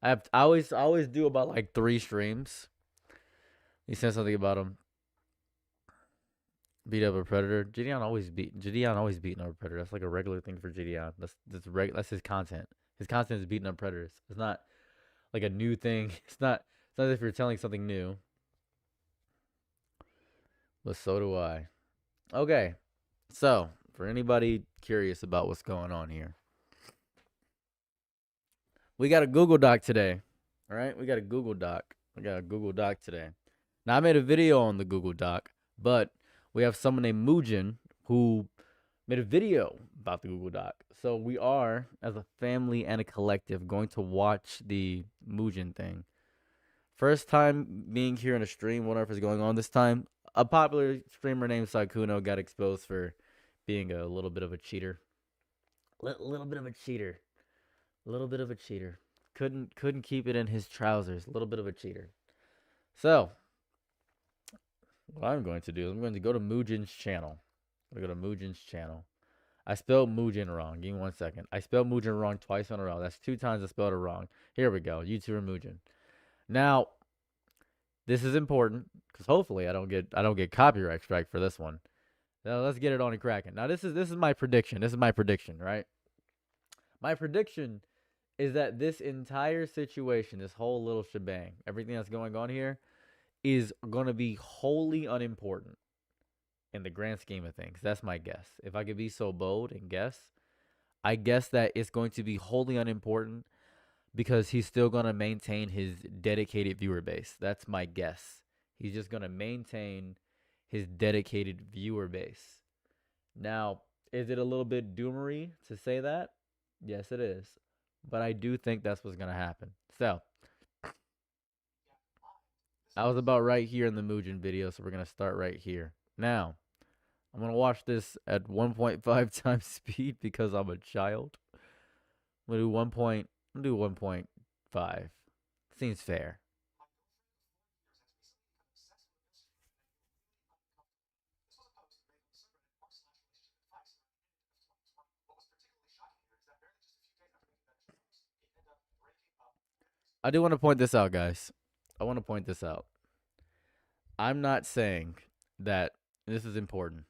I always do about like 3 streams. He said something about him beat up a predator. Gideon always beating up a predator. That's like a regular thing for Gideon. That's his content. His content is beating up predators. It's not like a new thing. It's not as if you're telling something new. But so do I. Okay. So, for anybody curious about what's going on here, we got a Google Doc today. All right? We got a Google Doc. We got a Google Doc today. Now, I made a video on the Google Doc, but we have someone named Muujin who made a video about the Google Doc. So we are, as a family and a collective, going to watch the Muujin thing. First time being here in a stream, whatever is going on this time. A popular streamer named Sykkuno got exposed for being a little bit of a cheater. Little bit of a cheater. Little bit of a cheater. Couldn't keep it in his trousers. Little bit of a cheater. So, what I'm going to do is I'm going to go to Muujin's channel. I'm going to go to Muujin's channel. I spelled Muujin wrong. Give me 1 second. I spelled Muujin wrong twice in a row. That's 2 times I spelled it wrong. Here we go. YouTuber Muujin. Now, this is important because hopefully I don't get copyright strike for this one. Now let's get it on and cracking. Now this is my prediction. This is my prediction, right? My prediction is that this entire situation, this whole little shebang, everything that's going on here, is gonna be wholly unimportant in the grand scheme of things. That's my guess. If I could be so bold and guess, I guess that it's going to be wholly unimportant because he's still going to maintain his dedicated viewer base. That's my guess. He's just going to maintain his dedicated viewer base. Now, is it a little bit doomery to say that? Yes, it is. But I do think that's what's going to happen. So, I was about right here in the Muujin video, so we're going to start right here. Now, I'm going to watch this at 1.5 times speed because I'm a child. I'm going to do 1.5. Seems fair. I do want to point this out, guys. I want to point this out. I'm not saying that this is important.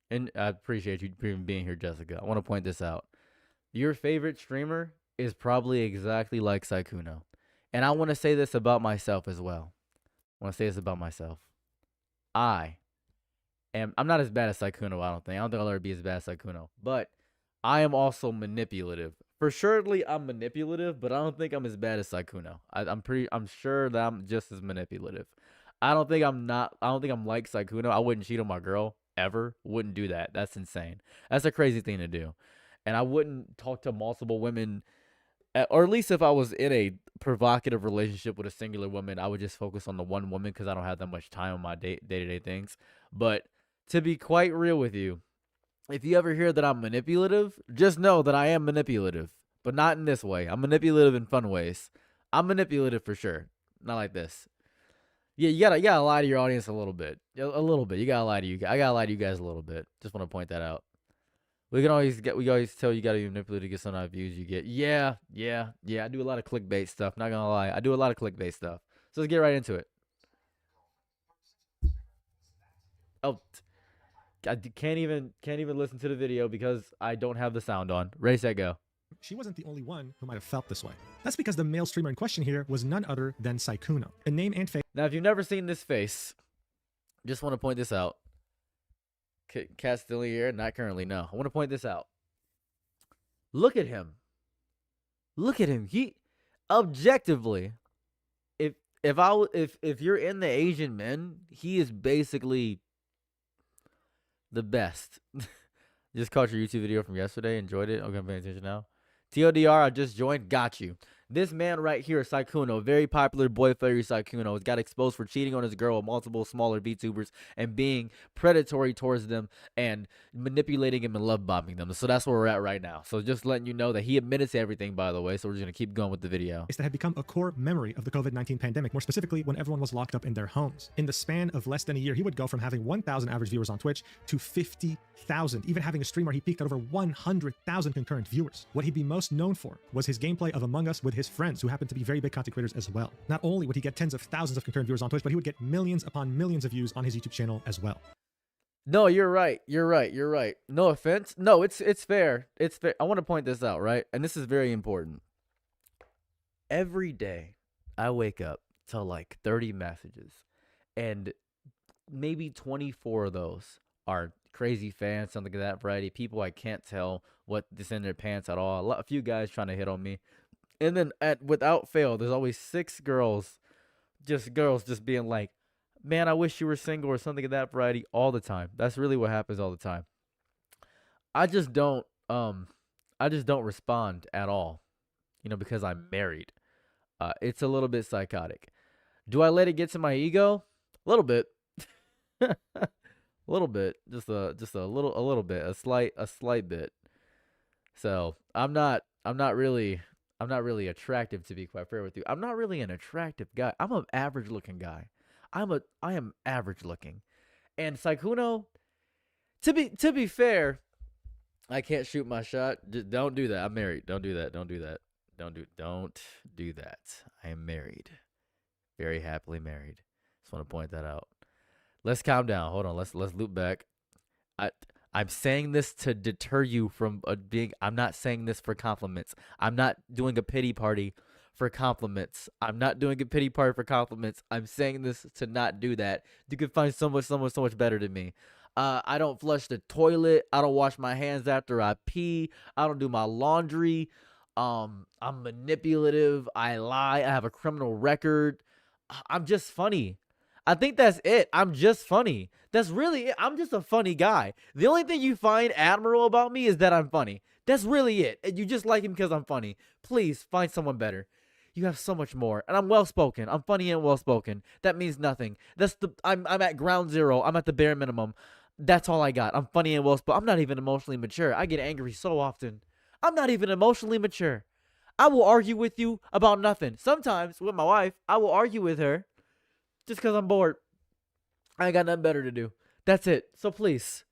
And I appreciate you being here, Jessica. I want to point this out. Your favorite streamer is probably exactly like Sykkuno. And I want to say this about myself as well. I want to say this about myself. I'm not as bad as Sykkuno, I don't think. I don't think I'll ever be as bad as Sykkuno. But I am also manipulative. For surely I'm manipulative, but I don't think I'm as bad as Sykkuno. I'm sure that I'm just as manipulative. I don't think I'm like Sykkuno. I wouldn't cheat on my girl ever. Wouldn't do that. That's insane. That's a crazy thing to do. And I wouldn't talk to multiple women, or at least if I was in a provocative relationship with a singular woman, I would just focus on the one woman because I don't have that much time on my day-to-day things. But to be quite real with you, if you ever hear that I'm manipulative, just know that I am manipulative, but not in this way. I'm manipulative in fun ways. I'm manipulative for sure. Not like this. Yeah, you gotta lie to your audience a little bit. A little bit. You gotta lie to you. I gotta lie to you guys a little bit. Just want to point that out. We always tell you gotta be manipulative to get some of the views you get. Yeah. I do a lot of clickbait stuff. Not gonna lie, I do a lot of clickbait stuff. So let's get right into it. Oh, I can't even listen to the video because I don't have the sound on. Ready, set, go. She wasn't the only one who might have felt this way. That's because the male streamer in question here was none other than Sykkuno. A name and face. Now, if you've never seen this face, just want to point this out. Cat's still here? Not currently, no. I want to point this out. Look at him. Look at him. He, objectively, if you're in the Asian men, he is basically the best. Just caught your YouTube video from yesterday. Enjoyed it. Okay, I'm paying attention now. TLDR, I just joined. Got you. This man right here, Sykkuno, very popular boy fairy Sykkuno, has got exposed for cheating on his girl with multiple smaller VTubers and being predatory towards them and manipulating them and love bombing them. So that's where we're at right now. So just letting you know that he admitted to everything, by the way. So we're just going to keep going with the video. That had become a core memory of the COVID-19 pandemic, more specifically when everyone was locked up in their homes. In the span of less than a year, he would go from having 1,000 average viewers on Twitch to 50,000, even having a stream where he peaked at over 100,000 concurrent viewers. What he'd be most known for was his gameplay of Among Us with his his friends who happened to be very big content creators as well. Not only would he get tens of thousands of concurrent viewers on Twitch, but he would get millions upon millions of views on his YouTube channel as well. No, you're right. You're right. You're right. No offense. No, it's fair. It's fair. I want to point this out, right? And this is very important. Every day I wake up to like 30 messages, and maybe 24 of those are crazy fans, something of that variety. People I can't tell what's in their pants at all. A few guys trying to hit on me. And then without fail, there's always 6 girls just being like, man, I wish you were single or something of that variety all the time. That's really what happens all the time. I just don't respond at all, because I'm married. It's a little bit psychotic. Do I let it get to my ego? A little bit. A little bit. Just a little bit. A slight bit. So I'm not really attractive, to be quite fair with you. I'm not really an attractive guy. I'm an average looking guy. I am average looking. And Sykkuno, to be fair, I can't shoot my shot. Just don't do that. I'm married. Don't do that. Don't do that. Don't do that. I am married. Very happily married. Just want to point that out. Let's calm down. Hold on. Let's loop back. I'm saying this to deter you from being. I'm not saying this for compliments. I'm not doing a pity party for compliments. I'm not doing a pity party for compliments. I'm saying this to not do that. You can find someone so much better than me. I don't flush the toilet. I don't wash my hands after I pee. I don't do my laundry. I'm manipulative. I lie. I have a criminal record. I'm just funny. I think that's it. I'm just funny. That's really it. I'm just a funny guy. The only thing you find admirable about me is that I'm funny. That's really it. And you just like him because I'm funny. Please find someone better. You have so much more. And I'm well-spoken. I'm funny and well-spoken. That means nothing. I'm at ground zero. I'm at the bare minimum. That's all I got. I'm funny and well-spoken. I'm not even emotionally mature. I get angry so often. I'm not even emotionally mature. I will argue with you about nothing. Sometimes with my wife, I will argue with her just because I'm bored. I ain't got nothing better to do. That's it. So please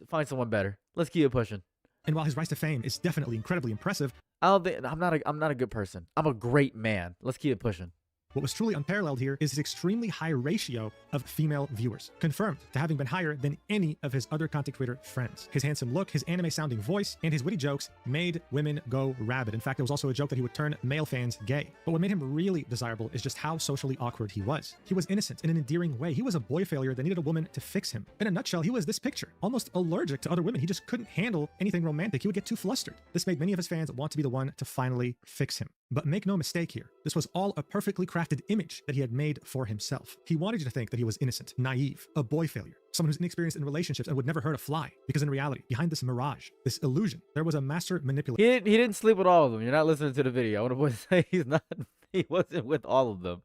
find someone better. Let's keep it pushing. And while his rise to fame is definitely incredibly impressive, I'm not a good person. I'm a great man. Let's keep it pushing. what was truly unparalleled here is his extremely high ratio of female viewers, confirmed to having been higher than any of his other content creator friends. His handsome look, his anime-sounding voice, and his witty jokes made women go rabid. In fact, there was also a joke that he would turn male fans gay. But what made him really desirable is just how socially awkward he was. He was innocent in an endearing way. He was a boy failure that needed a woman to fix him. In a nutshell, he was this picture, almost allergic to other women. He just couldn't handle anything romantic. He would get too flustered. This made many of his fans want to be the one to finally fix him. But make no mistake here, this was all a perfectly crafted image that he had made for himself. He wanted you to think that he was innocent, naive, a boy failure, someone who's inexperienced in relationships and would never hurt a fly. Because in reality, behind this mirage, this illusion, there was a master manipulator. He didn't sleep with all of them. You're not listening to the video. I want to say he wasn't with all of them.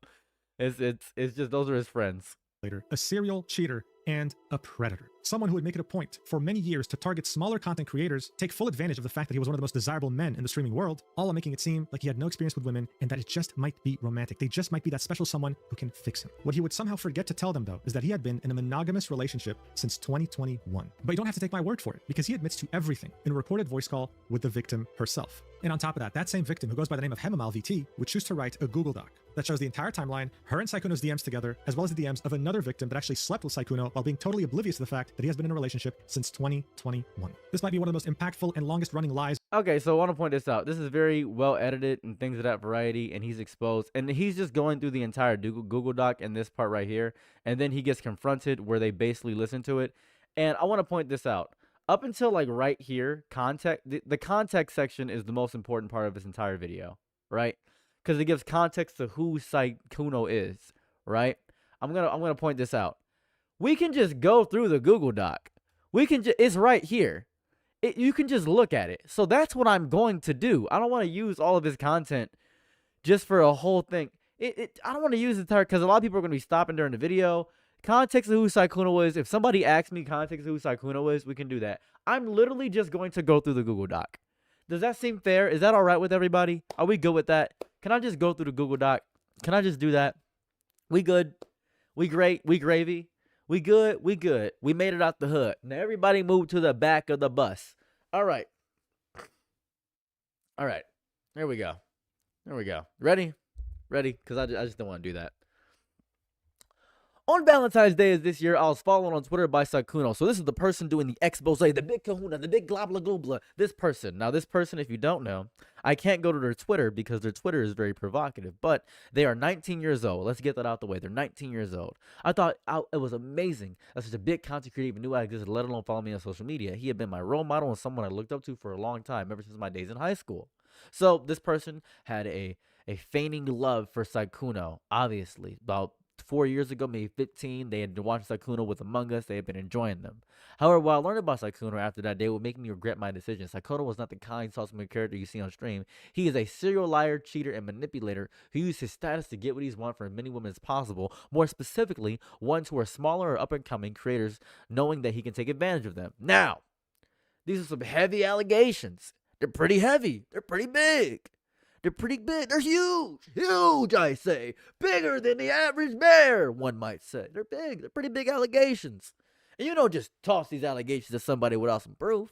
It's just those are his friends. A serial cheater and a predator. Someone who would make it a point for many years to target smaller content creators, take full advantage of the fact that he was one of the most desirable men in the streaming world, all while making it seem like he had no experience with women and that it just might be romantic. They just might be that special someone who can fix him. What he would somehow forget to tell them, though, is that he had been in a monogamous relationship since 2021. But you don't have to take my word for it, because he admits to everything in a recorded voice call with the victim herself. And on top of that, that same victim, who goes by the name of Hemamal VT, would choose to write a Google Doc that shows the entire timeline, her and Sykkuno's DMs together, as well as the DMs of another victim that actually slept with Sykkuno while being totally oblivious to the fact that he has been in a relationship since 2021. This might be one of the most impactful and longest running lies. Okay, so I want to point this out. This is very well edited and things of that variety, and he's exposed. And he's just going through the entire Google Doc in this part right here, and then he gets confronted where they basically listen to it. And I want to point this out. Up until like right here, the context section is the most important part of this entire video, right? Because it gives context to who Sykkuno is, right? I'm gonna point this out. We can just go through the Google Doc. It's right here. You can just look at it. So that's what I'm going to do. I don't want to use all of his content just for a whole thing. I don't want to use the entire, because a lot of people are going to be stopping during the video. Context of who Sykkuno is. If somebody asks me context of who Sykkuno is, we can do that. I'm literally just going to go through the Google Doc. Does that seem fair? Is that all right with everybody? Are we good with that? Can I just go through the Google Doc? Can I just do that? We good? We great? We gravy? We good? We good. We made it out the hood. Now everybody move to the back of the bus. All right. All right. There we go. There we go. Ready? Ready? Because I just don't want to do that. On Valentine's Day of this year, I was followed on Twitter by Sykkuno. So this is the person doing the expose, the big kahuna, the big globla globla. This person. Now, this person, if you don't know, I can't go to their Twitter because their Twitter is very provocative. But they are 19 years old. Let's get that out the way. They're 19 years old. I thought it was amazing that such a big content creator even knew I existed, let alone follow me on social media. He had been my role model and someone I looked up to for a long time, ever since my days in high school. So this person had a feigning love for Sykkuno, obviously. About 4 years ago, maybe 15, they had been watching Sykkuno with Among Us. They had been enjoying them. However, what I learned about Sykkuno after that day would make me regret my decision. Sykkuno was not the kind, saucy character you see on stream. He is a serial liar, cheater, and manipulator who used his status to get what he's want from as many women as possible. More specifically, ones who are smaller or up-and-coming creators, knowing that he can take advantage of them. Now, these are some heavy allegations. They're pretty heavy. They're pretty big. They're pretty big. They're huge. Huge, I say. Bigger than the average bear, one might say. They're big. They're pretty big allegations. And you don't just toss these allegations to somebody without some proof.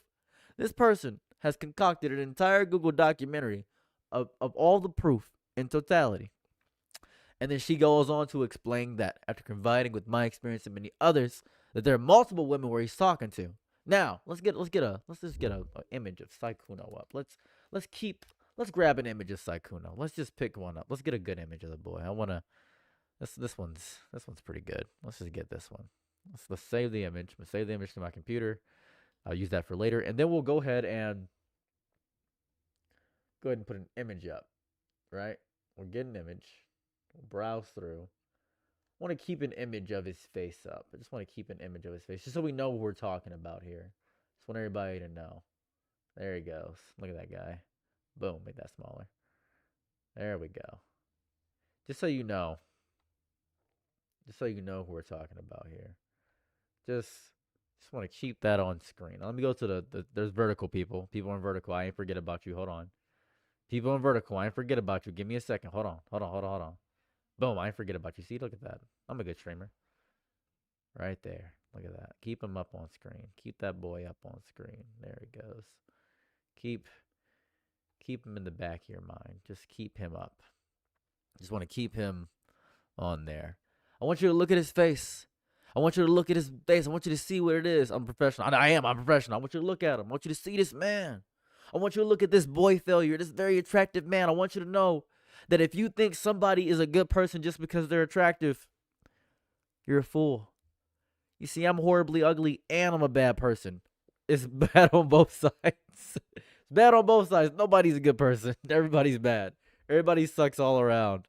This person has concocted an entire Google documentary of all the proof in totality. And then she goes on to explain that after confiding with my experience and many others, that there are multiple women where he's talking to. Now, let's just get a image of Sykkuno up. Let's grab an image of Sykkuno. Let's just pick one up. Let's get a good image of the boy. I wanna. This one's pretty good. Let's just get this one. Let's save the image. I'm gonna save the image to my computer. I'll use that for later, and then we'll go ahead and put an image up. Right? We'll get an image. We'll browse through. I want to keep an image of his face up. I just want to keep an image of his face, just so we know what we're talking about here. Just want everybody to know. There he goes. Look at that guy. Boom, make that smaller. There we go. Just so you know. Just so you know who we're talking about here. Just want to keep that on screen. Now, let me go to there's vertical people. People on vertical. I ain't forget about you. Hold on. People on vertical. I ain't forget about you. Give me a second. Hold on. Boom, I ain't forget about you. See, look at that. I'm a good streamer. Right there. Look at that. Keep him up on screen. Keep that boy up on screen. There he goes. Keep him in the back of your mind. Just keep him up. Just want to keep him on there. I want you to look at his face. I want you to look at his face. I want you to see what it is. I'm professional. I'm professional. I want you to look at him. I want you to see this man. I want you to look at this boy failure, this very attractive man. I want you to know that if you think somebody is a good person just because they're attractive, you're a fool. You see, I'm horribly ugly and I'm a bad person. It's bad on both sides. It's bad on both sides. Nobody's a good person. Everybody's bad. Everybody sucks all around.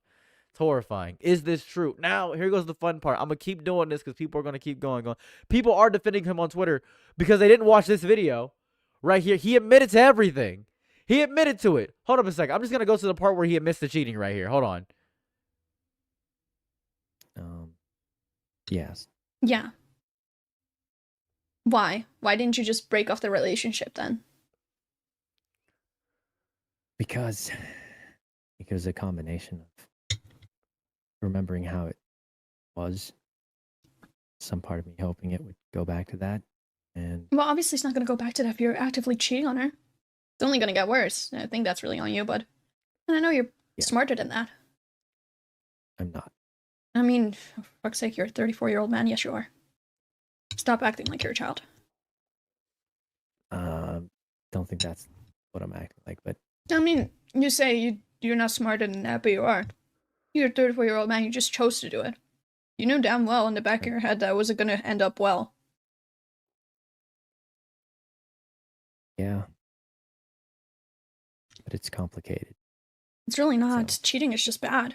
It's horrifying. Is this true? Now, here goes the fun part. I'm going to keep doing this because people are going to keep going. People are defending him on Twitter because they didn't watch this video right here. He admitted to everything. He admitted to it. Hold up a second. I'm just going to go to the part where he admits to cheating right here. Hold on. Yes. Yeah. Why? Why didn't you just break off the relationship then? Because a combination of remembering how it was, some part of me hoping it would go back to that, and Well, obviously it's not going to go back to that if you're actively cheating on her. It's only going to get worse. I think that's really on you, bud. And I know you're smarter than that. I'm not. I mean, for fuck's sake, you're a 34-year-old man. Yes, you are. Stop acting like you're a child. Don't think that's what I'm acting like, but I mean, you say you're not smarter than that, but you are. You're a 34-year-old man. You just chose to do it. You knew damn well in the back of your head that it wasn't going to end up well. yeah. But it's complicated. It's really not. So- Cheating is just bad.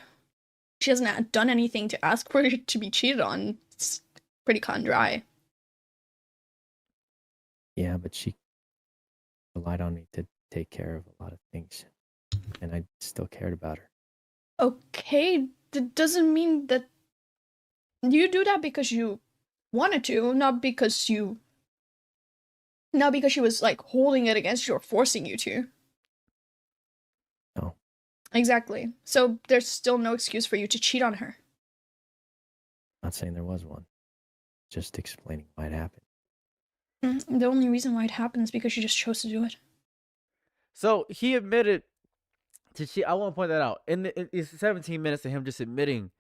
She hasn't done anything to ask for it to be cheated on. It's pretty cut and dry. Yeah, but she relied on me to take care of a lot of things, and I still cared about her. Okay, that doesn't mean that you do that because you wanted to, not because she was like holding it against you or forcing you to. No. Exactly. So there's still no excuse for you to cheat on her. Not saying there was one. Just explaining why it happened. The only reason why it happened is because you just chose to do it. So he admitted to cheat. I want to point that out. It's 17 minutes of him just admitting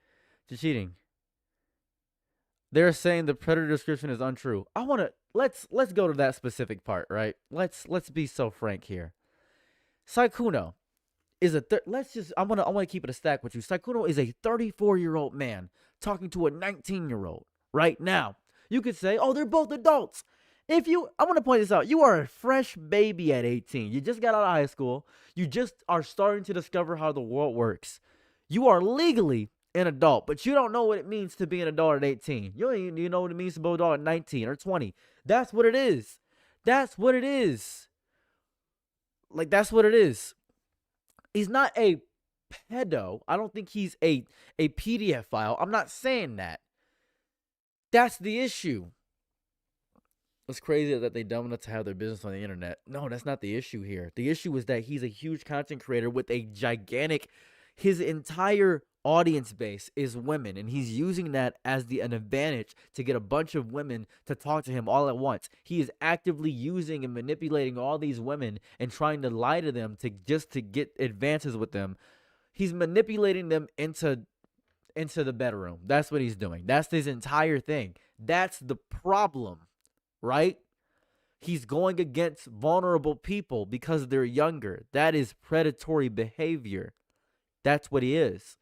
to cheating. They're saying the predator description is untrue. I want to let's go to that specific part, right? Let's be so frank here. Sykkuno is I want to keep it a stack with you. Sykkuno is a 34-year-old man talking to a 19-year-old right now. You could say, "Oh, they're both adults." I want to point this out. You are a fresh baby at 18. You just got out of high school. You just are starting to discover how the world works. You are legally an adult, but you don't know what it means to be an adult at 18. You don't even know what it means to be an adult at 19 or 20. That's what it is. That's what it is. Like, that's what it is. He's not a pedo. I don't think he's a PDF file. I'm not saying that. That's the issue. It's crazy that they dumb enough to have their business on the internet. No, that's not the issue here. The issue is that he's a huge content creator with a gigantic, his entire audience base is women, and he's using that as an advantage to get a bunch of women to talk to him all at once. He is actively using and manipulating all these women and trying to lie to them to get advances with them. He's manipulating them into the bedroom. That's what he's doing. That's his entire thing. That's the problem. Right? He's going against vulnerable people because they're younger. That is predatory behavior. That's what he is.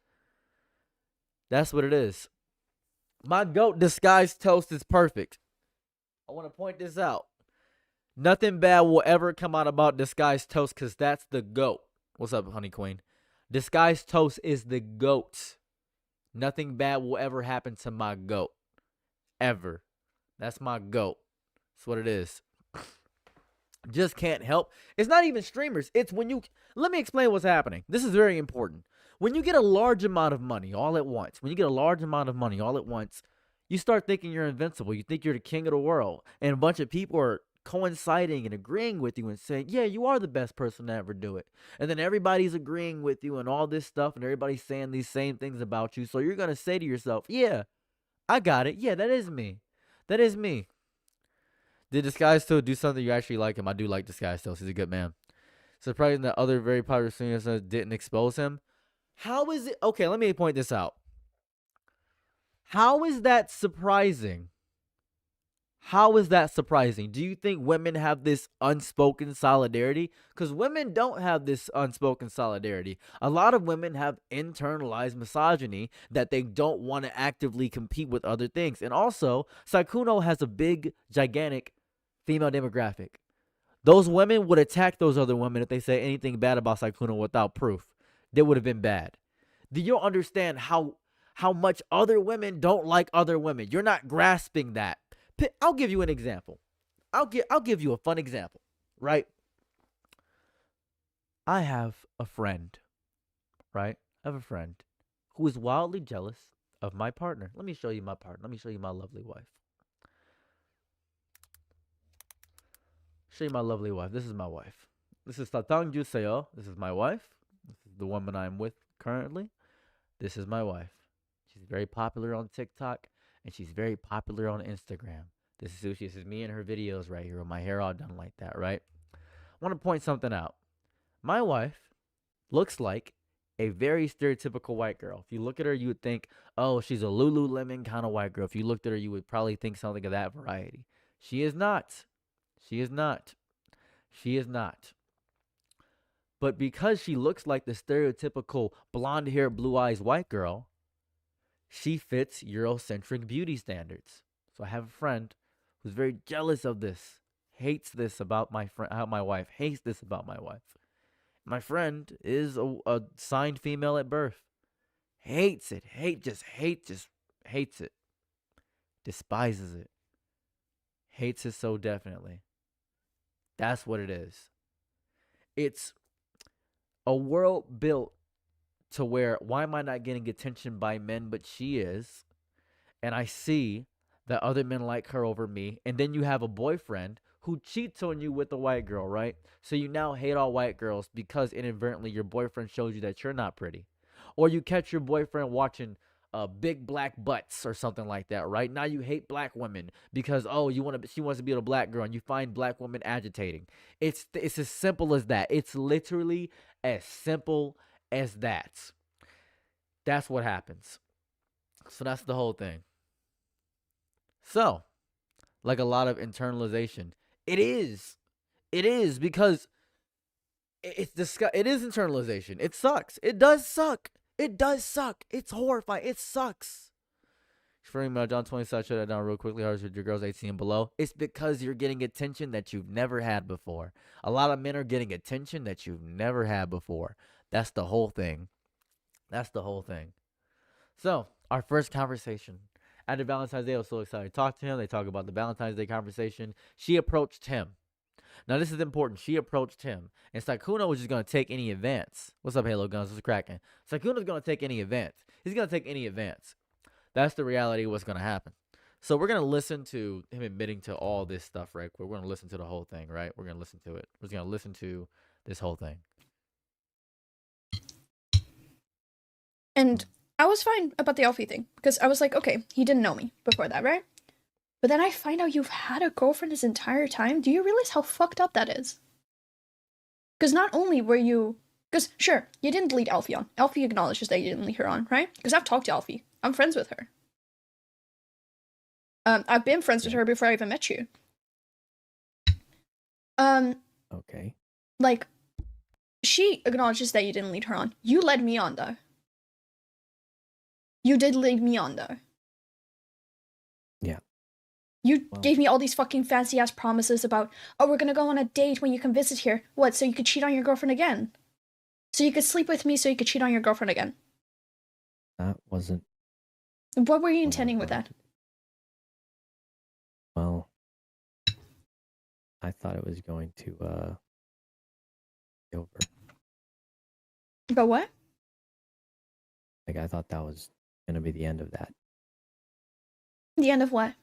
That's what it is. My goat disguised toast is perfect. I want to point this out. Nothing bad will ever come out about disguised toast because that's the goat. What's up, honey queen? Disguised toast is the goat. Nothing bad will ever happen to my goat. Ever. That's my goat. That's what it is. Just can't help. It's not even streamers. It's when you... Let me explain what's happening. This is very important. When you get a large amount of money all at once, you start thinking you're invincible. You think you're the king of the world. And a bunch of people are coinciding and agreeing with you and saying, yeah, you are the best person to ever do it. And then everybody's agreeing with you and all this stuff, and everybody's saying these same things about you. So you're going to say to yourself, yeah, I got it. Yeah, that is me. That is me. Did Disguise Toast do something you actually like him? I do like Disguise Toast. He's a good man. Surprising that other very popular singers didn't expose him. How is it? Okay, let me point this out. How is that surprising? How is that surprising? Do you think women have this unspoken solidarity? Because women don't have this unspoken solidarity. A lot of women have internalized misogyny that they don't want to actively compete with other things. And also, Sykkuno has a big, gigantic female demographic. Those women would attack those other women if they say anything bad about Sykkuno without proof. They would have been bad. Do you understand how much other women don't like other women? You're not grasping that. I'll give you an example. I'll give you a fun example, right? I have a friend, right? I have a friend who is wildly jealous of my partner. Let me show you my partner. Let me show you my lovely wife. Show you my lovely wife. This is my wife. This is Tatang Juseo. This is my wife. This is the woman I'm with currently. This is my wife. She's very popular on TikTok, and she's very popular on Instagram. This is Sushi. This is me in her videos right here with my hair all done like that, right? I want to point something out. My wife looks like a very stereotypical white girl. If you look at her, you would think, oh, she's a Lululemon kind of white girl. If you looked at her, you would probably think something of that variety. She is not. She is not. She is not. But because she looks like the stereotypical blonde hair, blue eyes white girl, she fits Eurocentric beauty standards. So I have a friend who's very jealous of this, hates this about my wife, hates this about my wife. My friend is a signed female at birth. Hates it. Just hates it. Despises it. Hates it so definitely. That's what it is. It's a world built to where, why am I not getting attention by men, but she is? And I see that other men like her over me. And then you have a boyfriend who cheats on you with a white girl, right? So you now hate all white girls because inadvertently your boyfriend shows you that you're not pretty. Or you catch your boyfriend watching big black butts or something like that, right? Now you hate black women because she wants to be with a black girl, and you find black women agitating. It's as simple as that. It's literally as simple as that. That's what happens. So that's the whole thing. So, like a lot of internalization, it is because it is internalization. It sucks. It does suck. It does suck. It's horrifying. It sucks. For me, John 20 shut that down real quickly. Hard with your girls 18 and below. It's because you're getting attention that you've never had before. A lot of men are getting attention that you've never had before. That's the whole thing. That's the whole thing. So, our first conversation. After Valentine's Day, I was so excited to talk to him. They talk about the Valentine's Day conversation. She approached him. Now, this is important. She approached him. And Sykkuno was just going to take any advance. What's up, Halo Guns? What's cracking? Sykkuno's going to take any advance. He's going to take any advance. That's the reality of what's going to happen. So we're going to listen to him admitting to all this stuff right quick. We're going to listen to the whole thing, right? We're going to listen to it. We're just going to listen to this whole thing. And I was fine about the Alfie thing, because I was like, okay, he didn't know me before that, right? But then I find out you've had a girlfriend this entire time. Do you realize how fucked up that is? Because not only were you... Because, sure, you didn't lead Alfie on. Alfie acknowledges that you didn't lead her on, right? Because I've talked to Alfie. I'm friends with her. I've been friends with her before I even met you. Okay. Like, she acknowledges that you didn't lead her on. You led me on, though. You did lead me on, though. Yeah. You gave me all these fucking fancy-ass promises about, oh, we're gonna go on a date when you come visit here. What, so you could cheat on your girlfriend again? So you could sleep with me so you could cheat on your girlfriend again? That wasn't... What were you intending with that? Well, I thought it was going to, be over. But what? Like, I thought that was going to be the end of that. The end of what?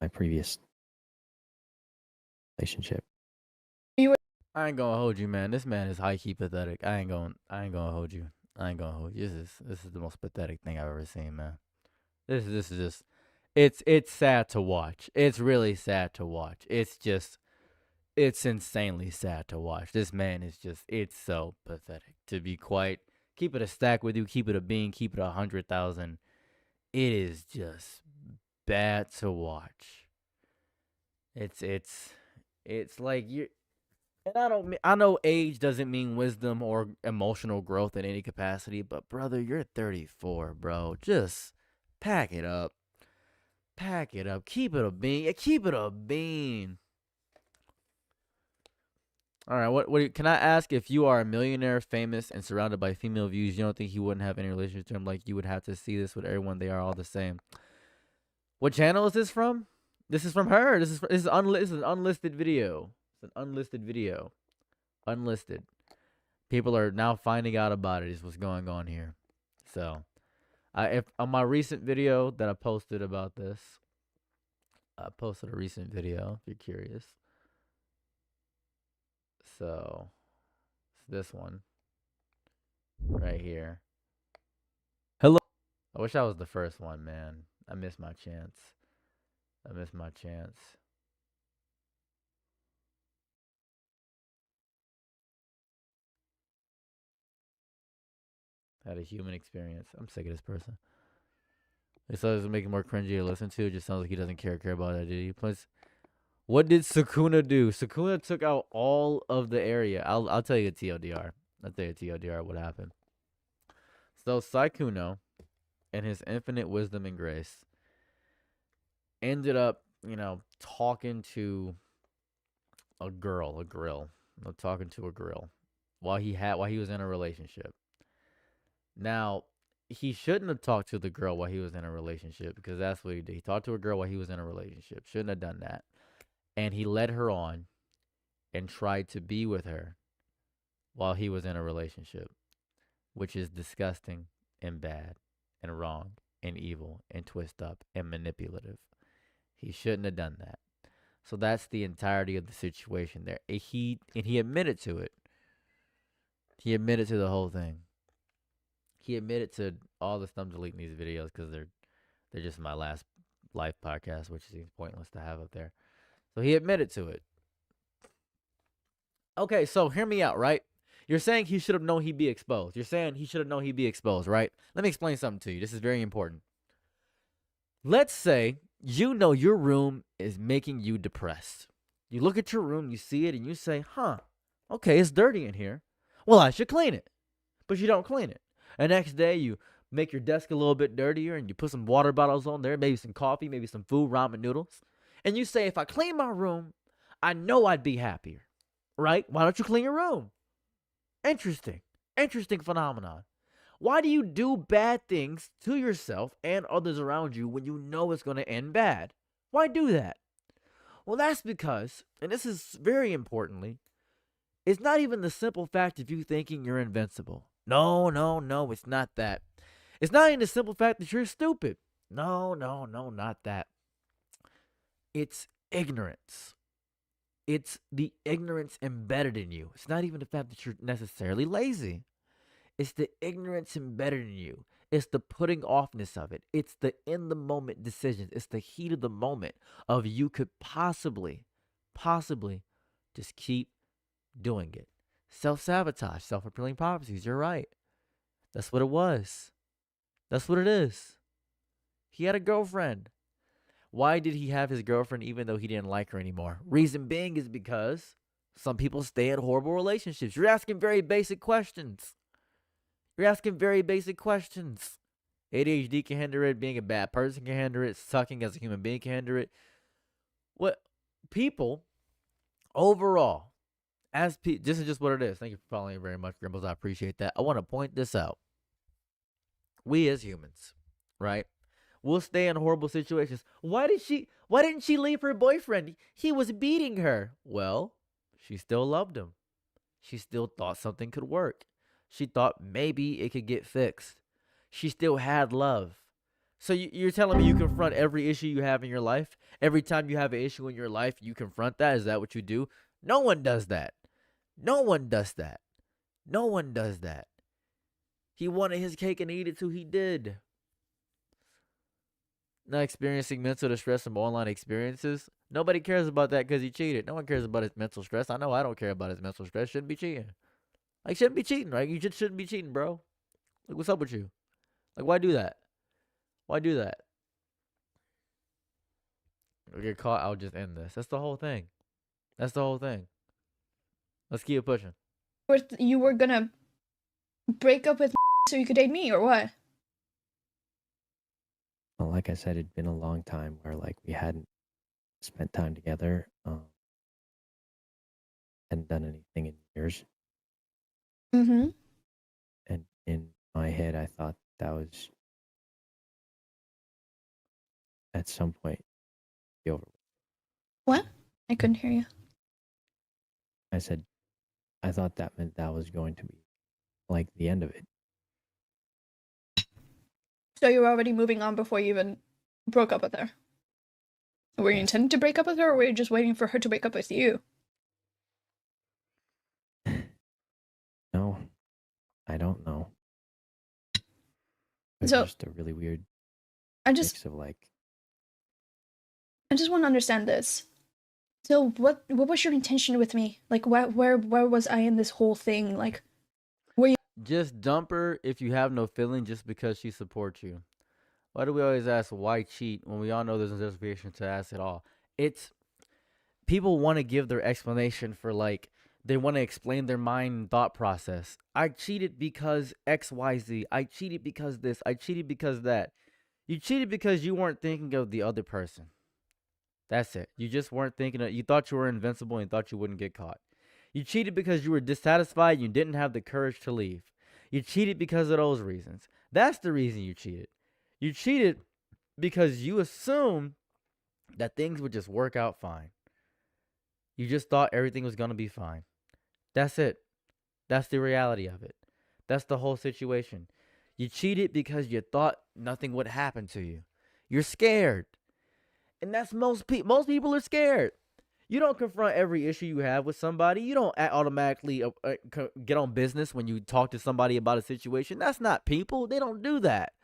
My previous relationship. I ain't gonna hold you, man. This man is high-key pathetic. I ain't gonna hold you. This is the most pathetic thing I've ever seen, man. This is just it's sad to watch. It's really sad to watch. It's insanely sad to watch. This man is it's so pathetic. To be quite, keep it a stack with you, keep it a bean, keep it 100,000. It is just bad to watch. It's like you. And I know age doesn't mean wisdom or emotional growth in any capacity, but brother, you're 34, bro. Just pack it up. Pack it up. Keep it a bean. Yeah, keep it a bean. All right, what can I ask, if you are a millionaire, famous, and surrounded by female views, you don't think you wouldn't have any relationship to him? Like, you would have to see this with everyone. They are all the same. What channel is this from? This is from her. This is an unlisted video. It's an unlisted video. Unlisted. People are now finding out about it, is what's going on here. So, if on my recent video that I posted about this, I posted a recent video, if you're curious. So, it's this one. Right here. Hello. I wish I was the first one, man. I missed my chance. Had a human experience. I'm sick of this person. It says it's making more cringy to listen to. It just sounds like he doesn't care about that, did he? Plus, what did Sykkuno do? Sykkuno took out all of the area. I'll tell you TLDR. I'll tell you TLDR what happened. So Sykkuno, in his infinite wisdom and grace, ended up, talking to a grill, talking to a grill while he was in a relationship. Now, he shouldn't have talked to the girl while he was in a relationship, because that's what he did. He talked to a girl while he was in a relationship. Shouldn't have done that. And he led her on and tried to be with her while he was in a relationship, which is disgusting and bad and wrong and evil and twist up and manipulative. He shouldn't have done that. So that's the entirety of the situation there. He admitted to it. He admitted to the whole thing. he admitted to all this. I'm deleting these videos because they're just my last life podcast, which seems pointless to have up there. So he admitted to it. Okay, so hear me out, right? You're saying he should have known he'd be exposed. You're saying he should have known he'd be exposed, right? Let me explain something to you. This is very important. Let's say you know your room is making you depressed. You look at your room, you see it, and you say, okay, it's dirty in here. Well, I should clean it. But you don't clean it. The next day, you make your desk a little bit dirtier, and you put some water bottles on there, maybe some coffee, maybe some food, ramen noodles. And you say, if I clean my room, I know I'd be happier. Right? Why don't you clean your room? Interesting phenomenon. Why do you do bad things to yourself and others around you when you know it's going to end bad? Why do that? Well, that's because, and this is very importantly, it's not even the simple fact of you thinking you're invincible. No, it's not that. It's not even the simple fact that you're stupid. No, not that. It's ignorance. It's the ignorance embedded in you. It's not even the fact that you're necessarily lazy. It's the ignorance embedded in you. It's the putting offness of it. It's the in the moment decisions. It's the heat of the moment of you could possibly just keep doing it. Self-sabotage, self-fulfilling prophecies. You're right. That's what it was. That's what it is. He had a girlfriend. Why did he have his girlfriend even though he didn't like her anymore? Reason being is because some people stay in horrible relationships. You're asking very basic questions. ADHD can hinder it. Being a bad person can hinder it. Sucking as a human being can hinder it. What people overall, this is just what it is. Thank you for following very much, Grimbles. I appreciate that. I want to point this out. We as humans, right? We'll stay in horrible situations. Why didn't she leave her boyfriend? He was beating her. Well, she still loved him. She still thought something could work. She thought maybe it could get fixed. She still had love. So you're telling me you confront every issue you have in your life? Every time you have an issue in your life, you confront that? Is that what you do? No one does that. He wanted his cake and ate it too. He did. Not experiencing mental distress from online experiences. Nobody cares about that because he cheated. No one cares about his mental stress. I know I don't care about his mental stress. Shouldn't be cheating. Like, shouldn't be cheating, right? You just shouldn't be cheating, bro. Like, what's up with you? Like, why do that? I get caught, I'll just end this. That's the whole thing. Let's keep it pushing. You were gonna break up with so you could date me, or what? Well, like I said, it'd been a long time where like we hadn't spent time together, hadn't done anything in years. Mm-hmm. And in my head, I thought that was at some point be over. What? I couldn't hear you. I said, I thought that meant that was going to be like the end of it. So you were already moving on before you even broke up with her? Were you intending to break up with her, or were you just waiting for her to break up with you? No, I don't know. It's So just a really weird I mix just of like, want to understand this. So what was your intention with me? Like, where was I in this whole thing? Like, were you Just dump her if you have no feeling just because she supports you. Why do we always ask why cheat when we all know there's no justification to ask at all? It's people want to give their explanation for like they want to explain their mind and thought process. I cheated because XYZ. I cheated because this. I cheated because that. You cheated because you weren't thinking of the other person. That's it. You just weren't thinking of, you thought you were invincible and thought you wouldn't get caught. You cheated because you were dissatisfied and you didn't have the courage to leave. You cheated because of those reasons. That's the reason you cheated. You cheated because you assumed that things would just work out fine. You just thought everything was going to be fine. That's it. That's the reality of it. That's the whole situation. You cheated because you thought nothing would happen to you. You're scared. And that's most people are scared. You don't confront every issue you have with somebody. You don't automatically get on business when you talk to somebody about a situation. That's not people. They don't do that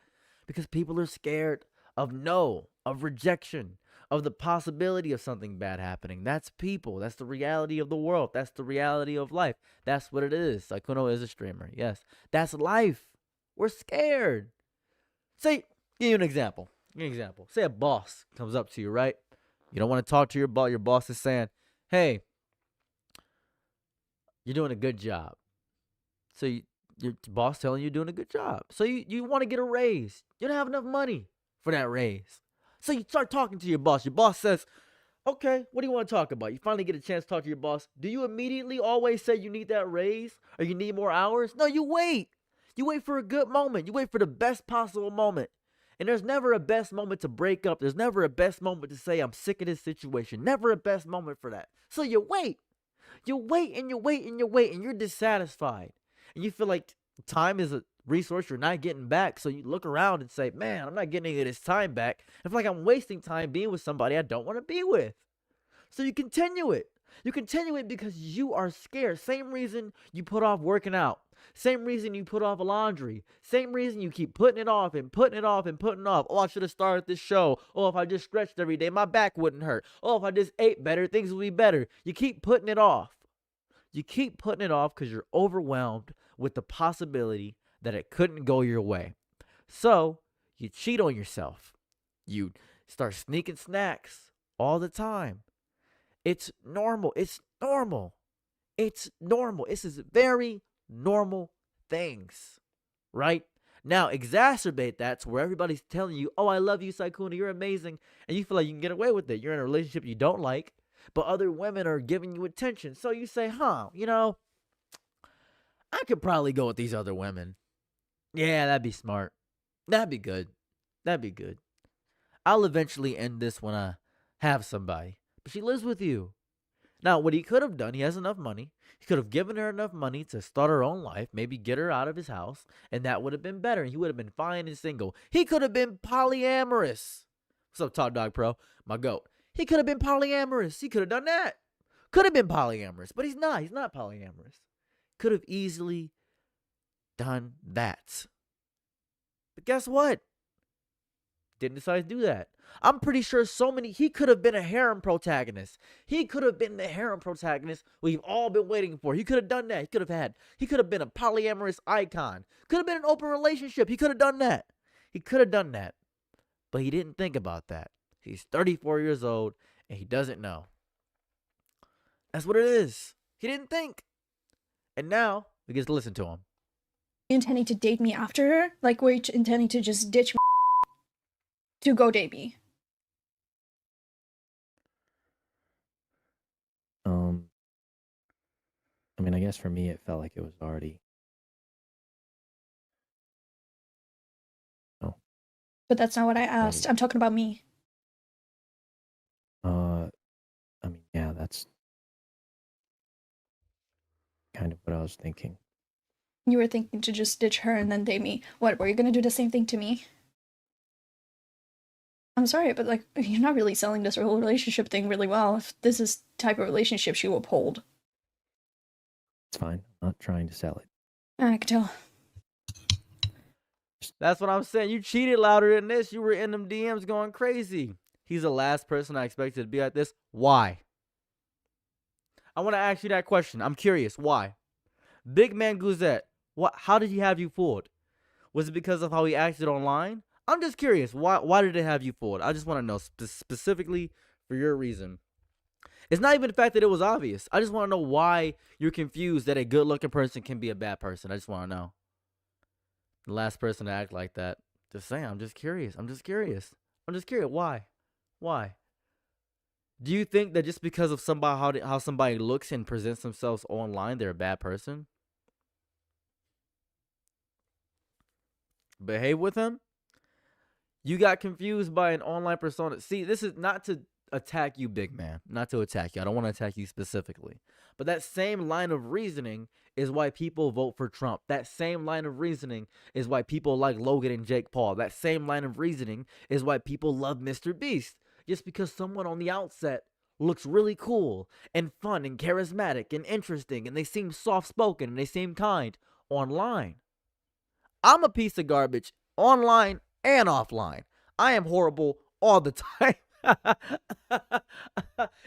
because people are scared of no, of rejection, of the possibility of something bad happening. That's people. That's the reality of the world. That's the reality of life. That's what it is. Sykkuno is a streamer. Yes, that's life. We're scared. Say, give you an example. Say a boss comes up to you, right? You don't want to talk to your boss. Your boss is saying, hey, you're doing a good job. So your boss telling you you're doing a good job. So you want to get a raise. You don't have enough money for that raise. So you start talking to your boss. Your boss says, okay, what do you want to talk about? You finally get a chance to talk to your boss. Do you immediately always say you need that raise or you need more hours? No, you wait. You wait for a good moment. You wait for the best possible moment. And there's never a best moment to break up. There's never a best moment to say, I'm sick of this situation. Never a best moment for that. So you wait. You wait and you wait and you wait and you're dissatisfied. And you feel like time is a resource you're not getting back. So you look around and say, man, I'm not getting any of this time back. I feel like I'm wasting time being with somebody I don't want to be with. So you continue it. You continue it because you are scared. Same reason you put off working out. Same reason you put off laundry. Same reason you keep putting it off and putting it off and putting it off. Oh, I should have started this show. Oh, if I just stretched every day, my back wouldn't hurt. Oh, if I just ate better, things would be better. You keep putting it off. You keep putting it off because you're overwhelmed with the possibility that it couldn't go your way. So you cheat on yourself. You start sneaking snacks all the time. It's normal. It's normal. It's normal. This is very normal things, right? Now, exacerbate that to where everybody's telling you, oh, I love you, Sykkuno, you're amazing, and you feel like you can get away with it. You're in a relationship you don't like, but other women are giving you attention. So you say, I could probably go with these other women. Yeah, that'd be smart. That'd be good. That'd be good. I'll eventually end this when I have somebody. But she lives with you. Now, what he could have done, he has enough money. He could have given her enough money to start her own life, maybe get her out of his house, and that would have been better. He would have been fine and single. He could have been polyamorous. What's up, Top Dog Pro? My goat. He could have been polyamorous. He could have done that. Could have been polyamorous, but he's not. He's not polyamorous. Could have easily done that. But guess what? Didn't decide to do that. I'm pretty sure he could have been a harem protagonist. He could have been the harem protagonist we've all been waiting for. He could have done that. He could have been a polyamorous icon. Could have been an open relationship. He could have done that. He could have done that. But he didn't think about that. He's 34 years old and he doesn't know. That's what it is. He didn't think. And now we get to listen to him. Intending to date me after her? Like, were you intending to just ditch me to go date me? I mean, I guess for me, it felt like it was already. Oh. But that's not what I asked. I'm talking about me. I mean, yeah, that's kind of what I was thinking. You were thinking to just ditch her and then date me. What, were you gonna do the same thing to me? I'm sorry, but like, you're not really selling this whole relationship thing really well. If this is the type of relationship you uphold. It's fine. I'm not trying to sell it. I can tell. That's what I'm saying. You cheated louder than this. You were in them DMs going crazy. He's the last person I expected to be like this. Why? I want to ask you that question. I'm curious. Why? Big Man Guzette, how did he have you fooled? Was it because of how he acted online? I'm just curious. Why did it have you fooled? I just want to know specifically for your reason. It's not even the fact that it was obvious. I just want to know why you're confused that a good-looking person can be a bad person. I just want to know. The last person to act like that. Just saying. I'm just curious. Why? Why? Do you think that just because of how somebody looks and presents themselves online, they're a bad person? Behave with him? You got confused by an online persona. See, this is not to attack you, big man. Not to attack you. I don't want to attack you specifically. But that same line of reasoning is why people vote for Trump. That same line of reasoning is why people like Logan and Jake Paul. That same line of reasoning is why people love Mr. Beast. Just because someone on the outset looks really cool and fun and charismatic and interesting, and they seem soft-spoken and they seem kind online. I'm a piece of garbage online and offline. I am horrible all the time.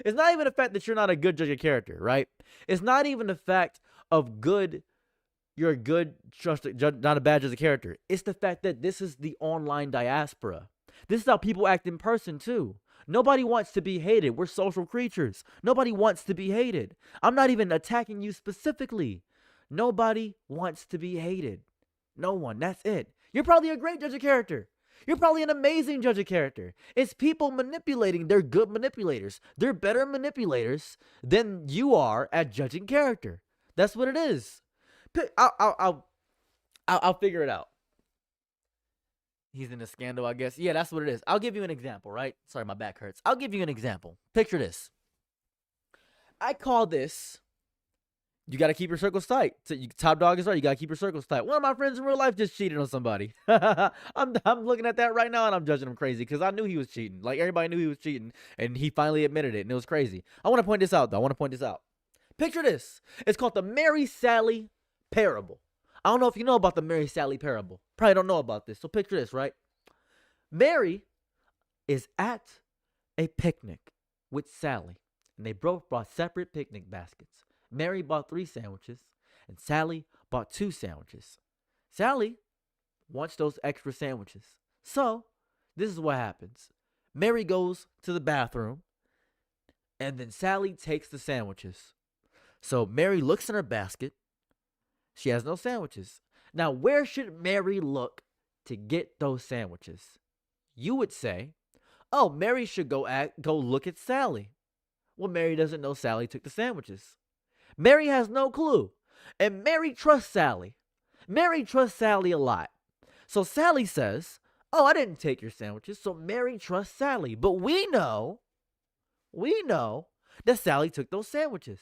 It's not even the fact that you're not a good judge of character, right? It's not even the fact of good, you're a good judge, not a bad judge of character. It's the fact that this is the online diaspora. This is how people act in person too. Nobody wants to be hated. We're social creatures. Nobody wants to be hated. I'm not even attacking you specifically. Nobody wants to be hated. No one. That's it. You're probably a great judge of character. You're probably an amazing judge of character. It's people manipulating. They're good manipulators. They're better manipulators than you are at judging character. That's what it is. I'll figure it out. He's in a scandal, I guess. Yeah, that's what it is. I'll give you an example, right? Sorry, my back hurts. I'll give you an example. Picture this. I call this, you got to keep your circles tight. So top dog is right. You got to keep your circles tight. One of my friends in real life just cheated on somebody. I'm looking at that right now, and I'm judging him crazy because I knew he was cheating. Like, everybody knew he was cheating, and he finally admitted it, and it was crazy. I want to point this out, though. Picture this. It's called the Mary Sally parable. I don't know if you know about the Mary Sally parable. Probably don't know about this. So picture this, right? Mary is at a picnic with Sally, and they both brought separate picnic baskets. Mary bought 3 sandwiches, and Sally bought 2 sandwiches. Sally wants those extra sandwiches. So this is what happens. Mary goes to the bathroom, and then Sally takes the sandwiches. So Mary looks in her basket. She has no sandwiches. Now, where should Mary look to get those sandwiches? You would say, oh, Mary should go look at Sally. Well, Mary doesn't know Sally took the sandwiches. Mary has no clue. And Mary trusts Sally. Mary trusts Sally a lot. So Sally says, oh, I didn't take your sandwiches. So Mary trusts Sally. But we know that Sally took those sandwiches.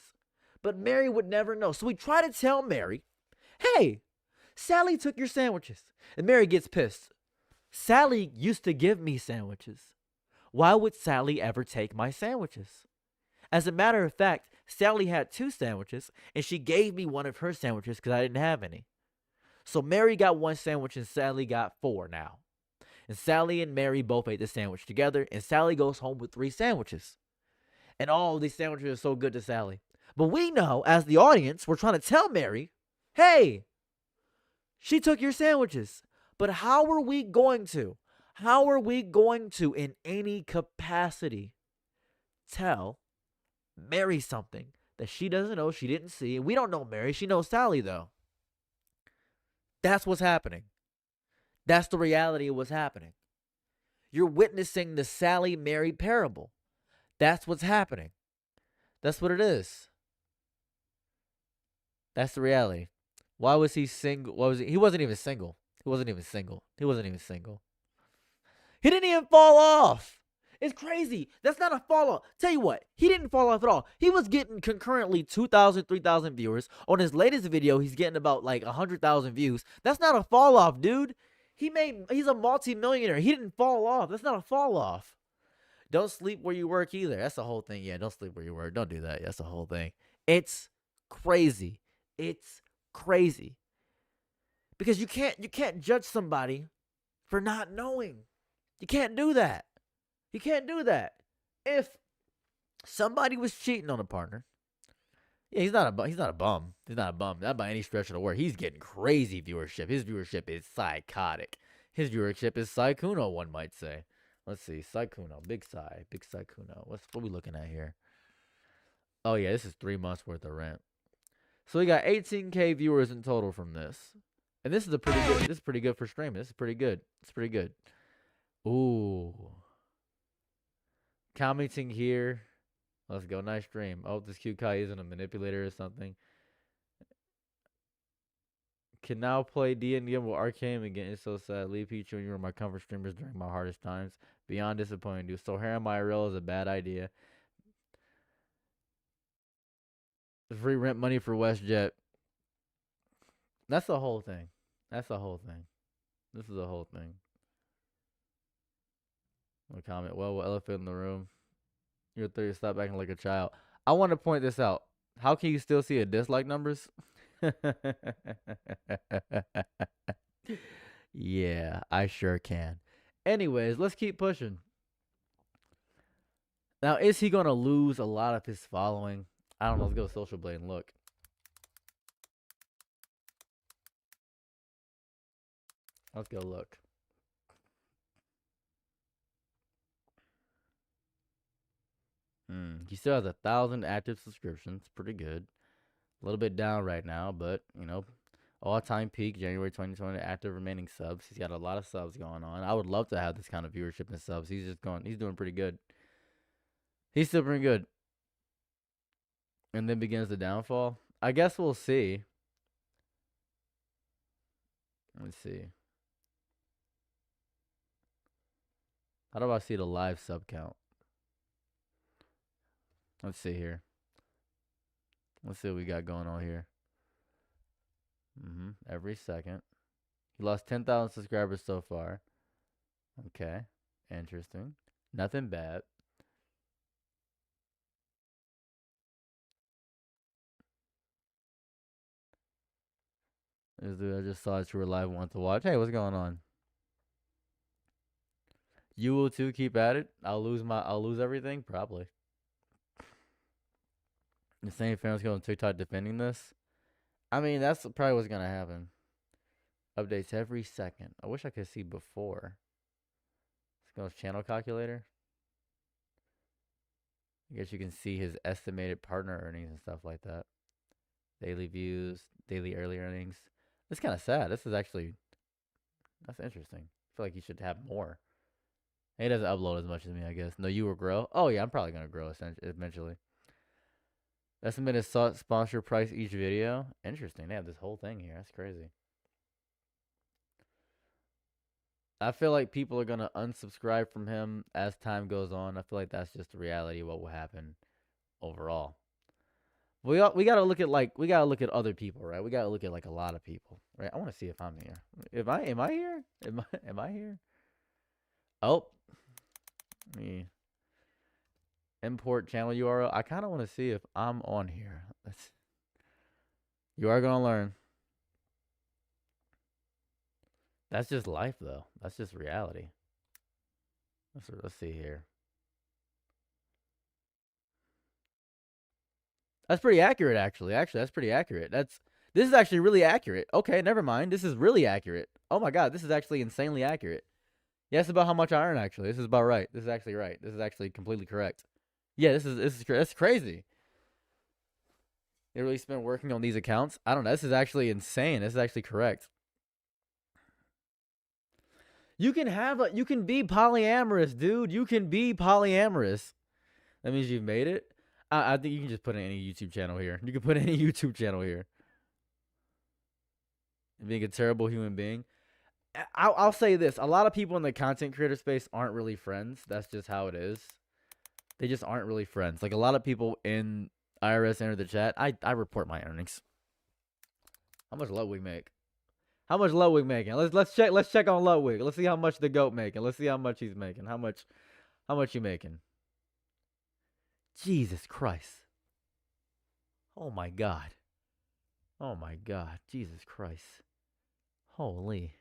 But Mary would never know. So we try to tell Mary, hey, Sally took your sandwiches. And Mary gets pissed. Sally used to give me sandwiches. Why would Sally ever take my sandwiches? As a matter of fact, Sally had 2 sandwiches, and she gave me one of her sandwiches because I didn't have any. So Mary got 1 sandwich, and Sally got 4 now. And Sally and Mary both ate the sandwich together, and Sally goes home with 3 sandwiches. And all these sandwiches are so good to Sally. But we know, as the audience, we're trying to tell Mary, hey, she took your sandwiches. But how are we going to, in any capacity, tell Mary something that she doesn't know, she didn't see, and we don't know Mary, she knows Sally, though? That's what's happening. That's the reality of what's happening. You're witnessing the Sally-Mary parable. That's what's happening. That's what it is. That's the reality. Why was he single? He wasn't even single. He didn't even fall off. It's crazy. That's not a fall off. Tell you what, he didn't fall off at all. He was getting concurrently 2,000, 3,000 viewers. On his latest video, he's getting about like 100,000 views. That's not a fall off, dude. He's a multi-millionaire. He didn't fall off. That's not a fall off. Don't sleep where you work either. That's the whole thing. Yeah, don't sleep where you work. Don't do that. That's the whole thing. It's crazy. Because you can't judge somebody for not knowing. You can't do that. If somebody was cheating on a partner, yeah, he's not a bum. Not by any stretch of the word. He's getting crazy viewership. His viewership is psychotic. His viewership is Sykkuno, one might say. Let's see, Sykkuno, big Sykkuno. What are we looking at here? Oh yeah, this is 3 months worth of rent. So we got 18K viewers in total from this. And this is pretty good for streaming. This is pretty good. It's pretty good. Ooh. Commenting here. Let's go. Nice stream. Oh, this cute guy isn't a manipulator or something. Can now play D&D with Arcane again. It's so sad. Leave Pichu and you were my comfort streamers during my hardest times. Beyond disappointing, dude. So Harem IRL is a bad idea. Free rent money for WestJet. That's the whole thing. This is the whole thing. No comment. Well, elephant in the room. You're 30. Stop acting like a child. I want to point this out. How can you still see a dislike numbers? Yeah, I sure can. Anyways, let's keep pushing. Now, is he going to lose a lot of his following? I don't know. Let's go to Social Blade and look. Let's go look. He still has 1,000 active subscriptions. Pretty good. A little bit down right now, but, you know, all-time peak, January 2020, active remaining subs. He's got a lot of subs going on. I would love to have this kind of viewership and subs. He's doing pretty good. He's still pretty good. And then begins the downfall. I guess we'll see. Let's see. How do I see the live sub count? Let's see here. Let's see what we got going on here. Every second. He lost 10,000 subscribers so far. Okay. Interesting. Nothing bad. I just saw it. You were live. Want to watch? Hey, what's going on? You will too. Keep at it. I'll lose everything probably. The same fans go on TikTok defending this. I mean, that's probably what's gonna happen. Updates every second. I wish I could see before. Let's go to channel calculator. I guess you can see his estimated partner earnings and stuff like that. Daily views, daily early earnings. It's kind of sad. That's interesting. I feel like he should have more. He doesn't upload as much as me, I guess. No, you will grow. Oh yeah, I'm probably gonna grow eventually. Estimated sponsor price each video. Interesting. They have this whole thing here. That's crazy. I feel like people are gonna unsubscribe from him as time goes on. I feel like that's just the reality of what will happen overall. We gotta look at other people, right? We gotta look at like a lot of people, right? I want to see if I'm here. Am I here? Am I here? Oh, let me import channel URL. I kind of want to see if I'm on here. You are gonna learn. That's just life, though. That's just reality. Let's see here. That's pretty accurate, actually. That's pretty accurate. This is actually really accurate. Okay, never mind. This is really accurate. Oh my god, this is actually insanely accurate. Yeah, it's about how much I earn. Actually, this is about right. This is actually right. This is actually completely correct. Yeah, that's crazy. They really spent working on these accounts. I don't know. This is actually insane. This is actually correct. You can be polyamorous, dude. You can be polyamorous. That means you've made it. I think you can just put in any YouTube channel here. You can put any YouTube channel here. Being a terrible human being. I'll say this. A lot of people in the content creator space aren't really friends. That's just how it is. They just aren't really friends. Like a lot of people in IRS enter the chat. I report my earnings. How much Ludwig make? How much Ludwig making? Let's check on Ludwig. Let's see how much the goat making. Let's see how much he's making. How much you making? Jesus Christ. Oh my god. Oh my god. Jesus Christ. Holy.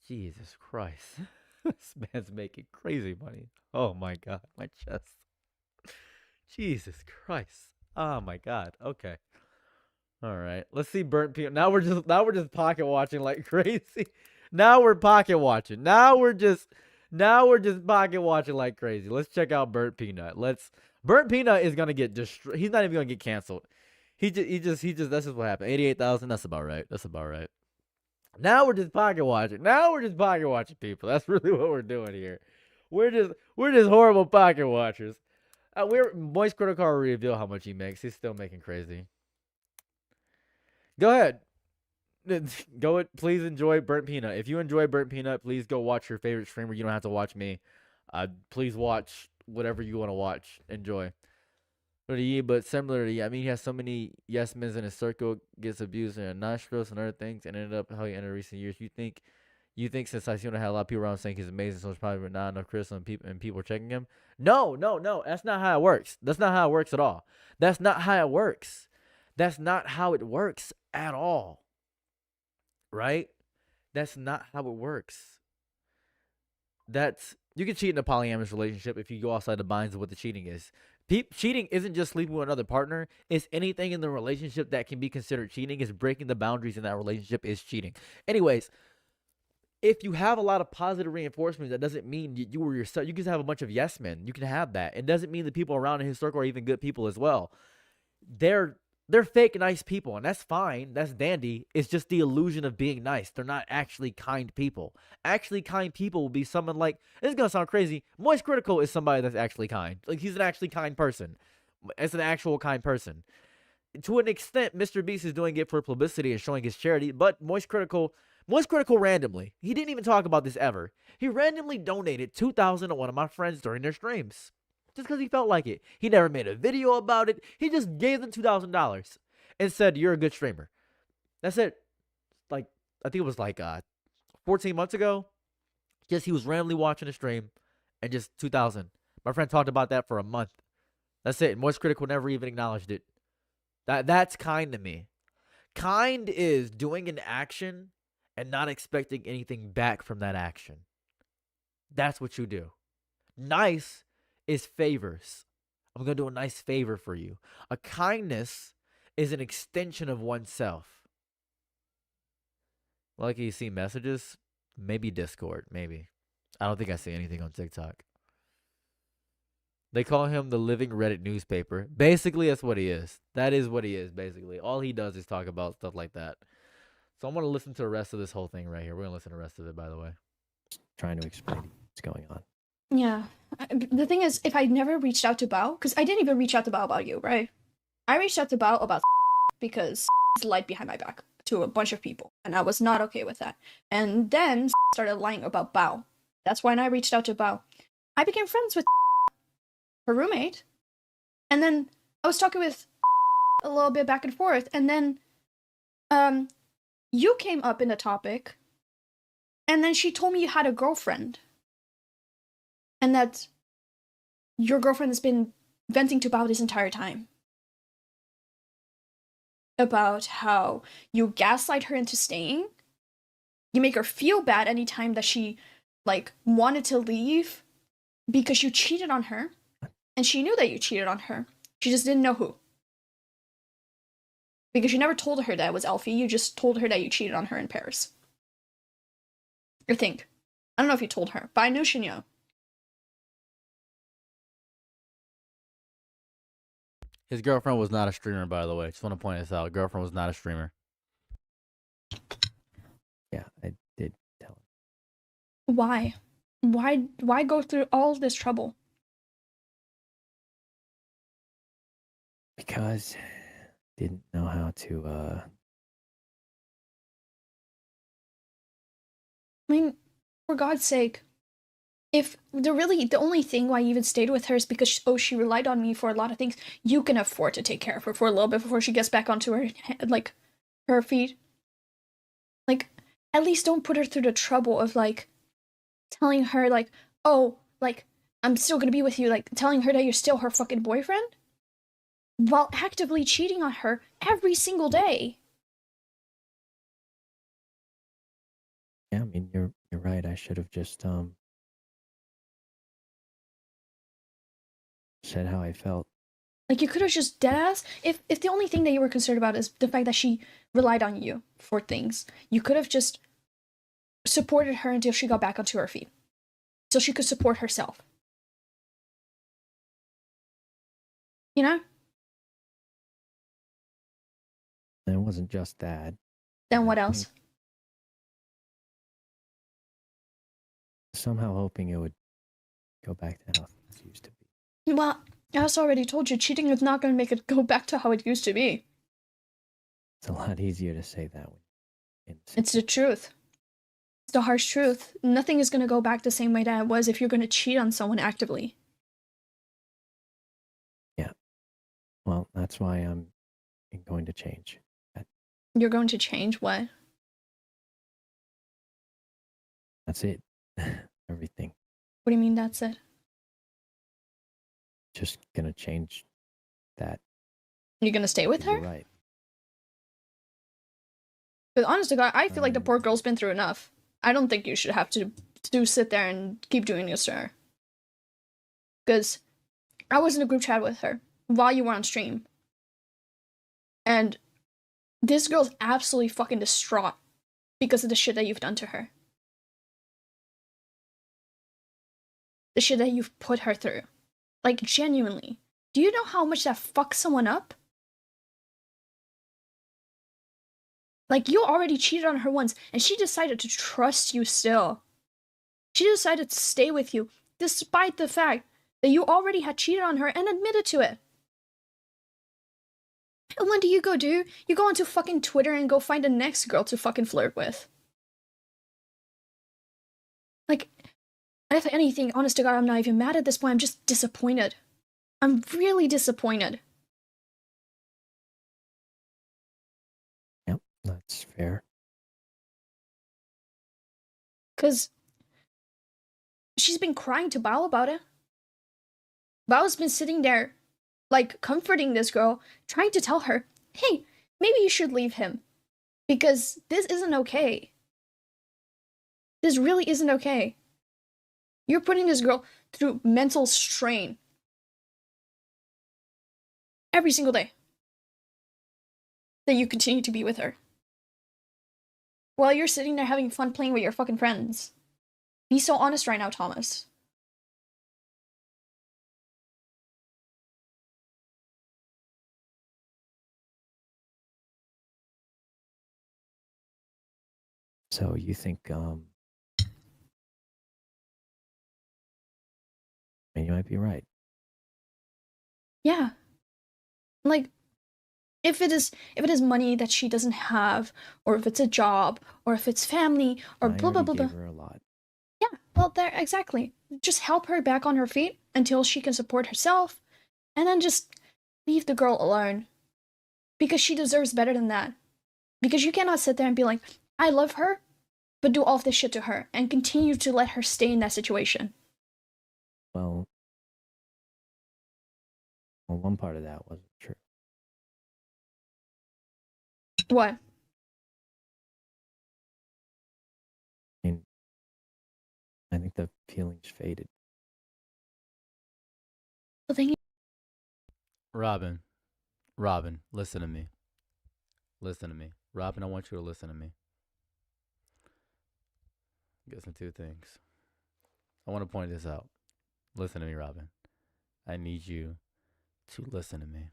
Jesus Christ. This man's making crazy money. Oh my god. My chest. Jesus Christ. Oh my god. Okay. All right. Let's see burnt peanut. Now we're just pocket watching like crazy. Now we're pocket watching. Now we're just pocket watching like crazy. Let's check out burnt peanut. Burnt peanut is gonna get destroyed. He's not even gonna get canceled. He just that's just what happened. 88,000. That's about right. Now we're just pocket watching. People. That's really what we're doing here. We're just horrible pocket watchers. Moist Critical will reveal how much he makes. He's still making crazy. Go ahead. Please enjoy burnt peanut. If you enjoy burnt peanut, please go watch your favorite streamer. You don't have to watch me. Please watch whatever you want to watch. Enjoy. But similarly, I mean, he has so many yes men's in his circle, gets abused in nostrils and other things, and ended up how he ended recent years. You think You think since Sykkuno had a lot of people around saying he's amazing, so it's probably not enough criticism and people are checking him? No. That's not how it works. That's not how it works at all. That's not how it works. That's not how it works at all. Right? That's not how it works. You can cheat in a polyamorous relationship if you go outside the binds of what the cheating is. Cheating isn't just sleeping with another partner. It's anything in the relationship that can be considered cheating. Is breaking the boundaries in that relationship is cheating. Anyways, if you have a lot of positive reinforcement, that doesn't mean you or yourself. You can have a bunch of yes men. You can have that. It doesn't mean the people around in his circle are even good people as well. They're fake nice people, and that's fine. That's dandy. It's just the illusion of being nice. They're not actually kind people. Actually kind people will be someone like, this is gonna sound crazy. Moist Critical is somebody that's actually kind. Like, he's an actually kind person. It's an actual kind person. To an extent, Mr. Beast is doing it for publicity and showing his charity, but Moist Critical randomly, he didn't even talk about this ever. He randomly donated $2,000 to one of my friends during their streams. Just because he felt like it. He never made a video about it. He just gave them $2,000 and said, "You're a good streamer." That's it. Like, I think it was like 14 months ago. Just he was randomly watching a stream and just 2,000. My friend talked about that for a month. That's it. Moist Critical never even acknowledged it. That's kind to me. Kind is doing an action and not expecting anything back from that action. That's what you do. Nice is favors. I'm going to do a nice favor for you. A kindness is an extension of oneself. Like, you see messages? Maybe Discord, maybe. I don't think I see anything on TikTok. They call him the living Reddit newspaper. Basically, that's what he is. That is what he is, basically. All he does is talk about stuff like that. So I'm going to listen to the rest of this whole thing right here. We're going to listen to the rest of it, by the way. Trying to explain what's going on. Yeah. The thing is, if I never reached out to Bao, because I didn't even reach out to Bao about you, right? I reached out to Bao about because lied behind my back to a bunch of people, and I was not okay with that. And then started lying about Bao. That's when I reached out to Bao. I became friends with her roommate, and then I was talking with a little bit back and forth, and then you came up in the topic, and then she told me you had a girlfriend, and that your girlfriend has been venting to Bao this entire time about how you gaslight her into staying. You make her feel bad anytime that she like wanted to leave because you cheated on her, and she knew that you cheated on her. She just didn't know who. Because you never told her that it was Elfie, you just told her that you cheated on her in Paris. I think. I don't know if you told her, but I knew she knew. His girlfriend was not a streamer, by the way. Just want to point this out. Girlfriend was not a streamer. Yeah, I did tell him. Why? Why go through all this trouble? Because didn't know how to I mean, for God's sake, if the only thing why you even stayed with her is because she relied on me for a lot of things, you can afford to take care of her for a little bit before she gets back onto her feet. Like, at least don't put her through the trouble of like telling her like, oh, like I'm still gonna be with you, like telling her that you're still her fucking boyfriend while actively cheating on her every single day. Yeah, I mean you're right. I should have just said how I felt. Like, you could have just deadass, if the only thing that you were concerned about is the fact that she relied on you for things, you could have just supported her until she got back onto her feet, so she could support herself. You know? And it wasn't just that. Then what else? Somehow hoping it would go back to how it used to be. Well, I also already told you, cheating is not going to make it go back to how it used to be. It's a lot easier to say that when it's the truth. It's the harsh truth. Nothing is going to go back the same way that it was if you're going to cheat on someone actively. Yeah. Well, that's why I'm going to change. You're going to change what? That's it. Everything. What do you mean that's it? Just gonna change that. You're gonna stay with You're her? right. Because honest to God, I feel like the Um, poor girl's been through enough. I don't think you should have to sit there and keep doing this to her. Because I was in a group chat with her while you were on stream. And this girl's absolutely fucking distraught because of the shit that you've done to her. The shit that you've put her through. Like, genuinely. Do you know how much that fucks someone up? Like, you already cheated on her once, and she decided to trust you still. She decided to stay with you, despite the fact that you already had cheated on her and admitted to it. And what do? You go onto fucking Twitter and go find the next girl to fucking flirt with. Like, if anything, honest to God, I'm not even mad at this point, I'm just disappointed. I'm really disappointed. Yep, that's fair. Because she's been crying to Bao about it. Bao's been sitting there, like, comforting this girl, trying to tell her, hey, maybe you should leave him. Because this isn't okay. This really isn't okay. You're putting this girl through mental strain. Every single day. That you continue to be with her. While you're sitting there having fun playing with your fucking friends. Be so honest right now, Thomas. So you think, and you might be right. Yeah. Like, if it is money that she doesn't have, or if it's a job, or if it's family, or I blah blah already blah gave blah. her a lot. Yeah, well, there, exactly. Just help her back on her feet until she can support herself, and then just leave the girl alone. Because she deserves better than that. Because you cannot sit there and be like, I love her, but do all of this shit to her, and continue to let her stay in that situation. Well, one part of that wasn't true. What? I mean, I think the feelings faded. The thing Robin, listen to me. Listen to me. Robin, I want you to listen to me. Get some two things. I want to point this out. Listen to me, Robin. I need you to listen to me.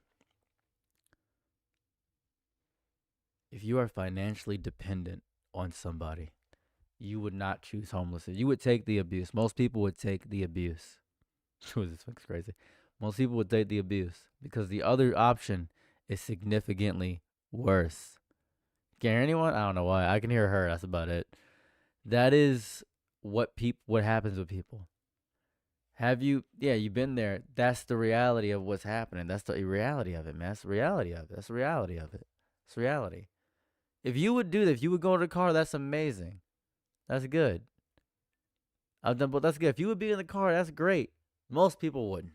If you are financially dependent on somebody, you would not choose homelessness. You would take the abuse. Most people would take the abuse. This fucking crazy. Most people would take the abuse because the other option is significantly worse. Can you hear anyone? I don't know why. I can hear her. That's about it. That is what happens with people. Have you? Yeah, you've been there. That's the reality of what's happening. That's the reality of it, man. That's the reality of it. That's the reality of it. It's reality. If you would do that, if you would go to the car, that's amazing. That's good. But that's good. If you would be in the car, that's great. Most people wouldn't.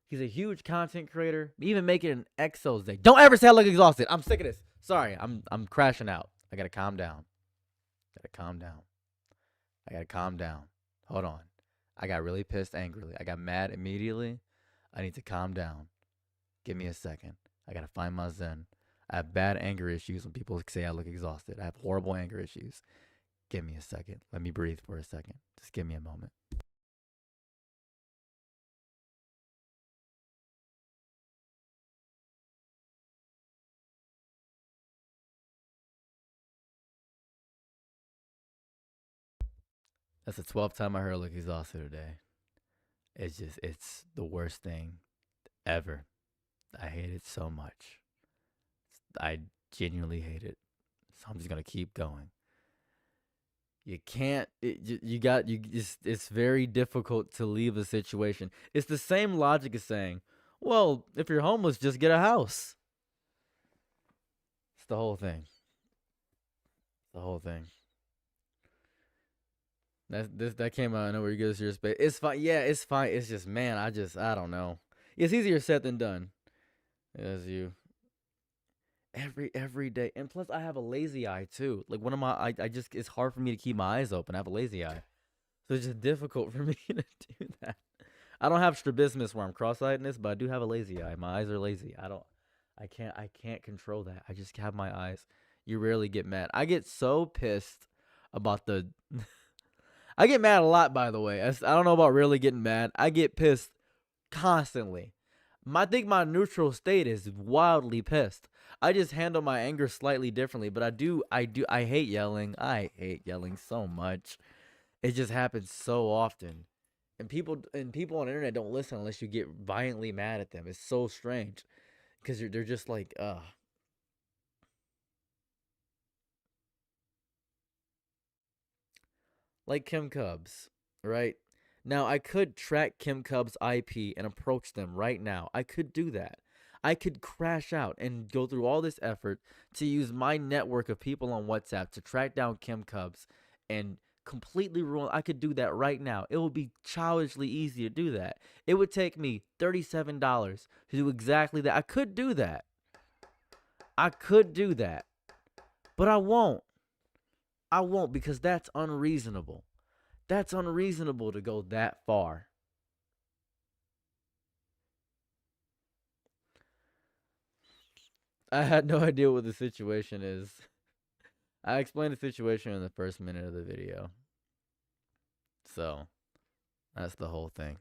He's a huge content creator. Even making an Exos day. Don't ever say I look exhausted. I'm sick of this. Sorry, I'm crashing out. I gotta calm down. I gotta calm down. Hold on. I got really pissed angrily. I got mad immediately. I need to calm down. Give me a second. I gotta find my zen. I have bad anger issues when people say I look exhausted. I have horrible anger issues. Give me a second. Let me breathe for a second. Just give me a moment. That's the 12th time I heard I look exhausted today. It's the worst thing ever. I hate it so much. I genuinely hate it. So I'm just going to keep going. You can't, it's very difficult to leave a situation. It's the same logic as saying, well, if you're homeless, just get a house. It's the whole thing. The whole thing. That came out of nowhere. You go to your space. It's fine. Yeah, it's fine. It's just, man, I don't know. It's easier said than done. As you every day, and plus I have a lazy eye too. Like one of my, I just it's hard for me to keep my eyes open. I have a lazy eye, so it's just difficult for me to do that. I don't have strabismus where I'm cross-eyedness, but I do have a lazy eye. My eyes are lazy. I can't control that. I just have my eyes. You rarely get mad. I get so pissed about the I get mad a lot, by the way. I don't know about really getting mad. I get pissed constantly. I think my neutral state is wildly pissed. I just handle my anger slightly differently, but I hate yelling. I hate yelling so much. It just happens so often. And people on the internet don't listen unless you get violently mad at them. It's so strange because they're just like, like Kim Cubs, right? Now, I could track Kim Cubs' IP and approach them right now. I could do that. I could crash out and go through all this effort to use my network of people on WhatsApp to track down Kim Cubs and completely ruin. I could do that right now. It would be childishly easy to do that. It would take me $37 to do exactly that. I could do that. I could do that. But I won't. I won't because that's unreasonable. That's unreasonable to go that far. I had no idea what the situation is. I explained the situation in the first minute of the video. So, that's the whole thing.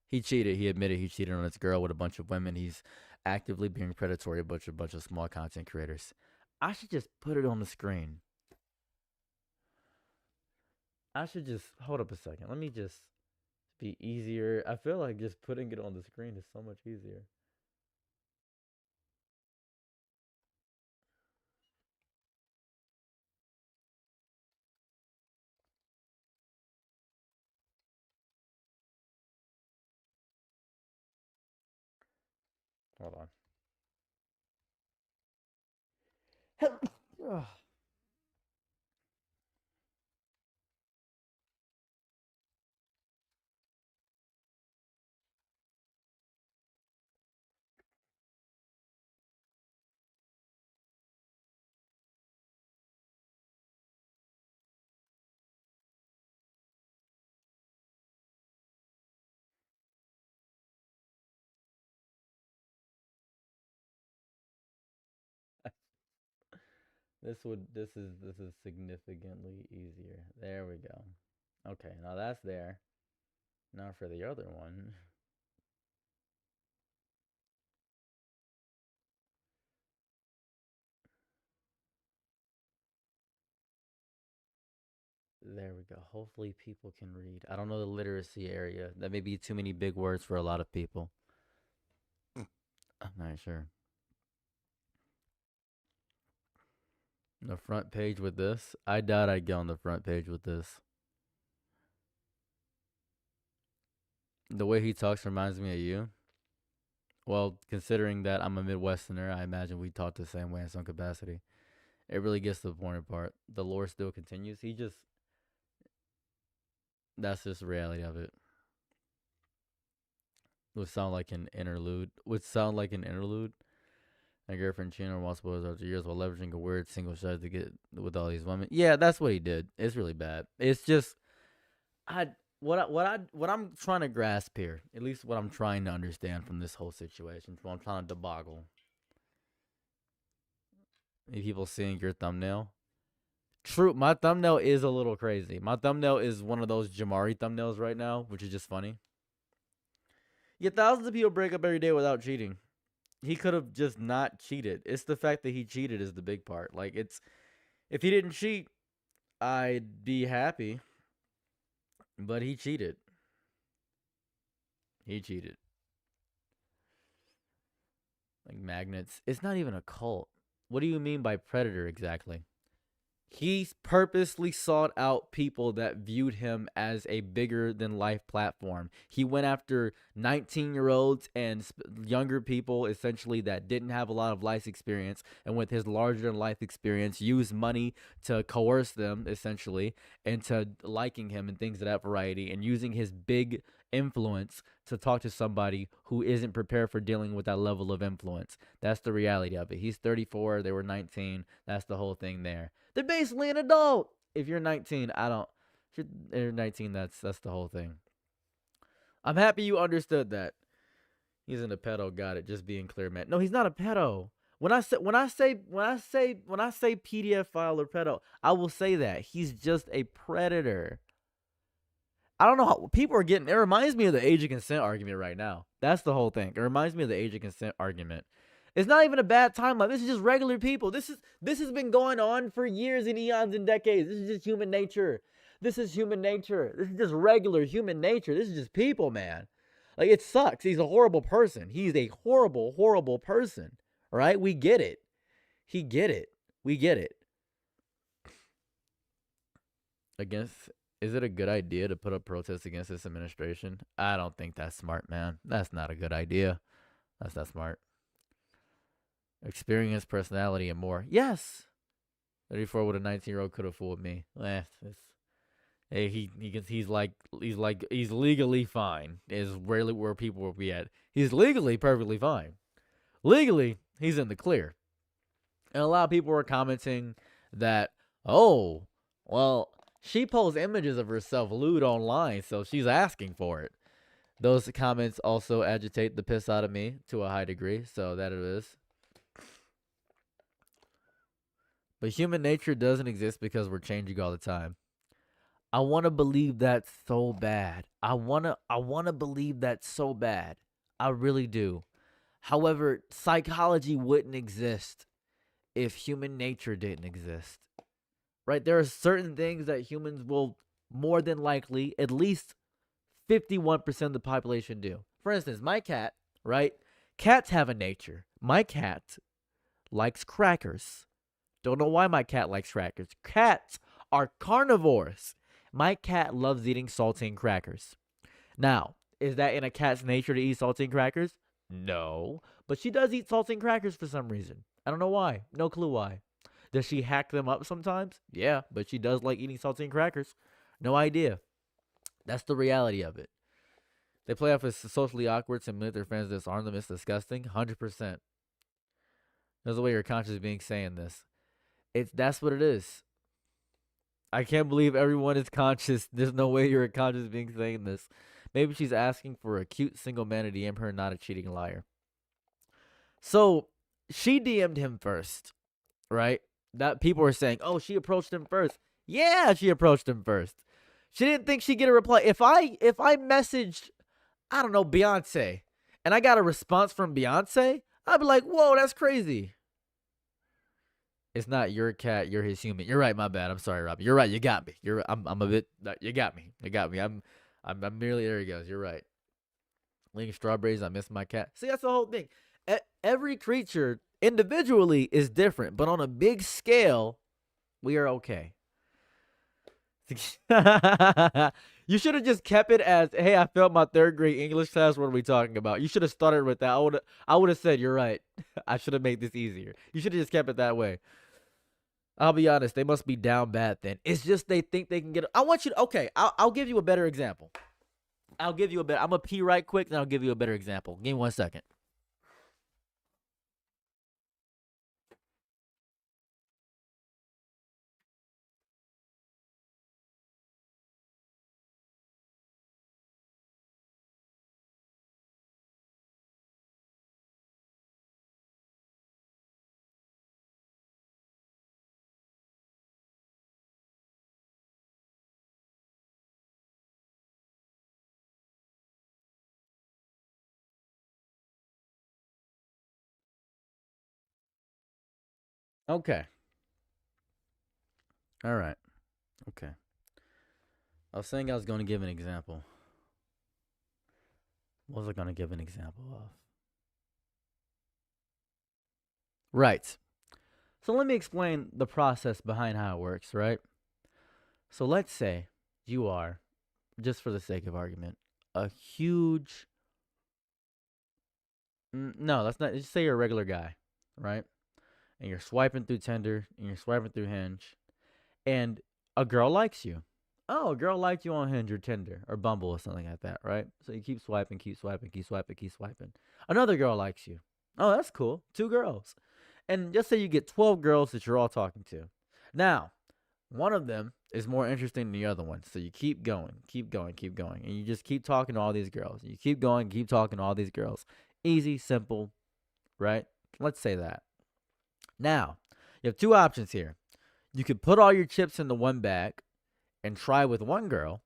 He cheated. He admitted he cheated on his girl with a bunch of women. He's actively being predatory with a bunch of small content creators. I should just put it on the screen. I should just hold up a second. Let me just be easier. I feel like just putting it on the screen is so much easier. Hold on. This is significantly easier. There we go. Okay, now that's there. Now for the other one. There we go. Hopefully people can read. I don't know the literacy area. That may be too many big words for a lot of people. I'm not sure. The front page with this? I doubt I'd get on the front page with this. The way he talks reminds me of you. Well, considering that I'm a Midwesterner, I imagine we talk the same way in some capacity. It really gets to the point part. The lore still continues. That's just the reality of it. Would sound like an interlude. Would sound like an interlude. My girlfriend cheating on multiple after years while leveraging a weird single shot to get with all these women. Yeah, that's what he did. It's really bad. It's just what I'm trying to grasp here, at least what I'm trying to understand from this whole situation, what I'm trying to deboggle. People seeing your thumbnail. True, my thumbnail is a little crazy. My thumbnail is one of those Jamari thumbnails right now, which is just funny. Yeah, thousands of people break up every day without cheating. He could have just not cheated. It's the fact that he cheated is the big part. Like if he didn't cheat, I'd be happy. But he cheated. He cheated. Like magnets. It's not even a cult. What do you mean by predator exactly? He purposely sought out people that viewed him as a bigger than life platform. He went after 19-year-olds and younger people, essentially, that didn't have a lot of life experience. And with his larger than life experience, used money to coerce them, essentially, into liking him and things of that variety, and using his big influence to talk to somebody who isn't prepared for dealing with that level of influence. That's the reality of it. He's 34. They were 19. That's the whole thing there. They're basically an adult. If you're 19, if you're 19, that's the whole thing. I'm happy you understood that. He's in a pedo. Got it. Just being clear, man. No, he's not a pedo. When I say PDF file or pedo, I will say that he's just a predator. I don't know how people are getting. It reminds me of the age of consent argument right now. That's the whole thing. It reminds me of the age of consent argument. It's not even a bad timeline. This is just regular people. This has been going on for years and eons and decades. This is just human nature. This is human nature. This is just regular human nature. This is just people, man. Like, it sucks. He's a horrible person. He's a horrible, horrible person. All right? We get it. We get it. Is it a good idea to put up protests against this administration? I don't think that's smart, man. That's not a good idea. That's not smart. Experience, personality, and more. Yes. 34 with a 19-year-old could have fooled me. Hey, he's legally fine. Is rarely where people will be at. He's legally perfectly fine. Legally, he's in the clear. And a lot of people were commenting that, oh, well, she posts images of herself lewd online, so she's asking for it. Those comments also agitate the piss out of me to a high degree, so that it is. But human nature doesn't exist because we're changing all the time. I want to believe that so bad. I want to believe that so bad. I really do. However, psychology wouldn't exist if human nature didn't exist. Right? There are certain things that humans will more than likely, at least 51% of the population do. For instance, my cat, right? Cats have a nature. My cat likes crackers. Don't know why my cat likes crackers. Cats are carnivores. My cat loves eating saltine crackers. Now, is that in a cat's nature to eat saltine crackers? No. But she does eat saltine crackers for some reason. I don't know why. No clue why. Does she hack them up sometimes? Yeah, but she does like eating saltine crackers. No idea. That's the reality of it. They play off as socially awkward to admit their friends disarm them. It's disgusting. 100%. There's a way your conscious being saying this. That's what it is. I can't believe everyone is conscious. There's no way you're a conscious being saying this. Maybe she's asking for a cute single man to DM her, not a cheating liar. So she DM'd him first, right? That people were saying, oh, she approached him first. Yeah, she approached him first. She didn't think she'd get a reply. If I messaged, I don't know, Beyonce, and I got a response from Beyonce, I'd be like, whoa, that's crazy. It's not your cat, you're his human. You're right, my bad. I'm sorry, Robbie. You're right, you got me. I'm a bit, you got me. I'm merely, there he goes. You're right. Licking strawberries, I miss my cat. See, that's the whole thing. Every creature individually is different, but on a big scale, we are okay. You should have just kept it as, hey, I failed my 3rd grade English class. What are we talking about? You should have started with that. I would have said, you're right. I should have made this easier. You should have just kept it that way. I'll be honest. They must be down bad then. It's just they think they can get it. I want you to, okay, I'll give you a better example. I'm going to pee right quick, and I'll give you a better example. Give me 1 second. Okay. All right. Okay. I was saying I was going to give an example. What was I going to give an example of? Right. So let me explain the process behind how it works, right? So let's say you are, just for the sake of argument, a huge. No, that's not. Just say you're a regular guy, right? And you're swiping through Tinder and you're swiping through Hinge, and a girl likes you. Oh, a girl liked you on Hinge or Tinder or Bumble or something like that, right? So you keep swiping, keep swiping, keep swiping, keep swiping. Another girl likes you. Oh, that's cool. 2 girls. And just say you get 12 girls that you're all talking to. Now, one of them is more interesting than the other one. So you keep going, keep going, keep going. And you just keep talking to all these girls. You keep going, keep talking to all these girls. Easy, simple, right? Let's say that. Now, you have 2 options here. You could put all your chips into one bag and try with one girl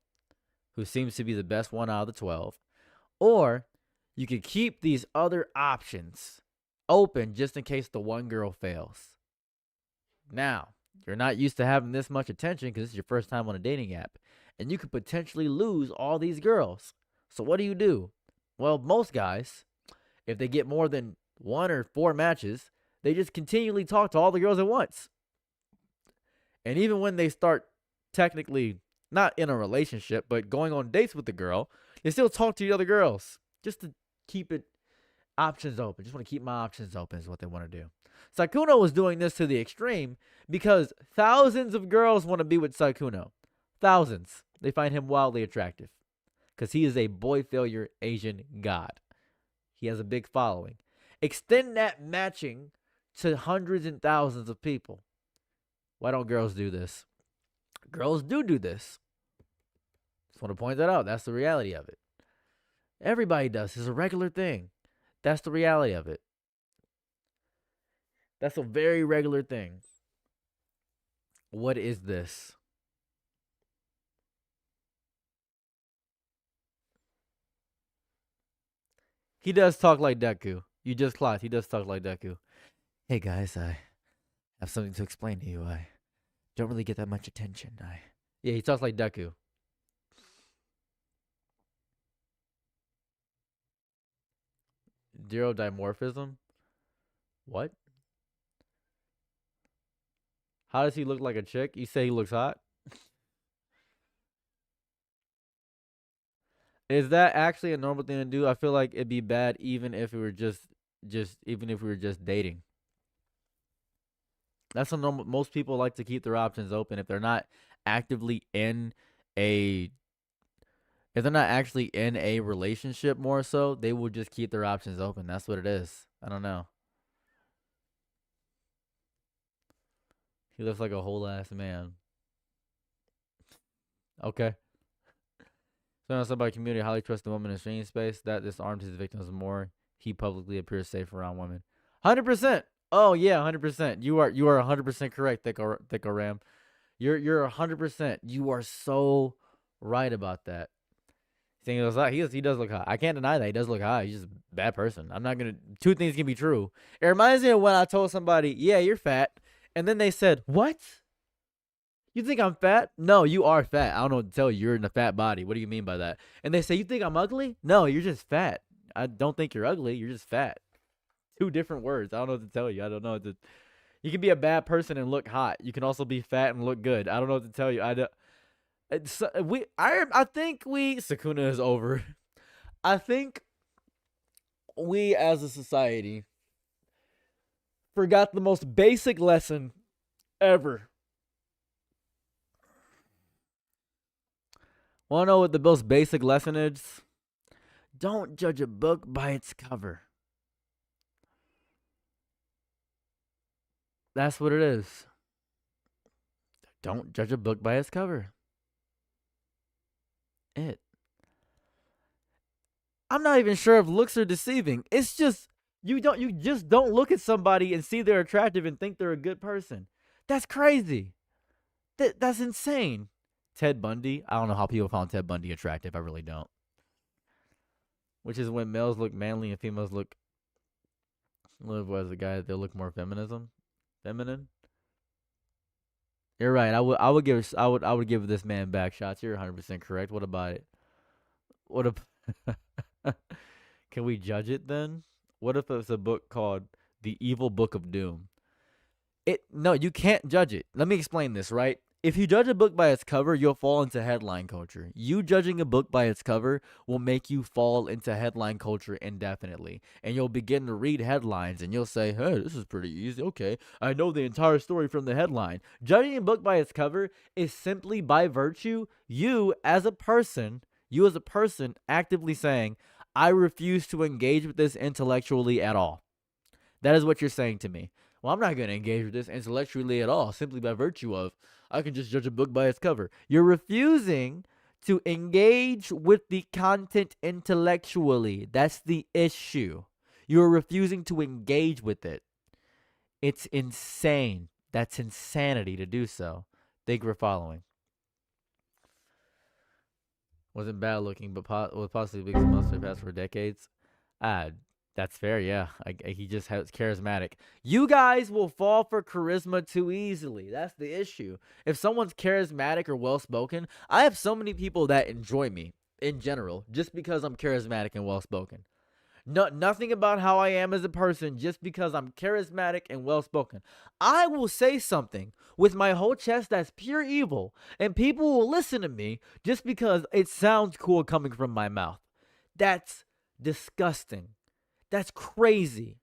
who seems to be the best one out of the 12. Or you could keep these other options open just in case the one girl fails. Now, you're not used to having this much attention because this is your first time on a dating app, and you could potentially lose all these girls. So what do? Well, most guys, if they get more than 1 or 4 matches, they just continually talk to all the girls at once. And even when they start technically not in a relationship, but going on dates with the girl, they still talk to the other girls just to keep it options open. Just want to keep my options open is what they want to do. Sykkuno was doing this to the extreme because thousands of girls want to be with Sykkuno. Thousands. They find him wildly attractive because he is a boy failure Asian god. He has a big following. Extend that matching to hundreds and thousands of people. Why don't girls do this? Girls do this. Just want to point that out. That's the reality of it. Everybody does. It's a regular thing. That's the reality of it. That's a very regular thing. What is this? He does talk like Deku. You just clocked. He does talk like Deku. Hey guys, I have something to explain to you. I don't really get that much attention. Yeah, he talks like Deku. Zero dimorphism? What? How does he look like a chick? You say he looks hot? Is that actually a normal thing to do? I feel like it'd be bad even if we were just even if we were just dating. That's a normal. Most people like to keep their options open if they're not actively in a if they're not actually in a relationship more so, they will just keep their options open. That's what it is. I don't know. He looks like a whole ass man. Okay. So somebody community highly trusted woman in streaming space that disarmed his victims more. He publicly appears safe around women. 100%. Oh yeah, 100%. You are 100% correct, Thicko Ram. You're 100%. You are so right about that. Saying he looks hot. He does look hot. I can't deny that he does look hot. He's just a bad person. I'm not gonna. 2 things can be true. It reminds me of when I told somebody, "Yeah, you're fat," and then they said, "What? You think I'm fat? No, you are fat. I don't know what to tell you. You're in a fat body. What do you mean by that?" And they say, "You think I'm ugly? No, you're just fat. I don't think you're ugly. You're just fat." 2 different words. I don't know what to tell you. I don't know what to. You can be a bad person and look hot. You can also be fat and look good. I don't know what to tell you. I think Sykkuno is over. I think we as a society forgot the most basic lesson ever. Want to know what the most basic lesson is? Don't judge a book by its cover. That's what it is. Don't judge a book by its cover. I'm not even sure if looks are deceiving. It's just you just don't look at somebody and see they're attractive and think they're a good person. That's crazy. That's insane. Ted Bundy. I don't know how people found Ted Bundy attractive. I really don't. Which is when males look manly and females look. What was the guy? They look more feminine. You're right. I would give this man back shots. You're 100% correct. What about it? What a Can we judge it then? What if it's a book called The Evil Book of Doom? No, you can't judge it. Let me explain this, right? If you judge a book by its cover, you'll fall into headline culture. You judging a book by its cover will make you fall into headline culture indefinitely. And you'll begin to read headlines and you'll say, hey, this is pretty easy. Okay, I know the entire story from the headline. Judging a book by its cover is simply by virtue, you as a person actively saying, I refuse to engage with this intellectually at all. That is what you're saying to me. Well, I'm not going to engage with this intellectually at all, simply by virtue of I can just judge a book by its cover. You're refusing to engage with the content intellectually. That's the issue. You're refusing to engage with it. It's insane. That's insanity to do so. Thank you for following. Wasn't bad looking, but was possibly the biggest monster past for decades. That's fair, yeah. He just has charismatic. You guys will fall for charisma too easily. That's the issue. If someone's charismatic or well-spoken, I have so many people that enjoy me in general just because I'm charismatic and well-spoken. Nothing about how I am as a person just because I'm charismatic and well-spoken. I will say something with my whole chest that's pure evil, and people will listen to me just because it sounds cool coming from my mouth. That's disgusting. That's crazy.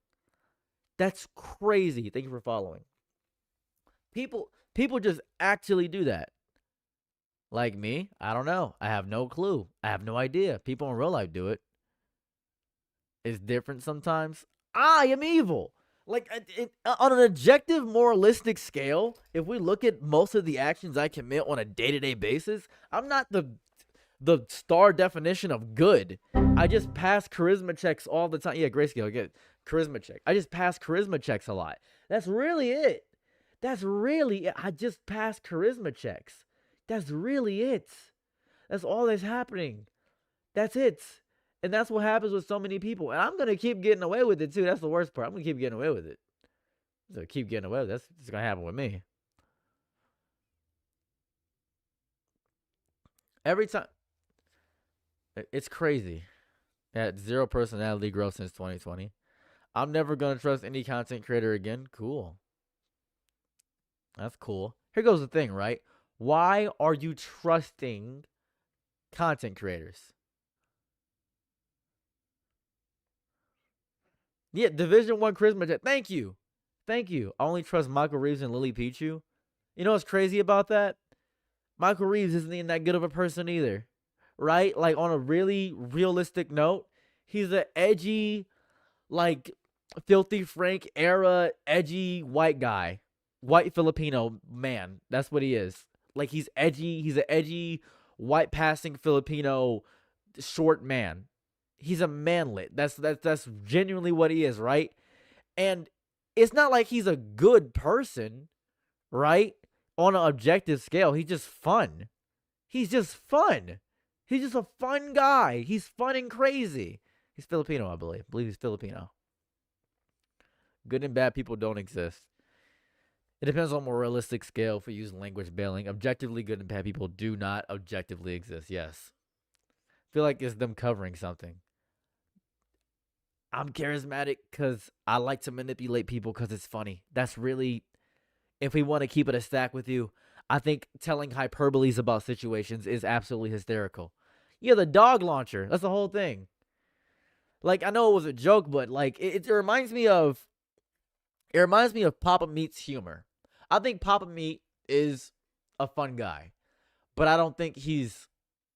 That's crazy. Thank you for following. People just actually do that. Like me, I don't know. I have no clue. I have no idea. People in real life do it. It's different sometimes. I am evil. Like, on an objective, moralistic scale, if we look at most of the actions I commit on a day-to-day basis, I'm not the star definition of good. I just pass charisma checks all the time. Yeah, grayscale, get charisma check. I just pass charisma checks a lot. That's really it. That's really it. I just pass charisma checks. That's really it. That's all that's happening. That's it. And that's what happens with so many people. And I'm going to keep getting away with it, too. That's the worst part. I'm going to keep getting away with it. So keep getting away with it. That's what's going to happen with me. Every time. It's crazy. At zero personality growth since 2020. I'm never going to trust any content creator again. Cool. That's cool. Here goes the thing, right? Why are you trusting content creators? Yeah, Division 1 charisma check. Thank you. Thank you. I only trust Michael Reeves and Lily Pichu. You know what's crazy about that? Michael Reeves isn't even that good of a person either. Right? Like, on a really realistic note, he's an edgy, like, Filthy Frank era, edgy white guy. White Filipino man. That's what he is. Like, he's edgy. He's an edgy, white passing Filipino short man. He's a manlet. That's genuinely what he is, right? And it's not like he's a good person, right? On an objective scale, he's just fun. He's just fun. He's just a fun guy. He's fun and crazy. He's Filipino, I believe. I believe he's Filipino. Good and bad people don't exist. It depends on a more realistic scale if we use language bailing. Objectively good and bad people do not objectively exist. Yes. I feel like it's them covering something. I'm charismatic because I like to manipulate people because it's funny. That's really, if we want to keep it a stack with you, I think telling hyperboles about situations is absolutely hysterical. Yeah, the dog launcher. That's the whole thing. Like, I know it was a joke, but like it reminds me of Papa Meat's humor. I think Papa Meat is a fun guy, but I don't think he's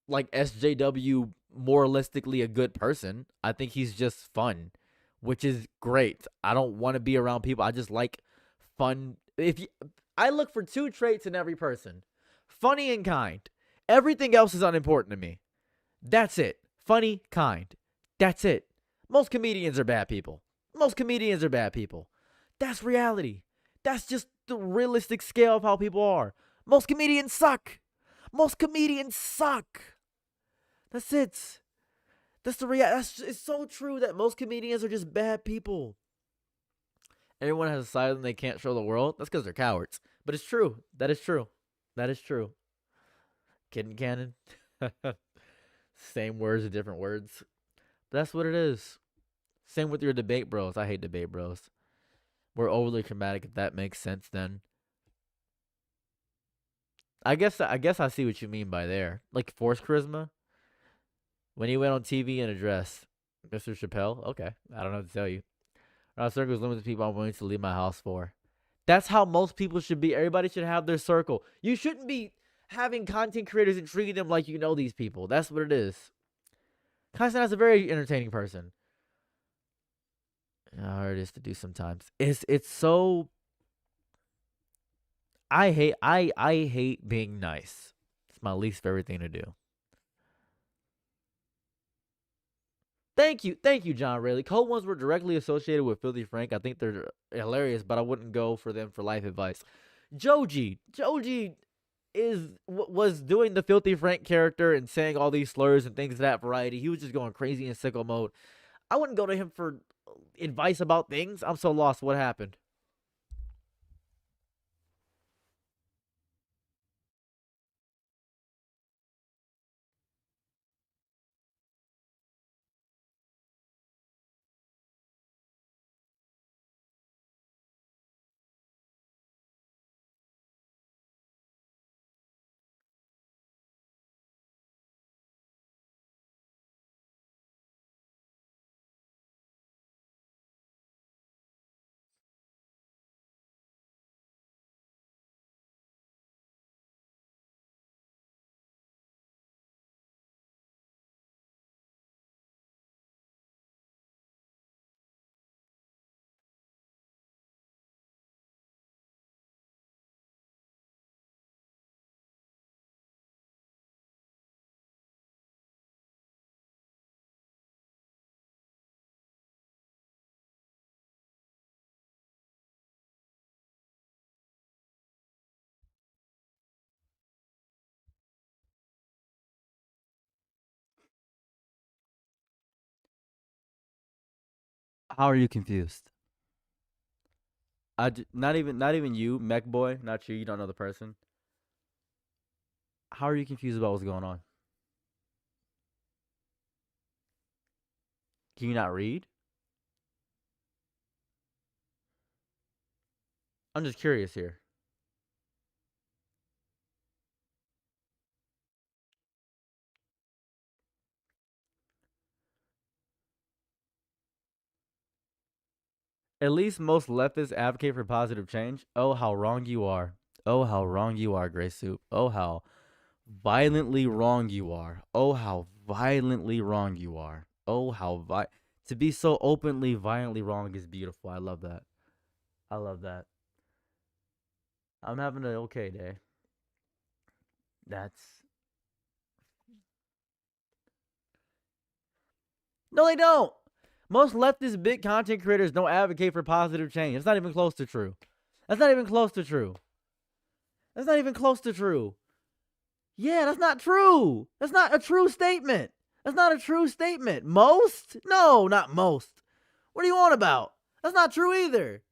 like SJW moralistically a good person. I think he's just fun, which is great. I don't want to be around people. I just like fun. I look for two traits in every person: funny and kind. Everything else is unimportant to me. That's it. Funny, kind. That's it. Most comedians are bad people. Most comedians are bad people. That's reality. That's just the realistic scale of how people are. Most comedians suck. Most comedians suck. That's it. That's the reality. It's so true that most comedians are just bad people. Everyone has a side of them they can't show the world. That's because they're cowards. But it's true. That is true. That is true. Kid cannon. Same words, different words. But that's what it is. Same with your debate bros. I hate debate bros. We're overly traumatic, if that makes sense. Then I guess I see what you mean by there, like forced charisma. When he went on TV in a dress, Mr. Chappelle. Okay, I don't know what to tell you. Our circle is limited to people I'm willing to leave my house for. That's how most people should be. Everybody should have their circle. You shouldn't be having content creators and treating them like you know these people. That's what it is. Constantine is a very entertaining person. How hard it is to do sometimes. It's so. I hate being nice. It's my least favorite thing to do. Thank you, John Rayleigh. Cold ones were directly associated with Filthy Frank. I think they're hilarious, but I wouldn't go for them for life advice. Joji was doing the Filthy Frank character and saying all these slurs and things of that variety. He was just going crazy in sicko mode. I wouldn't go to him for advice about things. I'm so lost. What happened? How are you confused? Not even you, Mech Boy, not you. You don't know the person. How are you confused about what's going on? Can you not read? I'm just curious here. At least most leftists advocate for positive change. Oh, how wrong you are. Oh, how wrong you are, Gray Soup. Oh, how violently wrong you are. Oh, how violently wrong you are. Oh, to be so openly, violently wrong is beautiful. I love that. I love that. I'm having an okay day. That's. No, they don't. Most leftist big content creators don't advocate for positive change. It's not even close to true. That's not even close to true. That's not even close to true. Yeah, that's not true. That's not a true statement. That's not a true statement. Most? No, not most. What are you on about? That's not true either.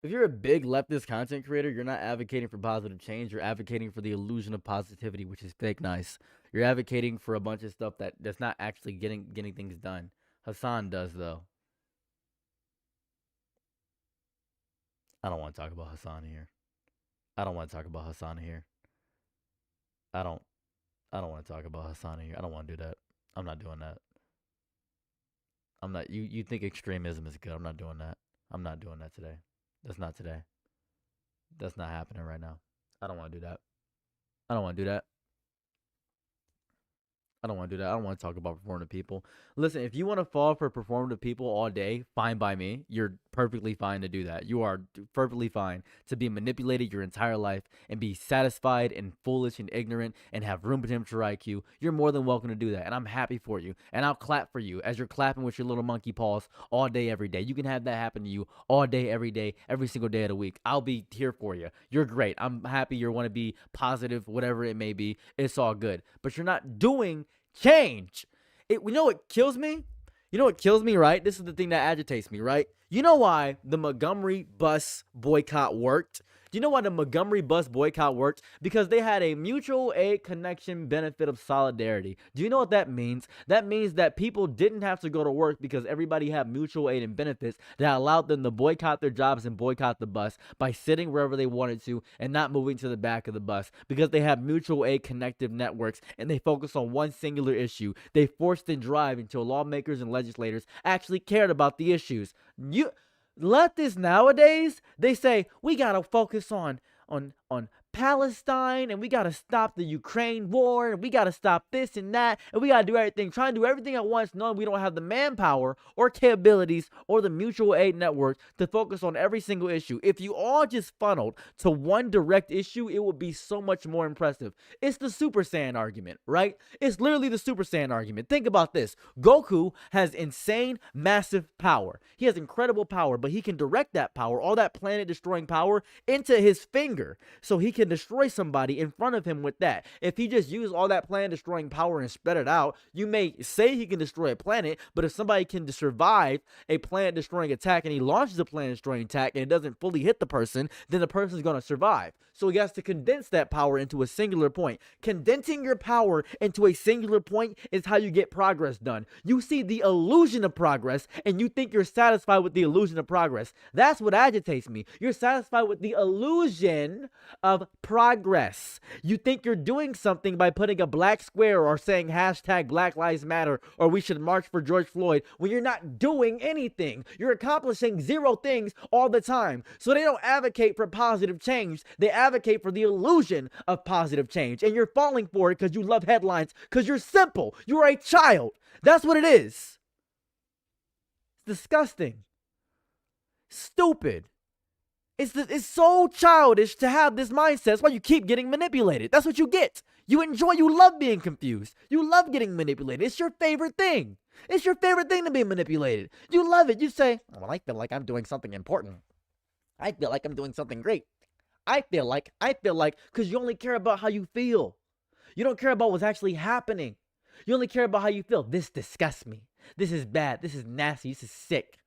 If you're a big leftist content creator, you're not advocating for positive change. You're advocating for the illusion of positivity, which is fake nice. You're advocating for a bunch of stuff that's not actually getting things done. Hassan does though. I don't want to talk about Hassan here. I don't want to talk about Hassan here. I don't I don't want to talk about Hassan here. I don't want to do that. I'm not doing that. I'm not you think extremism is good. I'm not doing that. I'm not doing that today. That's not today. That's not happening right now. I don't want to do that. I don't want to do that. I don't want to do that. I don't want to talk about performative people. Listen, if you want to fall for performative people all day, fine by me. You're perfectly fine to do that. You are perfectly fine to be manipulated your entire life and be satisfied and foolish and ignorant and have room temperature IQ. You're more than welcome to do that. And I'm happy for you. And I'll clap for you as you're clapping with your little monkey paws all day, every day. You can have that happen to you all day, every single day of the week. I'll be here for you. You're great. I'm happy you want to be positive, whatever it may be. It's all good. But you're not doing change. You know what kills me? You know what kills me, right? This is the thing that agitates me, right? You know why the Montgomery bus boycott worked? Do you know why the Montgomery bus boycott worked? Because they had a mutual aid connection benefit of solidarity. Do you know what that means? That means that people didn't have to go to work because everybody had mutual aid and benefits that allowed them to boycott their jobs and boycott the bus by sitting wherever they wanted to and not moving to the back of the bus because they have mutual aid connective networks and they focus on one singular issue. They forced and drive until lawmakers and legislators actually cared about the issues. Leftists nowadays, they say we gotta focus on Palestine and we gotta stop the Ukraine war and we gotta stop this and that and we gotta do everything, trying to do everything at once, knowing we don't have the manpower or capabilities or the mutual aid network to focus on every single issue. If you all just funneled to one direct issue, it would be so much more impressive. It's the Super Saiyan argument, right? It's literally the Super Saiyan argument. Think about this. Goku has insane, massive power. He has incredible power, but he can direct that power, all that planet-destroying power, into his finger. So he can destroy somebody in front of him with that. If he just used all that planet-destroying power and spread it out, you may say he can destroy a planet, but if somebody can survive a planet-destroying attack and he launches a planet-destroying attack and it doesn't fully hit the person, then the person's going to survive. So he has to condense that power into a singular point. Condensing your power into a singular point is how you get progress done. You see the illusion of progress and you think you're satisfied with the illusion of progress. That's what agitates me. You're satisfied with the illusion of progress. You think you're doing something by putting a black square or saying hashtag Black Lives Matter or we should march for George Floyd when you're not doing anything. You're accomplishing zero things all the time. So they don't advocate for positive change. They advocate for the illusion of positive change. And you're falling for it because you love headlines, because you're simple. You're a child. That's what it is. It's disgusting. Stupid. It's so childish to have this mindset. That's why you keep getting manipulated. That's what you get. You love being confused. You love getting manipulated. It's your favorite thing. It's your favorite thing to be manipulated. You love it. You say, well, I feel like I'm doing something important. I feel like I'm doing something great. I feel like, because you only care about how you feel. You don't care about what's actually happening. You only care about how you feel. This disgusts me. This is bad. This is nasty. This is sick.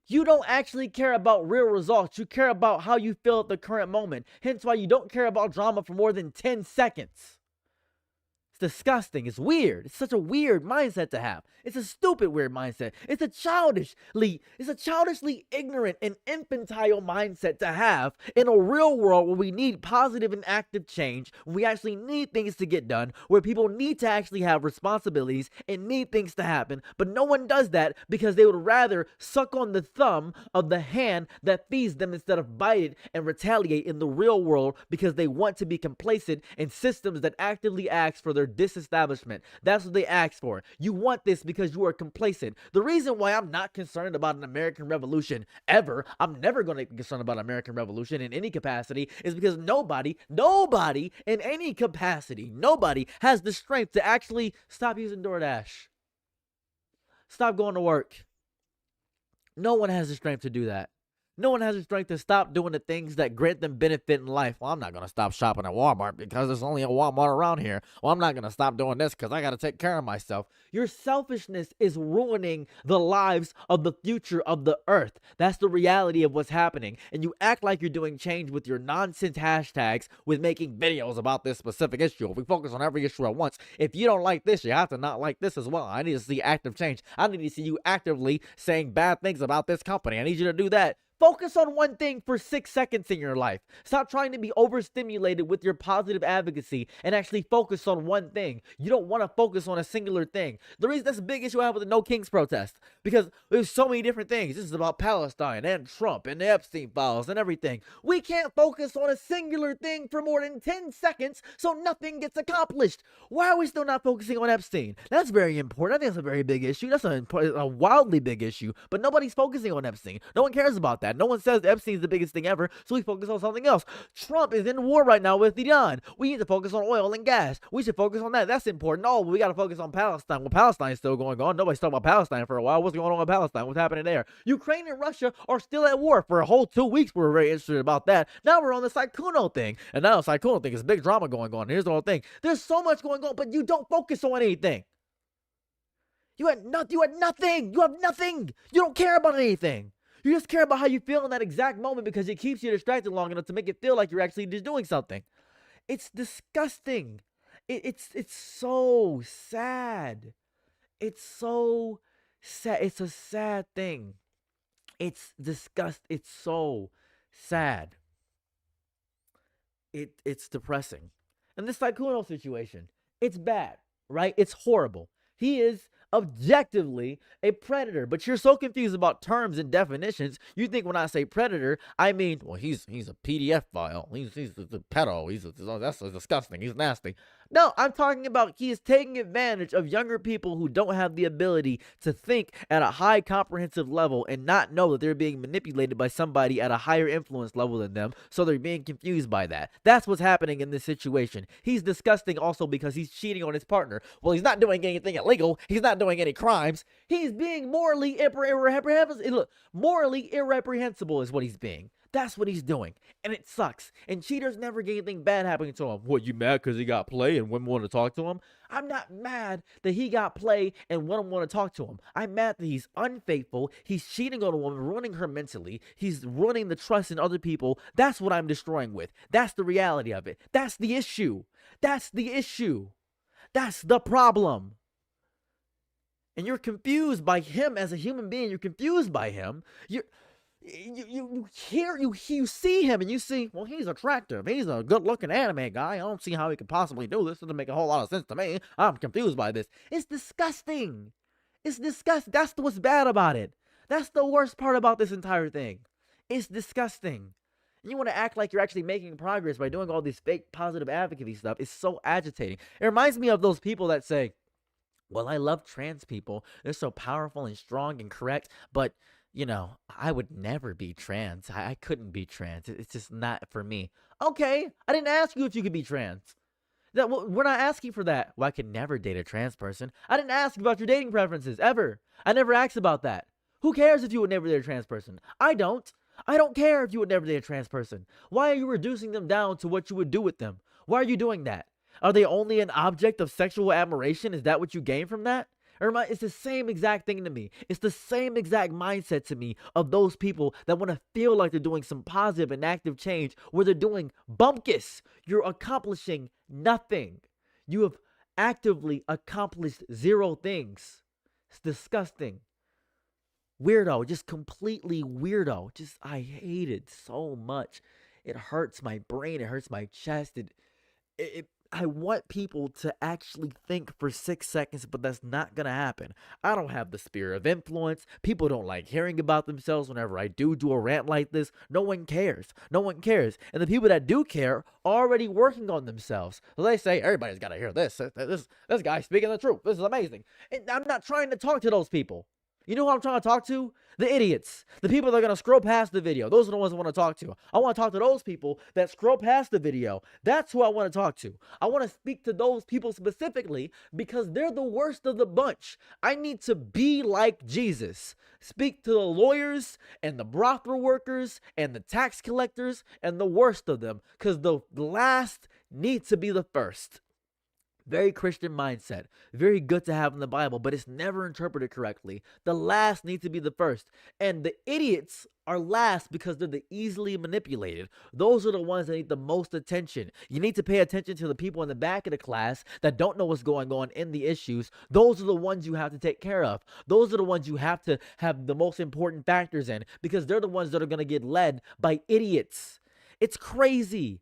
You don't actually care about real results. You care about how you feel at the current moment. Hence why you don't care about drama for more than 10 seconds. It's disgusting. It's weird. It's such a weird mindset to have. It's a stupid weird mindset. It's a childishly ignorant and infantile mindset to have in a real world where we need positive and active change, when we actually need things to get done, where people need to actually have responsibilities and need things to happen. But no one does that because they would rather suck on the thumb of the hand that feeds them instead of bite it and retaliate in the real world because they want to be complacent in systems that actively ask for their disestablishment. That's what they ask for. You want this because you are complacent. The reason why I'm not concerned about an American Revolution ever, I'm never going to be concerned about an American Revolution in any capacity, is because nobody in any capacity, nobody has the strength to actually stop using DoorDash. Stop going to work. No one has the strength to do that. No one has the strength to stop doing the things that grant them benefit in life. Well, I'm not going to stop shopping at Walmart because there's only a Walmart around here. Well, I'm not going to stop doing this because I got to take care of myself. Your selfishness is ruining the lives of the future of the earth. That's the reality of what's happening. And you act like you're doing change with your nonsense hashtags, with making videos about this specific issue. If we focus on every issue at once, if you don't like this, you have to not like this as well. I need to see active change. I need to see you actively saying bad things about this company. I need you to do that. Focus on one thing for 6 seconds in your life. Stop trying to be overstimulated with your positive advocacy and actually focus on one thing. You don't want to focus on a singular thing. The reason that's a big issue I have with the No Kings protest, because there's so many different things. This is about Palestine and Trump and the Epstein files and everything. We can't focus on a singular thing for more than 10 seconds so nothing gets accomplished. Why are we still not focusing on Epstein? That's very important. I think that's a very big issue. That's a wildly big issue, but nobody's focusing on Epstein. No one cares about that. No one says Epstein's the biggest thing ever, so we focus on something else. Trump is in war right now with Iran. We need to focus on oil and gas. We should focus on that. That's important. Oh, we got to focus on Palestine. Well, Palestine's still going on. Nobody's talking about Palestine for a while. What's going on with Palestine? What's happening there? Ukraine and Russia are still at war. For a whole 2 weeks, we were very interested about that. Now we're on the Sykkuno thing. And now the Sykkuno thing is big drama going on. Here's the whole thing. There's so much going on, but you don't focus on anything. You had nothing. You have nothing. You don't care about anything. You just care about how you feel in that exact moment because it keeps you distracted long enough to make it feel like you're actually just doing something. It's disgusting. It's so sad. It's so sad. It's a sad thing. It's disgust. It's so sad. It's depressing. And this Sykkuno situation, it's bad, right? It's horrible. He is objectively a predator, but you're so confused about terms and definitions. You think when I say predator, I mean, well, he's a PDF file. He's a pedo. That's disgusting. He's nasty. No, I'm talking about he is taking advantage of younger people who don't have the ability to think at a high comprehensive level and not know that they're being manipulated by somebody at a higher influence level than them, so they're being confused by that. That's what's happening in this situation. He's disgusting also because he's cheating on his partner. Well, he's not doing anything illegal. He's not doing any crimes. He's being morally irreprehensible is what he's being. That's what he's doing. And it sucks. And cheaters never get anything bad happening to him. What, you mad because he got play and women want to talk to him? I'm not mad that he got play and women want to talk to him. I'm mad that he's unfaithful. He's cheating on a woman, ruining her mentally. He's ruining the trust in other people. That's what I'm destroying with. That's the reality of it. That's the issue. That's the issue. That's the problem. And you're confused by him as a human being. You're confused by him. You see him and you see, well, he's attractive. He's a good-looking anime guy. I don't see how he could possibly do this. It doesn't make a whole lot of sense to me. I'm confused by this. It's disgusting. It's disgusting. That's what's bad about it. That's the worst part about this entire thing. It's disgusting. And you want to act like you're actually making progress by doing all this fake positive advocacy stuff. It's so agitating. It reminds me of those people that say, well, I love trans people. They're so powerful and strong and correct, but you know, I would never be trans. I couldn't be trans. It's just not for me. Okay, I didn't ask you if you could be trans. We're not asking for that. Well, I could never date a trans person. I didn't ask about your dating preferences, ever. I never asked about that. Who cares if you would never date a trans person? I don't. I don't care if you would never date a trans person. Why are you reducing them down to what you would do with them? Why are you doing that? Are they only an object of sexual admiration? Is that what you gain from that? It's the same exact thing to me. It's the same exact mindset to me of those people that want to feel like they're doing some positive and active change where they're doing bumpkus. You're accomplishing nothing. You have actively accomplished zero things. It's disgusting. Weirdo, just completely weirdo. I hate it so much. It hurts my brain. It hurts my chest. I want people to actually think for 6 seconds, but that's not going to happen. I don't have the sphere of influence. People don't like hearing about themselves whenever I do a rant like this. No one cares. No one cares. And the people that do care are already working on themselves. So they say, everybody's got to hear this. This guy's speaking the truth. This is amazing. And I'm not trying to talk to those people. You know who I'm trying to talk to? The idiots. The people that are going to scroll past the video. Those are the ones I want to talk to. I want to talk to those people that scroll past the video. That's who I want to talk to. I want to speak to those people specifically because they're the worst of the bunch. I need to be like Jesus. Speak to the lawyers and the brothel workers and the tax collectors and the worst of them because the last need to be the first. Very Christian mindset. Very good to have in the Bible, but it's never interpreted correctly. The last needs to be the first. And the idiots are last because they're the easily manipulated. Those are the ones that need the most attention. You need to pay attention to the people in the back of the class that don't know what's going on in the issues. Those are the ones you have to take care of. Those are the ones you have to have the most important factors in because they're the ones that are going to get led by idiots. It's crazy.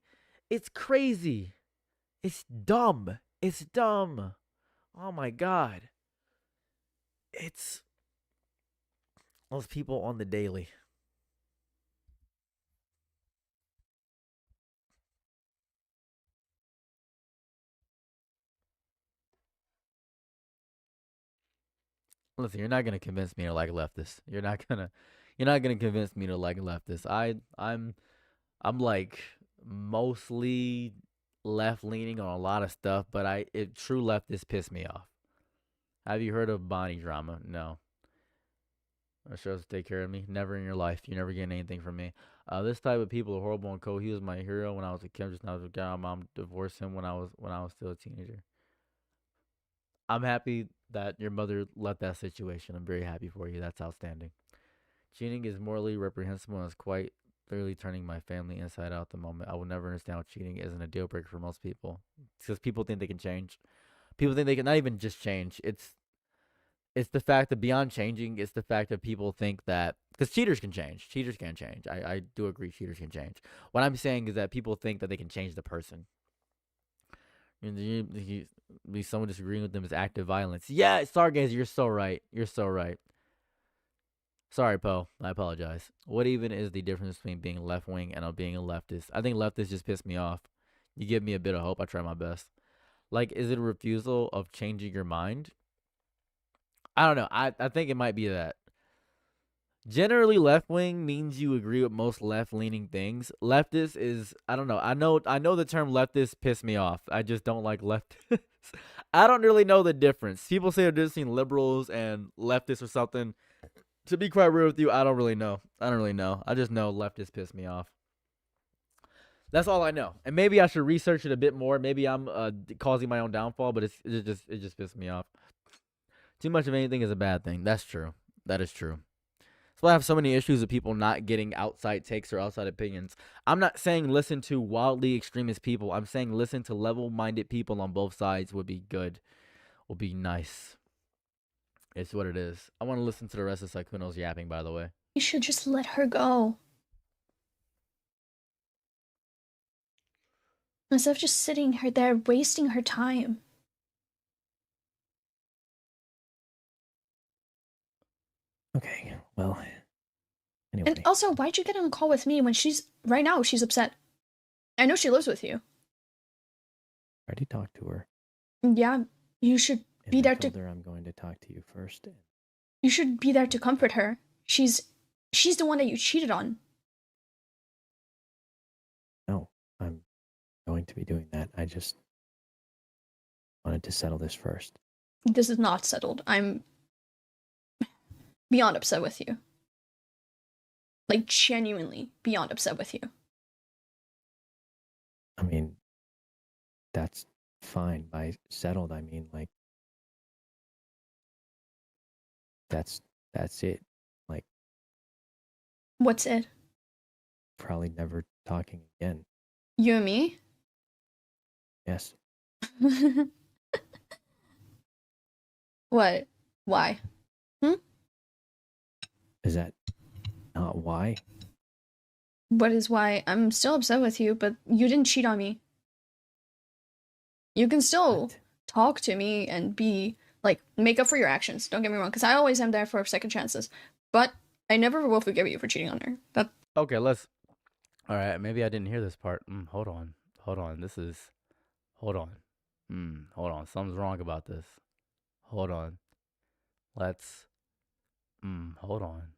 It's crazy. It's dumb. It's dumb. Oh my God. It's those people on the daily. Listen, you're not gonna convince me to like a leftist. You're not gonna convince me to like a leftist. I'm like mostly left leaning on a lot of stuff, but true leftists piss me off. Have you heard of Bonnie drama? No. Or shows to take care of me. Never in your life. You're never getting anything from me. This type of people are horrible and cold. He was my hero when I was a kid. Just now, my mom divorced him when I was still a teenager. I'm happy that your mother left that situation. I'm very happy for you. That's outstanding. Cheating is morally reprehensible and is quite literally turning my family inside out at the moment. I will never understand how cheating isn't a deal breaker for most people. Because people think they can change. People think they can not even just change. It's the fact that beyond changing, it's the fact that people think that because cheaters can change. Cheaters can change. I do agree cheaters can change. What I'm saying is that people think that they can change the person. Someone disagreeing with them is active violence. Yeah, Stargazer, you're so right. You're so right. Sorry, Poe. I apologize. What even is the difference between being left wing and being a leftist? I think leftists just piss me off. You give me a bit of hope. I try my best. Like, is it a refusal of changing your mind? I don't know. I think it might be that. Generally, left wing means you agree with most left leaning things. Leftist is I don't know. I know the term leftist piss me off. I just don't like leftists. I don't really know the difference. People say the difference between liberals and leftists or something. To be quite real with you, I don't really know. I just know leftists piss me off. That's all I know. And maybe I should research it a bit more. Maybe I'm causing my own downfall, but it just pisses me off. Too much of anything is a bad thing. That's true. That is true. That's why I have so many issues with people not getting outside takes or outside opinions. I'm not saying listen to wildly extremist people. I'm saying listen to level-minded people on both sides would be good. Would be nice. It's what it is. I want to listen to the rest of Sykkuno's yapping, by the way. You should just let her go. Instead of just sitting her there wasting her time. Okay, well, anyway. And also, why'd you get on a call with me when right now she's upset? I know she lives with you. I already talked to her. Yeah, you should be there to. I'm going to talk to you first. You should be there to comfort her. She's the one that you cheated on. No, I'm going to be doing that. I just wanted to settle this first. This is not settled. I'm beyond upset with you. Like, genuinely beyond upset with you. I mean, that's fine. By settled, I mean, like, that's it. Like, what's it? Probably never talking again. You and me? Yes. What? Why? Is that not why? What is why? I'm still upset with you, but you didn't cheat on me. You can still talk to me and be like, make up for your actions. Don't get me wrong, because I always am there for second chances. But I never will forgive you for cheating on her. Okay, let's. All right, maybe I didn't hear this part. Hold on. Hold on. Hold on. Something's wrong about this. Hold on. Let's. Hold on.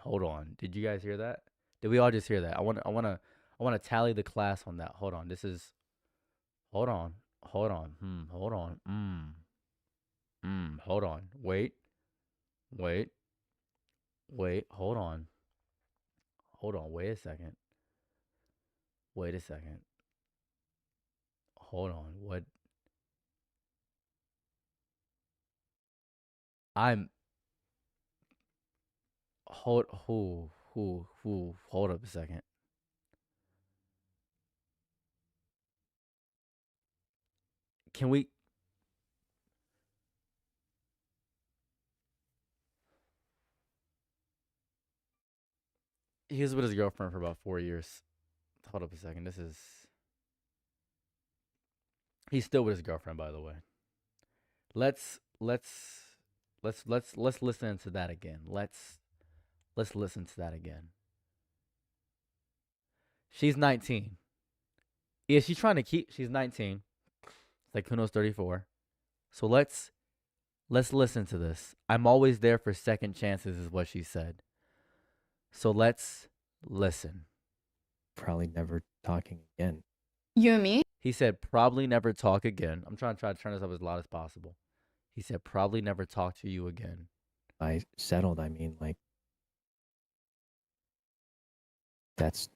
Hold on. Did you guys hear that? Did we all just hear that? I want to tally the class on that. Hold on. This is. Hold on. Hold on. Hold on. Hold on. Wait. Hold on. Hold on. Wait a second. Hold on. What? Hold up a second. Can we? He was with his girlfriend for about 4 years. Hold up a second. He's still with his girlfriend, by the way. Let's listen to that again. Let's listen to that again. She's 19. Yeah, she's 19. Sykkuno's 34. So let's listen to this. I'm always there for second chances is what she said. So let's listen. Probably never talking again. You and me? He said probably never talk again. I'm trying to turn this up as loud as possible. He said probably never talk to you again. By settled, I mean, like, that's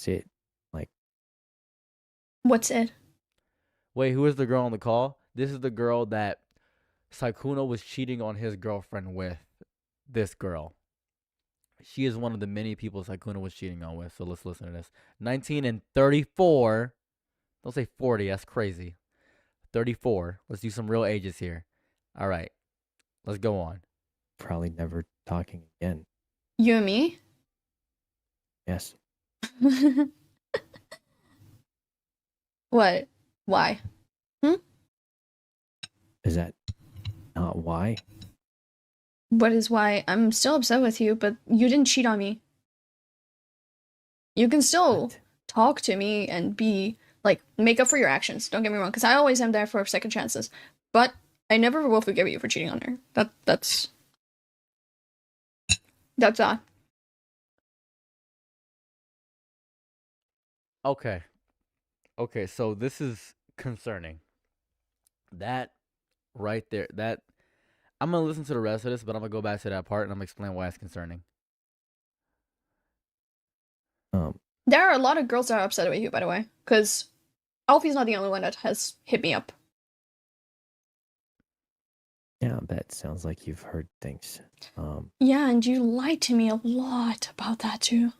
it. Like, what's it? Wait, who is the girl on the call? This is the girl that Sykkuno was cheating on his girlfriend with. this girl. She is one of the many people Sykkuno was cheating on with. So let's listen to this. 19 and 34. Don't say 40. That's crazy. 34. Let's do some real ages here. All right. Let's go on. Probably never talking again. You and me? Yes. What? Why? Is that not why? What is why? I'm still upset with you, but you didn't cheat on me. You can still What? talk to me and be like, make up for your actions. Don't get me wrong, because I always am there for second chances. But I never will forgive you for cheating on her. That's that. Okay. Okay, so this is concerning. That right there, that I'm gonna listen to the rest of this, but I'm gonna go back to that part and I'm gonna explain why it's concerning. There are a lot of girls that are upset with you, by the way, because Alfie's not the only one that has hit me up. Yeah, that sounds like you've heard things. Yeah, and you lied to me a lot about that too.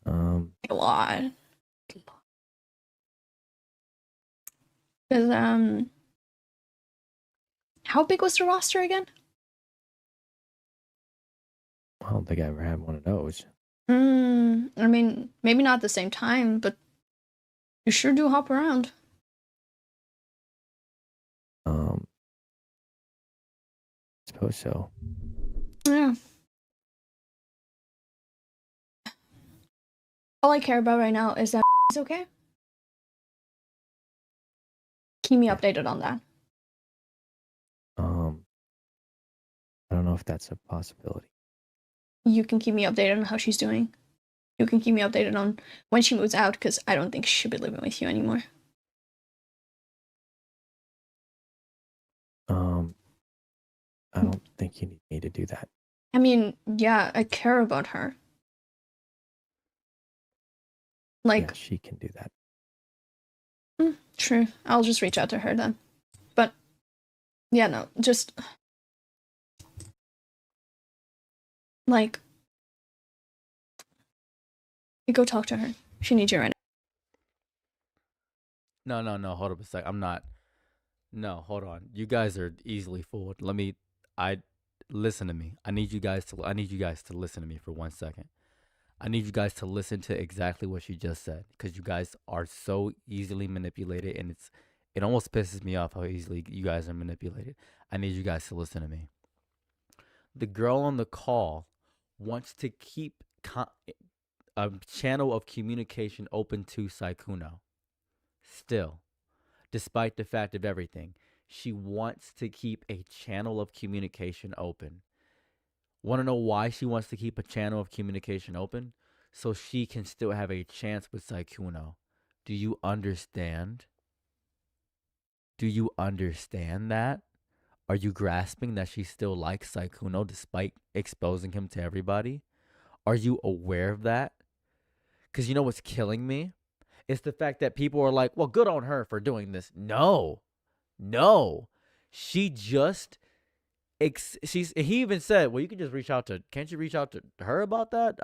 A lot. Because, how big was the roster again? I don't think I ever had one of those. I mean, maybe not at the same time, but you sure do hop around. Suppose so. Yeah. All I care about right now is that it's okay. Keep me updated on that. I don't know if that's a possibility. You can keep me updated on how she's doing. You can keep me updated on when she moves out, because I don't think she should be living with you anymore. I don't think you need me to do that. I mean, yeah, I care about her. Like, Yeah, she can do that. True. I'll just reach out to her then. But, yeah, no, just... Like... Go talk to her. She needs you right No, hold up a sec. I'm not. No, hold on. You guys are easily fooled. Listen to me. I need you guys to listen to me for 1 second. I need you guys to listen to exactly what she just said, because you guys are so easily manipulated, and it almost pisses me off how easily you guys are manipulated. I need you guys to listen to me. The girl on the call wants to keep a channel of communication open to Sykkuno. Still, despite the fact of everything, she wants to keep a channel of communication open. Want to know why she wants to keep a channel of communication open? So she can still have a chance with Sykkuno. Do you understand? Do you understand that? Are you grasping that she still likes Sykkuno despite exposing him to everybody? Are you aware of that? Because you know what's killing me? It's the fact that people are like, well, good on her for doing this. No. She just he even said, well, you can just reach out to, can't you reach out to her about that?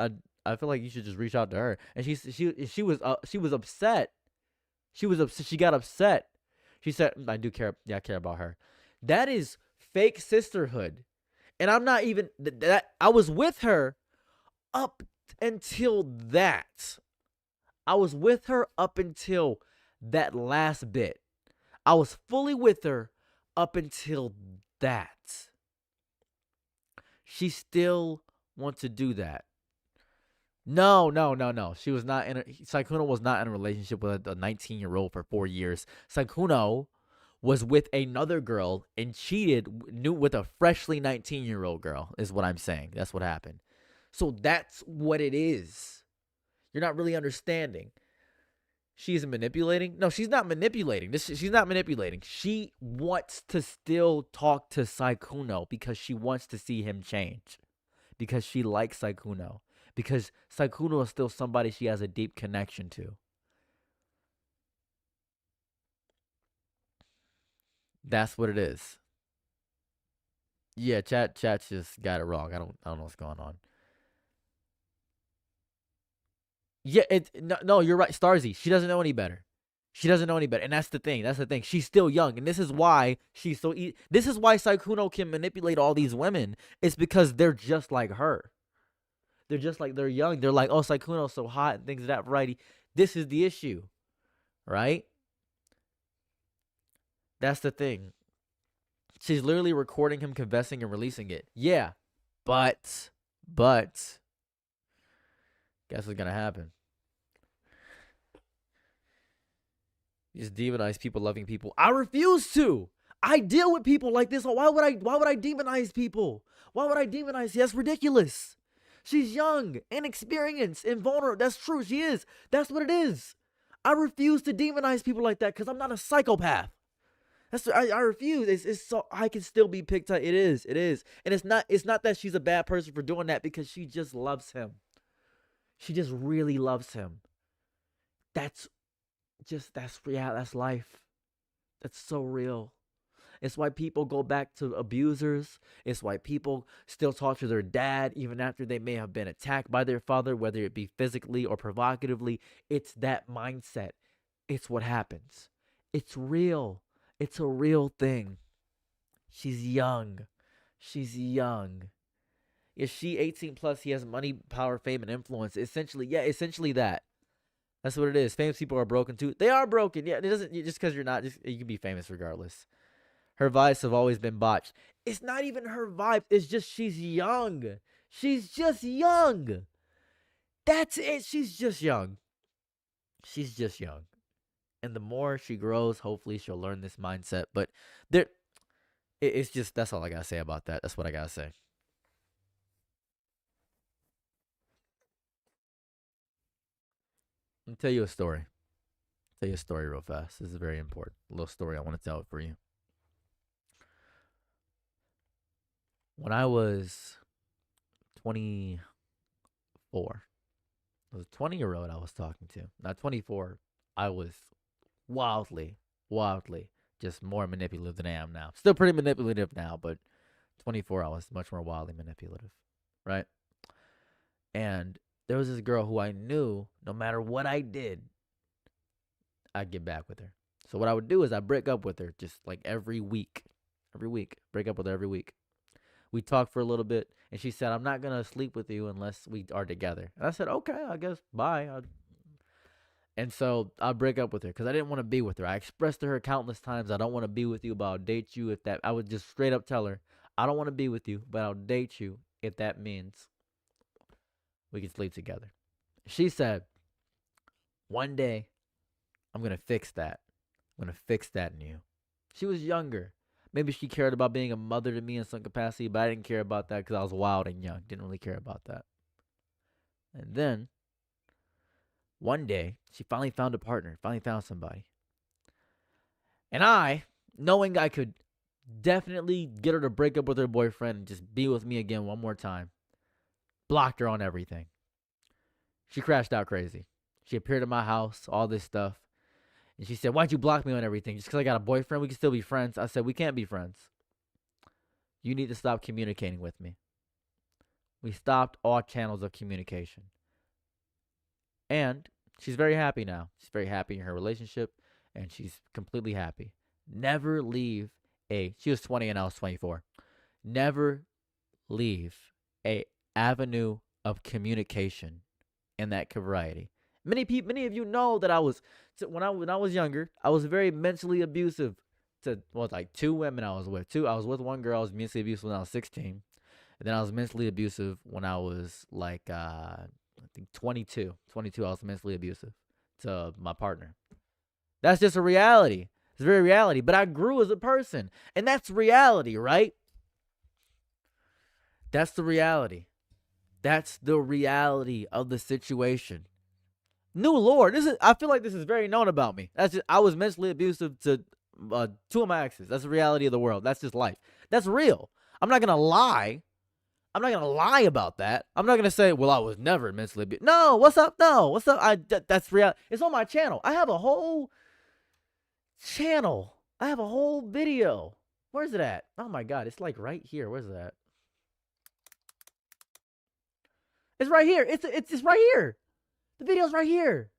I feel like you should just reach out to her. And she was upset. She got upset. She said, I do care. Yeah, I care about her. That is fake sisterhood. And I'm not even that. I was with her up until that. I was with her up until that last bit. I was fully with her up until that. She still wants to do that. No. She was not Sykkuno was not in a relationship with a 19-year-old for 4 years. Sykkuno was with another girl and cheated with a freshly 19-year-old girl, is what I'm saying. That's what happened. So that's what it is. You're not really understanding. She's manipulating? No, she's not manipulating. She's not manipulating. She wants to still talk to Sykkuno because she wants to see him change. Because she likes Sykkuno. Because Sykkuno is still somebody she has a deep connection to. That's what it is. Yeah, chat's just got it wrong. I don't know what's going on. Yeah, no, you're right, Starzy. She doesn't know any better. She doesn't know any better, and that's the thing. That's the thing. She's still young, and this is why she's so. This is why Sykkuno can manipulate all these women. It's because they're just like her. They're just like they're young. They're like, oh, Sykkuno's so hot and things of that variety. This is the issue, right? That's the thing. She's literally recording him confessing and releasing it. Yeah, but guess what's gonna happen? You just demonize people loving people. I refuse to. I deal with people like this. Why would I demonize people? Why would I demonize? That's ridiculous. She's young, inexperienced, and vulnerable. That's true. She is. That's what it is. I refuse to demonize people like that because I'm not a psychopath. I refuse. It's so I can still be picked up. It is. And it's not that she's a bad person for doing that, because she just loves him. She just really loves him. That's real. That's life. That's so real. It's why people go back to abusers. It's why people still talk to their dad even after they may have been attacked by their father, whether it be physically or provocatively. It's that mindset. It's what happens. It's real. It's a real thing. She's young. She's young. Is she 18 plus? He has money, power, fame, and influence. Essentially that. That's what it is. Famous people are broken too. They are broken. Yeah, it doesn't just because you're not. You can be famous regardless. Her vibes have always been botched. It's not even her vibe. It's just she's young. She's just young. That's it. She's just young. She's just young. And the more she grows, hopefully she'll learn this mindset. But it's just, that's all I gotta say about that. That's what I gotta say. Let me tell you a story. Tell you a story real fast. This is very important. A little story I want to tell it for you. When I was 24, it was a 20-year-old I was talking to. Not 24. I was wildly just more manipulative than I am now. Still pretty manipulative now, but 24, I was much more wildly manipulative, right? And there was this girl who I knew no matter what I did, I'd get back with her. So what I would do is I'd break up with her just like every week. Break up with her every week. We talked for a little bit, and she said, I'm not going to sleep with you unless we are together. And I said, okay, I guess, bye. And so I'd break up with her because I didn't want to be with her. I expressed to her countless times, I don't want to be with you, but I'll date you if that. I would just straight up tell her, I don't want to be with you, but I'll date you if that means we can sleep together. She said, one day, I'm going to fix that. I'm going to fix that in you. She was younger. Maybe she cared about being a mother to me in some capacity, but I didn't care about that because I was wild and young. Didn't really care about that. And then, one day, she finally found a partner, finally found somebody. And I, knowing I could definitely get her to break up with her boyfriend and just be with me again one more time, blocked her on everything. She crashed out crazy. She appeared at my house, all this stuff. And she said, why'd you block me on everything? Just because I got a boyfriend, we can still be friends. I said, we can't be friends. You need to stop communicating with me. We stopped all channels of communication. And she's very happy now. She's very happy in her relationship, and she's completely happy. Never leave she was 20 and I was 24. Never leave a avenue of communication in that variety. Many of you know that when I was younger, I was very mentally abusive to like two women I was with. I was with one girl, I was mentally abusive when I was 16. And then I was mentally abusive when I was like I think 22. 22, I was mentally abusive to my partner. That's just a reality. It's very reality. But I grew as a person. And that's reality, right? That's the reality. That's the reality of the situation. New Lord, I feel like this is very known about me. I was mentally abusive to two of my exes. That's the reality of the world. That's just life. That's real. I'm not gonna lie. I'm not gonna lie about that. I'm not gonna say, well, I was never mentally abused. No, what's up? No, what's up? That's real. It's on my channel. I have a whole channel. I have a whole video Where's it at? Oh my god, it's like right here. Where's it at? It's right here. It's right here. The video's right here.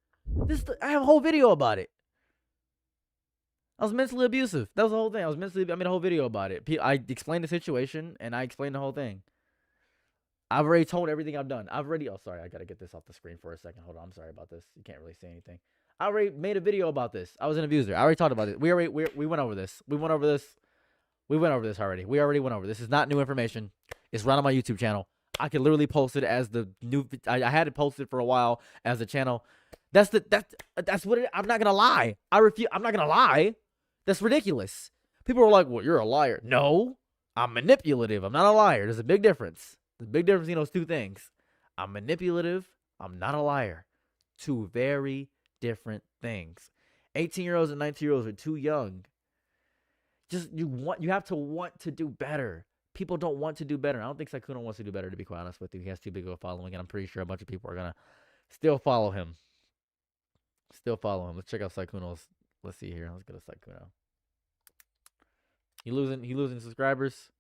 I have a whole video about it. I was mentally abusive. That was the whole thing. I made a whole video about it. I explained the situation and I explained the whole thing. I've already told everything I've done. Oh, sorry. I got to get this off the screen for a second. Hold on. I'm sorry about this. You can't really see anything. I already made a video about this. I was an abuser. I already talked about it. We went over this. We went over this already. We already went over this. This is not new information. It's right on my YouTube channel. I could literally post it as the new. I had it posted for a while as a channel. That's what it. I'm not gonna lie. I'm not gonna lie. That's ridiculous. People are like, "Well, you're a liar." No, I'm manipulative. I'm not a liar. There's a big difference. There's a big difference in those two things. I'm manipulative. I'm not a liar. Two very different things. 18-year-olds and 19-year-olds are too young. Just you have to want to do better. People don't want to do better. I don't think Sykkuno wants to do better, to be quite honest with you. He has too big of a following, and I'm pretty sure a bunch of people are gonna still follow him. Let's check out Sykkuno's. Let's see here. Let's go to Sykkuno. He losing subscribers?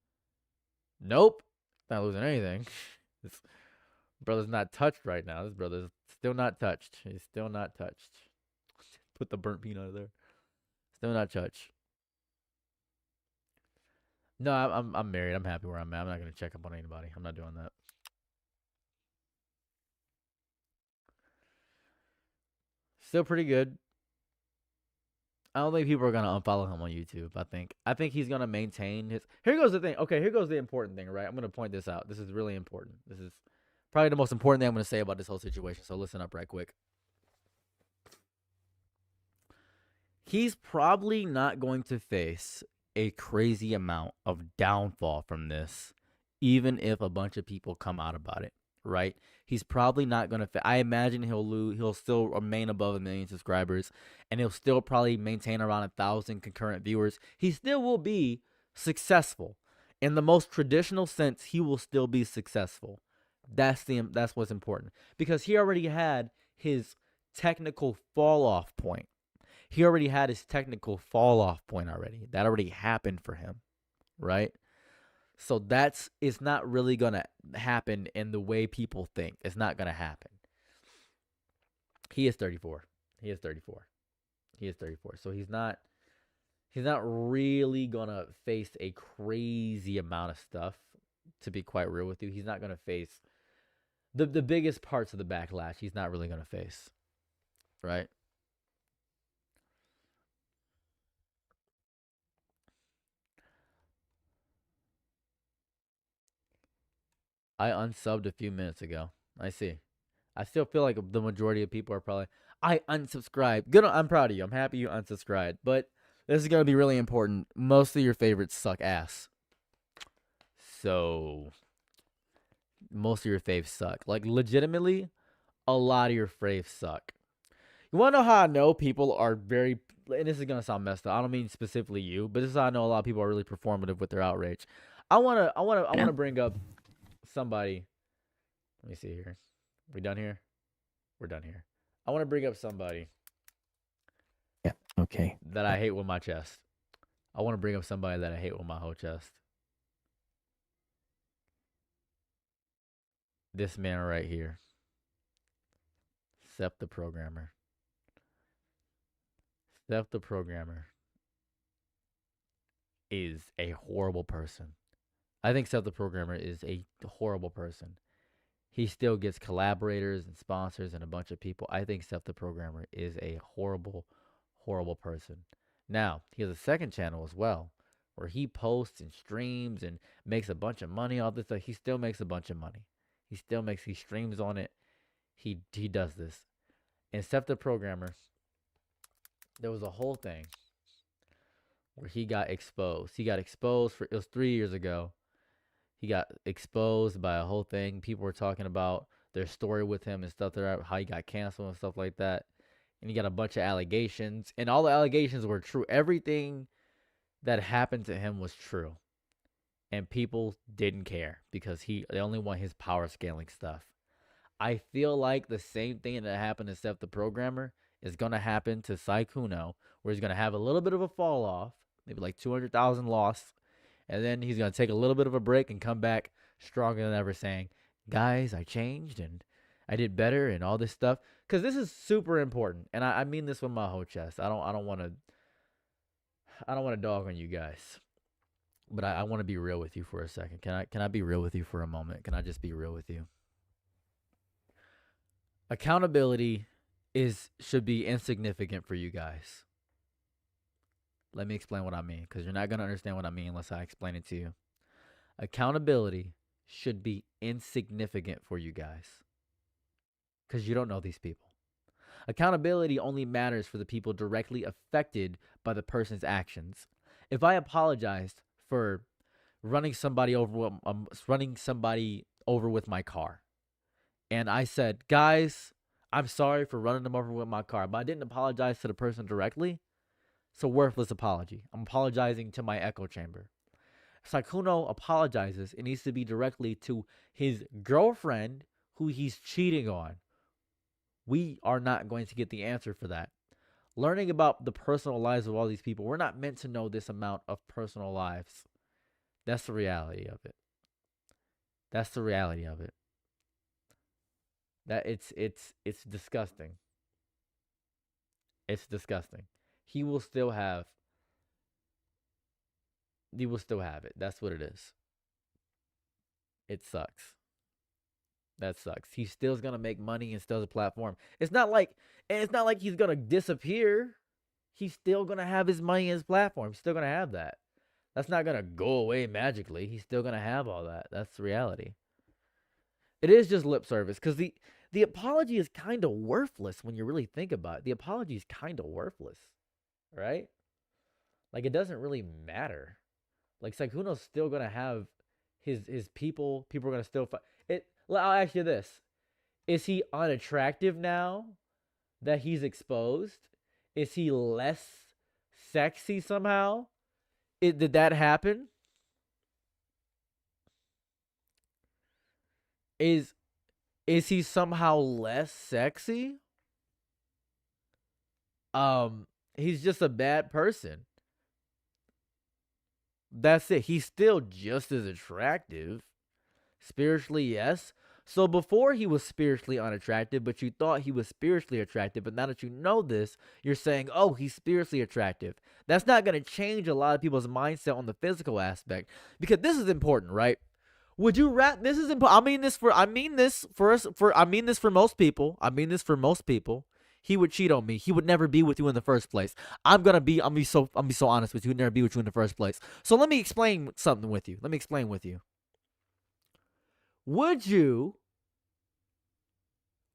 Nope. Not losing anything. This brother's not touched right now. This brother's still not touched. He's still not touched. Put the burnt peanut there. Still not touched. No, I'm married. I'm happy where I'm at. I'm not gonna check up on anybody. I'm not doing that. Still pretty good. I don't think people are gonna unfollow him on YouTube. I think he's gonna maintain his. Here goes the thing. Okay, here goes the important thing. Right, I'm gonna point this out. This is really important. This is probably the most important thing I'm gonna say about this whole situation. So listen up right quick. He's probably not going to face a crazy amount of downfall from this, even if a bunch of people come out about it. Right? He's probably not gonna. I imagine he'll lose. He'll still remain above 1 million subscribers, and he'll still probably maintain around 1,000 concurrent viewers. He still will be successful in the most traditional sense. He will still be successful. That's what's important, because he already had his technical fall off point. That already happened for him, right? So it's not really going to happen in the way people think. It's not going to happen. He is 34. So he's not really going to face a crazy amount of stuff, to be quite real with you. He's not going to face the biggest parts of the backlash. He's not really going to face, right? I unsubbed a few minutes ago. I see. I still feel like the majority of people are probably, I unsubscribed. Good. I'm proud of you. I'm happy you unsubscribed. But this is going to be really important. Most of your favorites suck ass. So, most of your faves suck. Like, legitimately, a lot of your faves suck. You want to know how I know people are very, and this is going to sound messed up. I don't mean specifically you, but this is how I know a lot of people are really performative with their outrage. I want to bring up somebody. Let me see here. We done here? We're done here. I want to bring up somebody. Yeah, okay. That I hate with my chest. I want to bring up somebody that I hate with my whole chest. This man right here. Sep the programmer. Sep the programmer is a horrible person. I think Sep the programmer is a horrible person. He still gets collaborators and sponsors and a bunch of people. I think Sep the programmer is a horrible, horrible person. Now, he has a second channel as well, where he posts and streams and makes a bunch of money. All this stuff. He still makes a bunch of money. He streams on it. He does this. And Sep the programmer, there was a whole thing where he got exposed. It was 3 years ago. He got exposed by a whole thing. People were talking about their story with him and stuff, how he got canceled and stuff like that. And he got a bunch of allegations, and all the allegations were true. Everything that happened to him was true. And people didn't care because they only want his power scaling stuff. I feel like the same thing that happened to Sep the programmer is going to happen to Sykkuno, where he's going to have a little bit of a fall off, maybe like 200,000 loss, And then he's going to take a little bit of a break and come back stronger than ever saying, guys, I changed and I did better and all this stuff. Because this is super important. And I mean this with my whole chest. I don't want to dog on you guys. But I want to be real with you for a second. Can I be real with you for a moment? Can I just be real with you? Accountability should be insignificant for you guys. Let me explain what I mean, because you're not going to understand what I mean unless I explain it to you. Accountability should be insignificant for you guys, because you don't know these people. Accountability only matters for the people directly affected by the person's actions. If I apologized for running somebody over with my car, and I said, guys, I'm sorry for running them over with my car, but I didn't apologize to the person directly, it's a worthless apology. I'm apologizing to my echo chamber. Sykkuno apologizes. It needs to be directly to his girlfriend who he's cheating on. We are not going to get the answer for that. Learning about the personal lives of all these people, we're not meant to know this amount of personal lives. That's the reality of it. That's the reality of it. That it's disgusting. It's disgusting. He will still have it. That's what it is. It sucks. That sucks. He still's gonna make money and still has a platform. It's not like he's gonna disappear. He's still gonna have his money and his platform. He's still gonna have that. That's not gonna go away magically. He's still gonna have all that. That's the reality. It is just lip service, because the apology is kind of worthless when you really think about it. The apology is kind of worthless, right? Like, it doesn't really matter. Like, Sykkuno's still gonna have his people. People are gonna still fight. I'll ask you this: is he unattractive now that he's exposed? Is he less sexy somehow? Did that happen? Is he somehow less sexy? He's just a bad person. That's it. He's still just as attractive. Spiritually, yes. So before he was spiritually unattractive, but you thought he was spiritually attractive, but now that you know this, you're saying, oh, he's spiritually attractive. That's not going to change a lot of people's mindset on the physical aspect, because this is important, right? Would you this is important. I mean this for most people. He would cheat on me. He would never be with you in the first place. I'm be so honest with you. He would never be with you in the first place. So let me explain something with you. Would you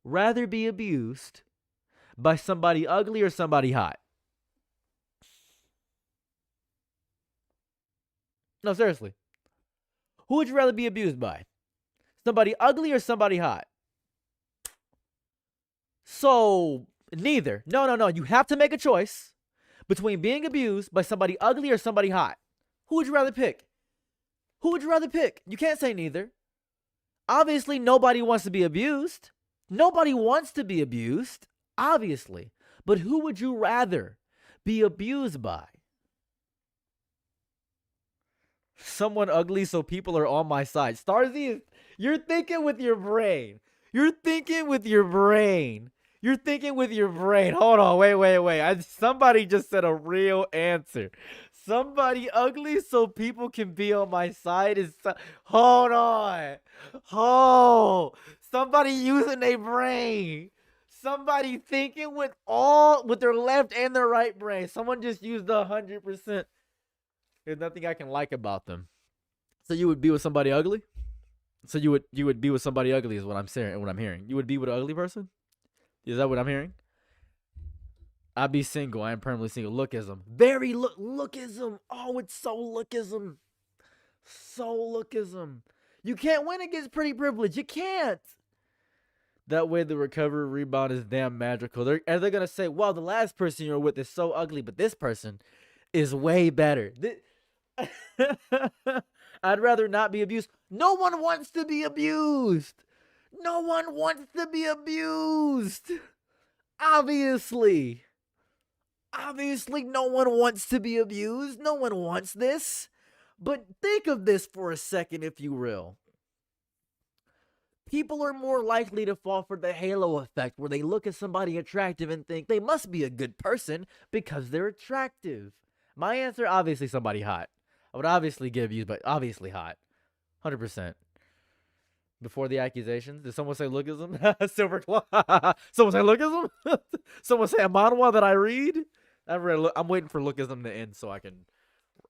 rather be abused by somebody ugly or somebody hot? No, seriously. Who would you rather be abused by? Somebody ugly or somebody hot? So, neither. No. You have to make a choice between being abused by somebody ugly or somebody hot. Who would you rather pick? You can't say neither. Obviously, nobody wants to be abused. Obviously. But who would you rather be abused by? Someone ugly so people are on my side. Starzy, you're thinking with your brain. Hold on, wait. Somebody just said a real answer. Somebody ugly so people can be on my side is... Hold on. Somebody using their brain. Somebody thinking with their left and their right brain. Someone just used 100%. There's nothing I can like about them. So you would be with somebody ugly? So you would be with somebody ugly is what I'm saying, what I'm hearing. You would be with an ugly person? Is that what I'm hearing? I'd be single. I am permanently single. Lookism. Very lookism. Oh, it's so lookism. You can't win against pretty privilege. You can't. That way the recovery rebound is damn magical. They're going to say, well, the last person you were with is so ugly, but this person is way better. I'd rather not be abused. No one wants to be abused. Obviously, no one wants to be abused. No one wants this. But think of this for a second, if you will. People are more likely to fall for the halo effect, where they look at somebody attractive and think they must be a good person because they're attractive. My answer, obviously somebody hot. I would obviously get abused, but obviously hot. 100%. Before the accusations, did someone say lookism? Silver claw. Someone say lookism? Someone say a manhwa that I read? I'm waiting for lookism to end so I can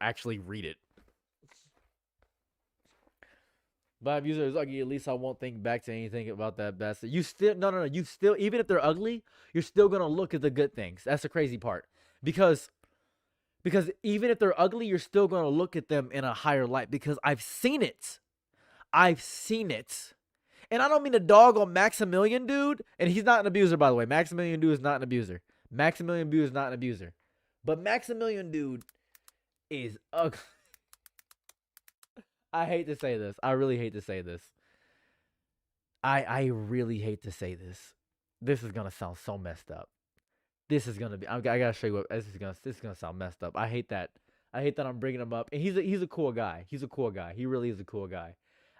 actually read it. But if user is ugly, at least I won't think back to anything about that bastard. You still no. You still, even if they're ugly, you're still gonna look at the good things. That's the crazy part. Because even if they're ugly, you're still gonna look at them in a higher light. Because I've seen it. I've seen it. And I don't mean to dog on Maximilian dude. And he's not an abuser, by the way. Maximilian dude is not an abuser. Maximilian dude is not an abuser. But Maximilian dude is ugly. I hate to say this. I really hate to say this. I really hate to say this. This is gonna sound so messed up. This is gonna be. I gotta show you what this is gonna sound messed up. I hate that. I hate that I'm bringing him up. And he's a cool guy. He's a cool guy. He really is a cool guy.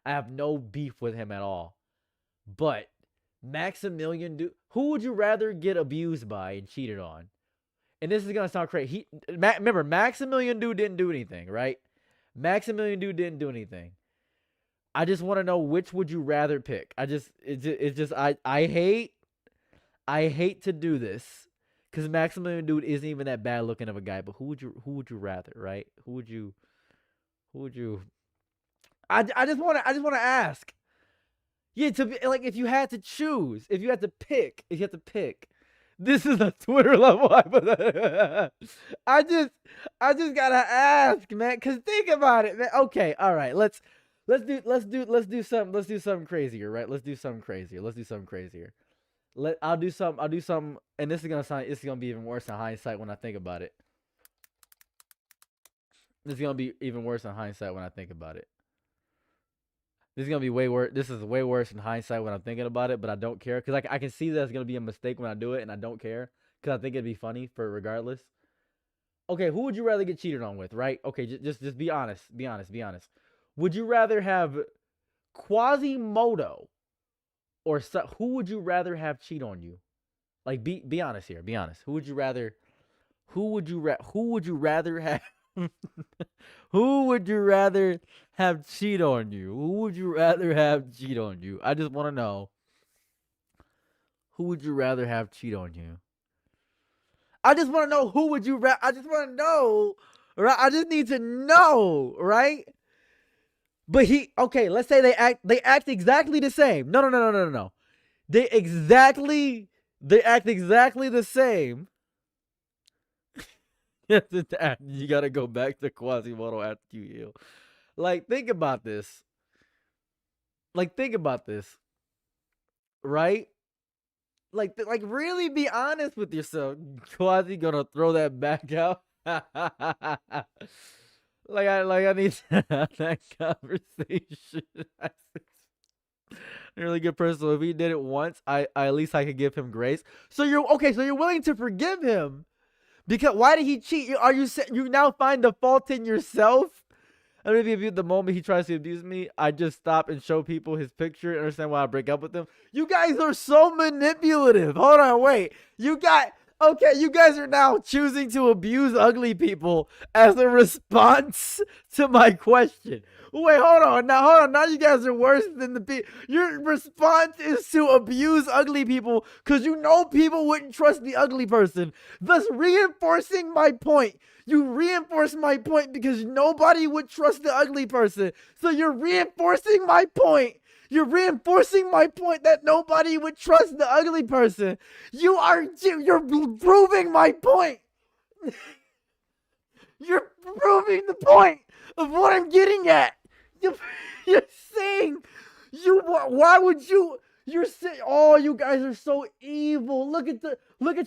I have no beef with him at all. But Maximilian dude, who would you rather get abused by and cheated on? And this is gonna sound crazy. Remember, Maximilian dude didn't do anything, right? Maximilian dude didn't do anything. I just want to know, which would you rather pick? I hate to do this because Maximilian dude isn't even that bad looking of a guy. But who would you rather, right? Who would you? I just want to ask. Yeah, to be like, if you had to choose, if you had to pick. This is a Twitter level hypothetical. I just gotta ask, man, cause think about it, man. Okay, all right, let's do something crazier, right? Let's do something crazier. I'll do something, and this is gonna be even worse in hindsight when I think about it. This is gonna be even worse in hindsight when I think about it. This is gonna be way worse. This is way worse in hindsight when I'm thinking about it, but I don't care because I can see that it's gonna be a mistake when I do it, and I don't care because I think it'd be funny for regardless. Okay, who would you rather get cheated on with, right? Okay, just be honest. Be honest. Would you rather have Quasimodo or who would you rather have cheat on you? Like, be honest here. Be honest. Who would you rather? Who would you rather have? Who would you rather have cheat on you? Who would you rather have cheat on you? I just want to know. Who would you rather have cheat on you? I just want to know, who would you rather? I just want to know, right? I just need to know, right? But okay, let's say they act exactly the same. No. They act exactly the same. You gotta go back to Quasimodo after you heal. Like, think about this. Right? Like, really be honest with yourself. Quasi gonna throw that back out. I need to have that conversation. Really good person. So if he did it once, at least I could give him grace. So you're willing to forgive him. Because why did he cheat? You now find the fault in yourself? I mean, if the moment he tries to abuse me, I just stop and show people his picture and understand why I break up with him. You guys are so manipulative. Hold on, wait. You guys are now choosing to abuse ugly people as a response to my question. Wait, hold on. Now you guys are worse than the people. Your response is to abuse ugly people because you know people wouldn't trust the ugly person, thus reinforcing my point. You reinforce my point because nobody would trust the ugly person. So you're reinforcing my point. You're reinforcing my point that nobody would trust the ugly person. You're proving my point. You're proving the point of what I'm getting at. You're saying why would you? You're saying, oh, you guys are so evil. Look at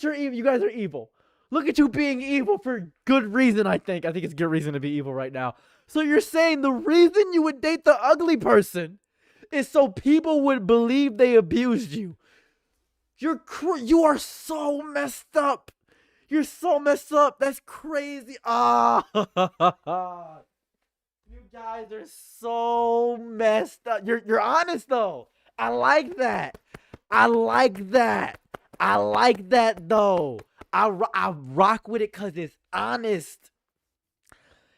your evil. You guys are evil. Look at you being evil for good reason, I think. I think it's good reason to be evil right now. So you're saying the reason you would date the ugly person is so people would believe they abused you. You are so messed up. You're so messed up. That's crazy. You guys are so messed up. You're honest though. I like that. I like that. I like that though. I rock with it because it's honest.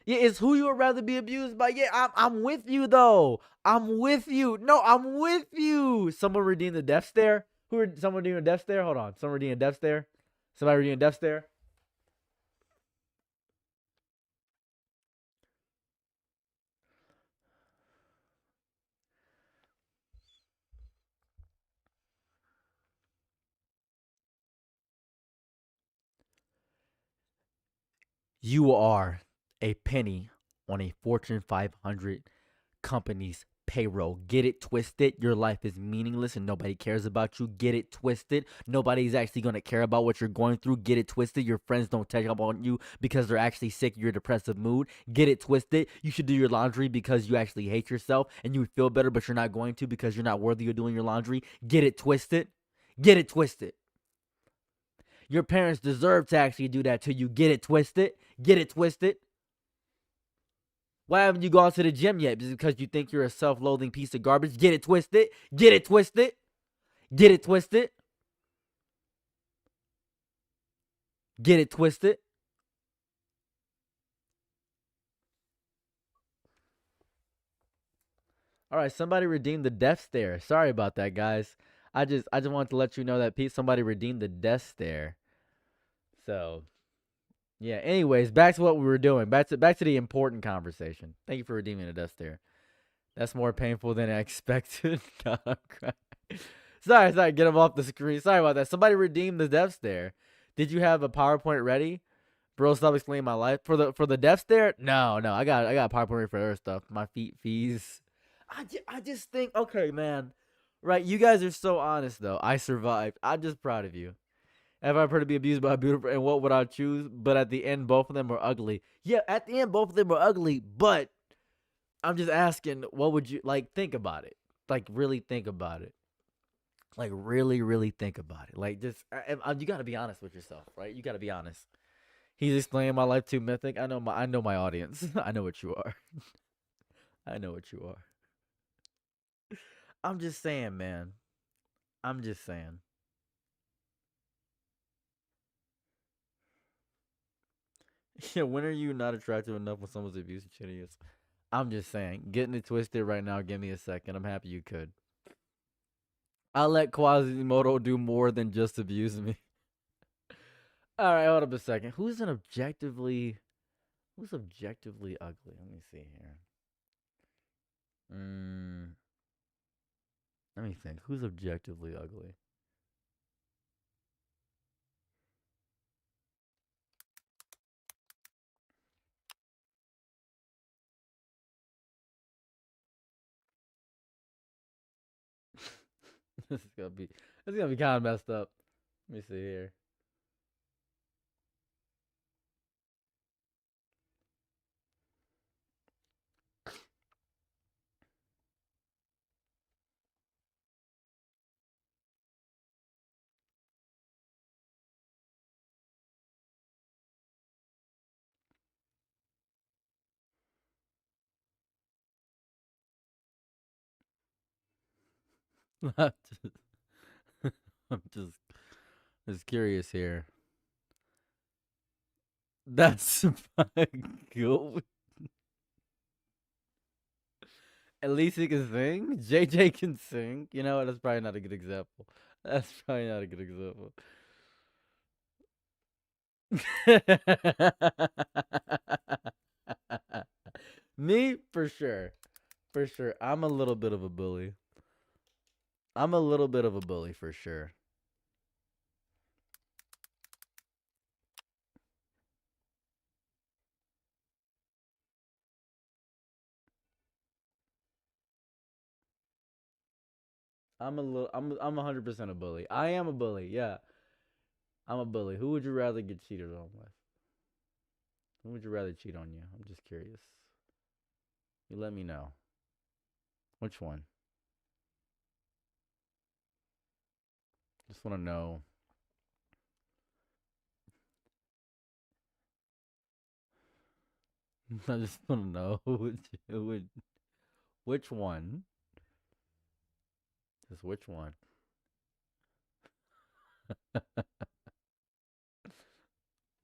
Yeah, it's who you would rather be abused by. Yeah, I'm with you though. I'm with you. No, I'm with you. Someone redeem the death stare. Someone redeem a death stare? Hold on. Someone redeem a death stare. Somebody redeem a death stare. You are a penny on a Fortune 500 company's payroll. Get it twisted. Your life is meaningless and nobody cares about you. Get it twisted. Nobody's actually going to care about what you're going through. Get it twisted. Your friends don't check up on you because they're actually sick of your depressive mood. Get it twisted. You should do your laundry because you actually hate yourself and you would feel better, but you're not going to because you're not worthy of doing your laundry. Get it twisted. Get it twisted. Your parents deserve to actually do that to you. Get it twisted. Get it twisted. Why haven't you gone to the gym yet? Is it because you think you're a self-loathing piece of garbage? Get it twisted. Get it twisted. Get it twisted. Get it twisted. All right, somebody redeemed the death stare. Sorry about that, guys. I just wanted to let you know that somebody redeemed the death stare. So, yeah. Anyways, back to what we were doing. Back to the important conversation. Thank you for redeeming the death stare. That's more painful than I expected. God, I'm crying. Sorry, get him off the screen. Sorry about that. Somebody redeemed the death stare. Did you have a PowerPoint ready? Bro, stop explaining my life. For the death stare? No. I got a PowerPoint ready for other stuff. My fees. I just think, okay, man. Right, you guys are so honest though. I survived. I'm just proud of you. Have I preferred to be abused by a beautiful and what would I choose? But at the end, both of them were ugly. Yeah, at the end, both of them were ugly, but I'm just asking, what would you like? Think about it. Like, really think about it. Like, really, really think about it. Like, just you got to be honest with yourself, right? You got to be honest. He's explaining my life too mythic. I know my audience. I know what you are. I know what you are. I'm just saying, man. I'm just saying. Yeah, when are you not attractive enough when someone's abusing you? I'm just saying. Getting it twisted right now. Give me a second. I'm happy you could. I'll let Quasimodo do more than just abuse me. All right, hold up a second. Who's objectively ugly? Let me see here. Let me think. Who's objectively ugly? This is gonna be kind of messed up. Let me see here. I'm just, I'm just curious here. That's cool. At least he can sing. JJ can sing. You know what? That's probably not a good example. That's probably not a good example. Me, for sure. For sure. I'm a little bit of a bully. I'm a little bit of a bully for sure. I'm 100% a bully. I am a bully. Yeah. I'm a bully. Who would you rather get cheated on with? Who would you rather cheat on you? I'm just curious. You let me know. Which one? Just want to know. I just want to know which one. Just which one?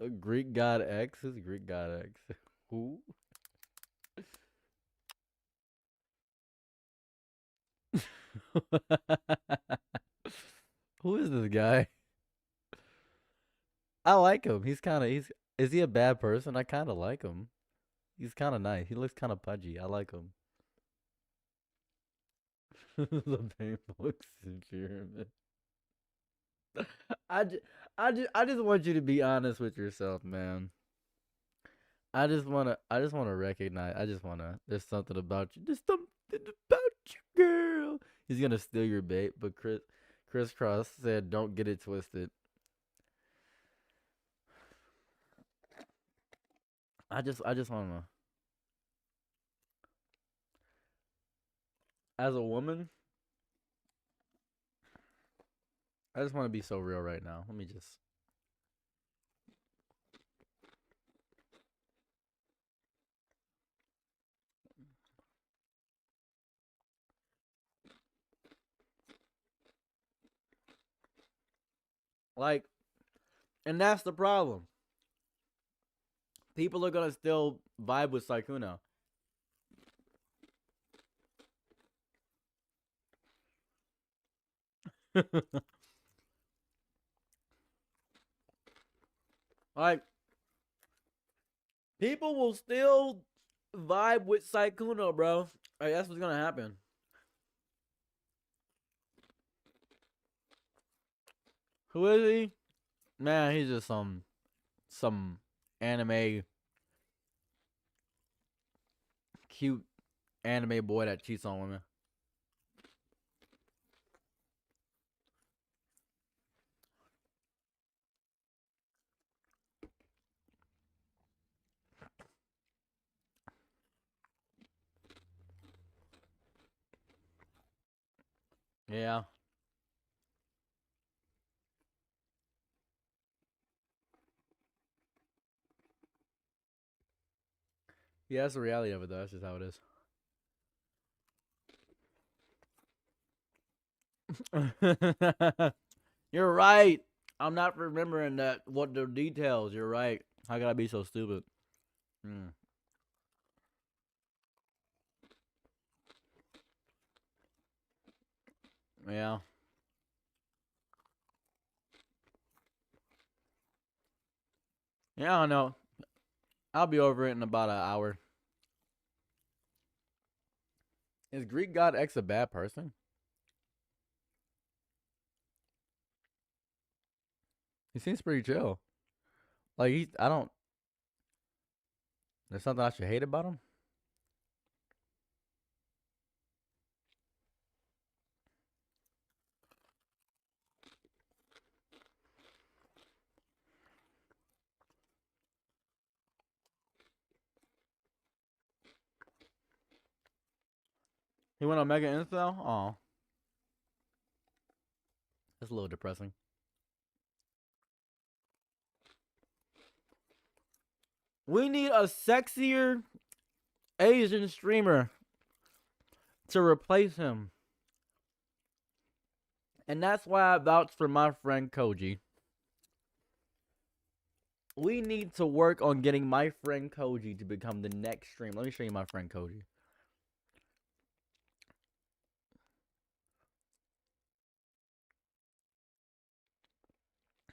A Greek god X is Greek god X. Who? Who is this guy? I like him. He's is he a bad person? I kind of like him. He's kind of nice. He looks kind of pudgy. I like him. The painful experiment. I, ju- I just want you to be honest with yourself, man. I just wanna recognize. I just wanna. There's something about you. There's something about you, girl. He's gonna steal your bait, but Chris Cross said, "Don't get it twisted." I just wanna. As a woman, I just want to be so real right now. Let me just. Like, and that's the problem. People are gonna still vibe with Sykkuno. Like, people will still vibe with Sykkuno, bro. Like, that's what's gonna happen. Who is he? Man, he's just some anime cute anime boy that cheats on women. Yeah. Yeah, that's the reality of it though. That's just how it is. You're right. I'm not remembering that what the details. You're right. How could I be so stupid? Hmm. Yeah. Yeah, I don't know. I'll be over it in about an hour. Is Greek God X a bad person? He seems pretty chill. Like I don't. There's something I should hate about him. He went on Mega Incel. Oh, that's a little depressing. We need a sexier Asian streamer to replace him, and that's why I vouch for my friend Koji. We need to work on getting my friend Koji to become the next stream. Let me show you my friend Koji.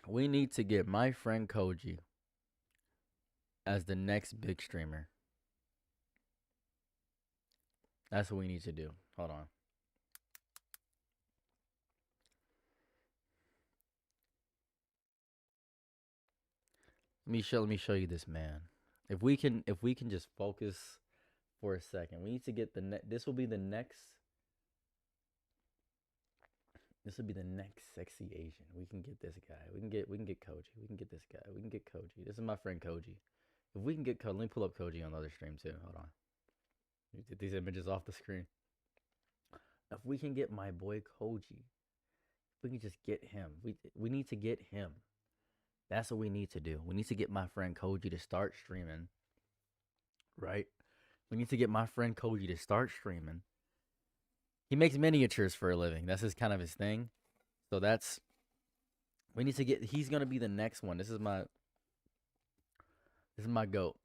We need to get my friend Koji as the next big streamer. That's what we need to do. Hold on. Let me show you this man. If we can just focus for a second. We need to get this will be the next sexy Asian. We can get this guy. We can get Koji. We can get this guy. We can get Koji. This is my friend Koji. If we can get Koji, let me pull up Koji on the other stream too. Hold on. Let me get these images off the screen. If we can get my boy Koji, we can just get him. We need to get him. That's what we need to do. We need to get my friend Koji to start streaming right? We need to get my friend Koji to start streaming. He makes miniatures for a living. That's his kind of his thing. So that's we need to get. He's gonna be the next one. This is my goat.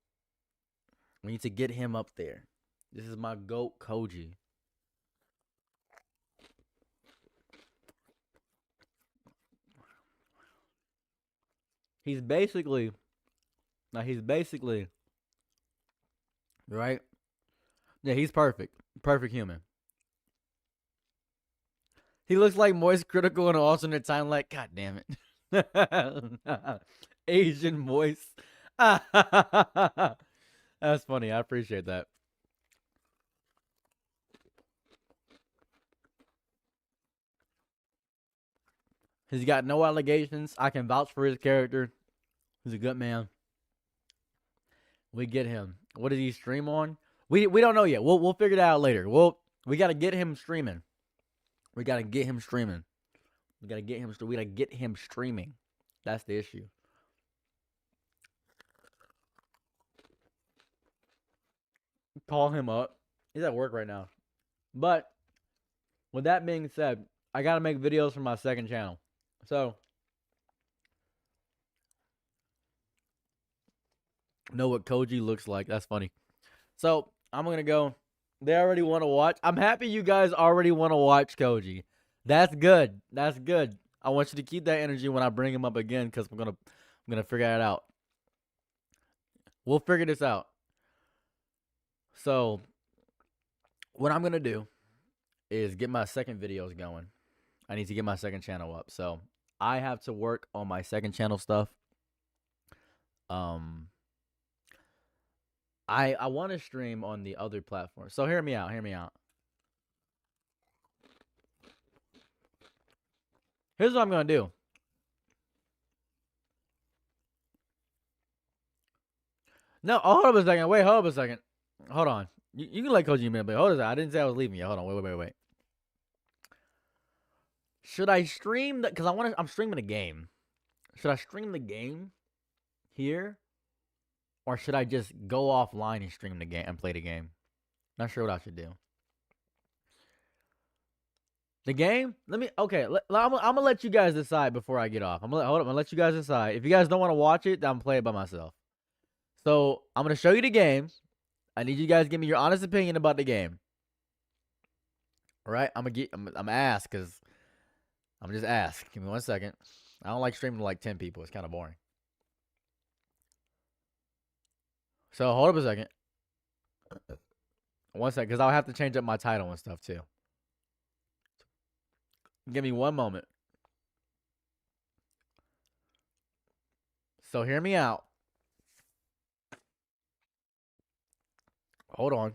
We need to get him up there. This is my goat, Koji. He's basically right. Yeah, he's perfect. Perfect human. He looks like Moist Critical in an alternate time. Like, god damn it. Asian Moist. That's funny. I appreciate that. He's got no allegations. I can vouch for his character. He's a good man. We get him. What does he stream on? We don't know yet. We'll figure that out later. We gotta get him streaming. We gotta get him streaming. We gotta get him streaming. That's the issue. Call him up. He's at work right now. But with that being said, I gotta make videos for my second channel. So know what Koji looks like. That's funny. So I'm gonna go. They already want to watch. I'm happy you guys already want to watch Koji. That's good. That's good. I want you to keep that energy when I bring him up again, because I'm gonna figure it out. We'll figure this out. So what I'm gonna do is get my second videos going. I need to get my second channel up. So I have to work on my second channel stuff. I want to stream on the other platforms. So hear me out. Hear me out. Here's what I'm gonna do. No, hold up a second. Wait, hold up a second. Hold on. You can let Koji in a minute, but hold on. I didn't say I was leaving yet. Hold on. Wait. Should I stream that? Because I'm streaming a game. Should I stream the game here? Or should I just go offline and stream the game and play the game? Not sure what I should do. The game? Okay, I'm gonna let you guys decide before I get off. I'm gonna let you guys decide. If you guys don't want to watch it, then I'm play it by myself. So I'm gonna show you the game. I need you guys to give me your honest opinion about the game. All right, I'm ask because I'm just ask. Give me 1 second. I don't like streaming to like 10 people. It's kind of boring. So hold up a second. 1 second, because I'll have to change up my title and stuff too. Give me 1 moment. So hear me out. Hold on.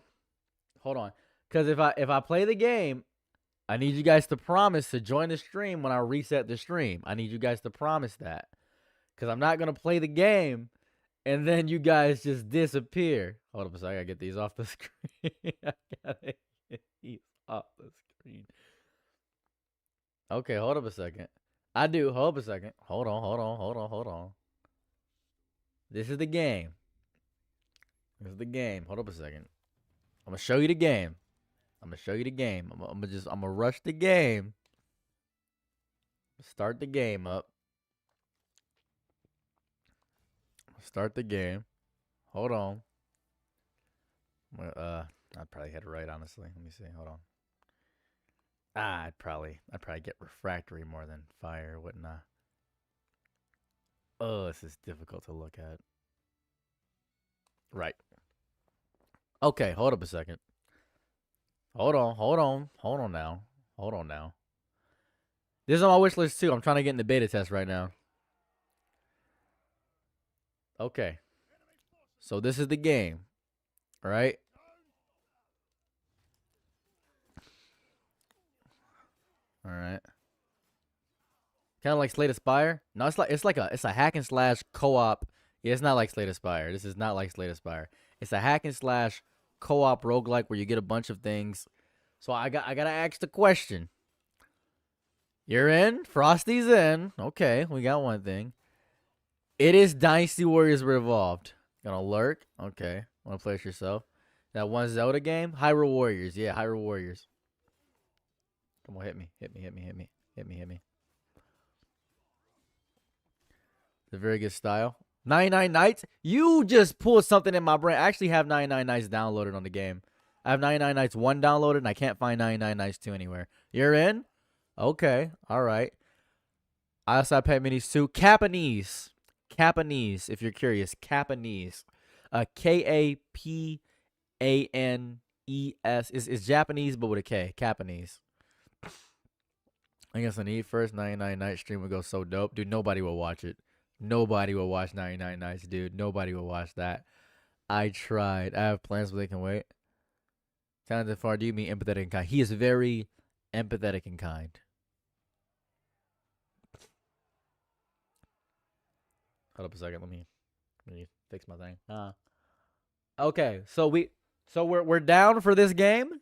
Because if I play the game, I need you guys to promise to join the stream when I reset the stream. I need you guys to promise that. Because I'm not going to play the game and then you guys just disappear. Hold up a second. I gotta get these off the screen. I gotta get these off the screen. Okay, hold up a second. I do. Hold up a second. Hold on. This is the game. Hold up a second. I'm gonna show you the game. I'm gonna rush the game. Start the game up. Start the game. Hold on. I'd probably hit it right, honestly. Let me see. Hold on. I'd probably get refractory more than fire, wouldn't I? Oh, this is difficult to look at. Right. Okay, hold up a second. Hold on now. This is on my wish list too. I'm trying to get in the beta test right now. Okay. So this is the game. All right? All right. Kind of like Slay the Spire. No, it's a hack and slash co-op. Yeah, it's not like Slay the Spire. This is not like Slay the Spire. It's a hack and slash co-op roguelike where you get a bunch of things. So I gotta ask the question. You're in. Frosty's in. Okay, we got one thing. It is Dynasty Warriors Revolved. Gonna lurk. Okay. Want to play it yourself? That one Zelda game? Hyrule Warriors. Yeah, Hyrule Warriors. Come on, hit me. Hit me, hit me, hit me. Hit me, hit me. It's a very good style. 99 Nights? You just pulled something in my brain. I actually have 99 Nights downloaded on the game. I have 99 Nights 1 downloaded, and I can't find 99 Nights 2 anywhere. You're in? Okay. All right. I also have Pet Minis 2. Capanese. Capanese, if you're curious. Capanese. Kapanese. It's Japanese, but with a K. Capanese. I guess an first 99 Night stream would go so dope. Dude, nobody will watch it. Nobody will watch 99 Nights, dude. Nobody will watch that. I tried. I have plans, but they can wait. Talented far, do you mean empathetic and kind? He is very empathetic and kind. Hold up a second. Let me fix my thing. Okay, so we're down for this game.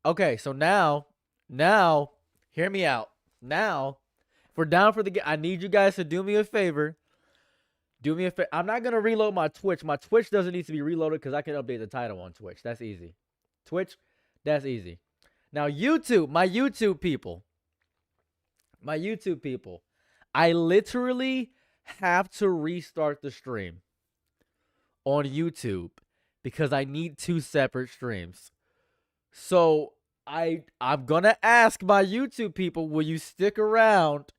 Okay, so now, hear me out. Now, if we're down for the game, I need you guys to do me a favor. Do me a favor. I'm not gonna reload my Twitch. My Twitch doesn't need to be reloaded because I can update the title on Twitch. That's easy. Twitch, that's easy. Now YouTube, my YouTube people. I literally have to restart the stream on YouTube because I need 2 separate streams. So I'm gonna ask my YouTube people, will you stick around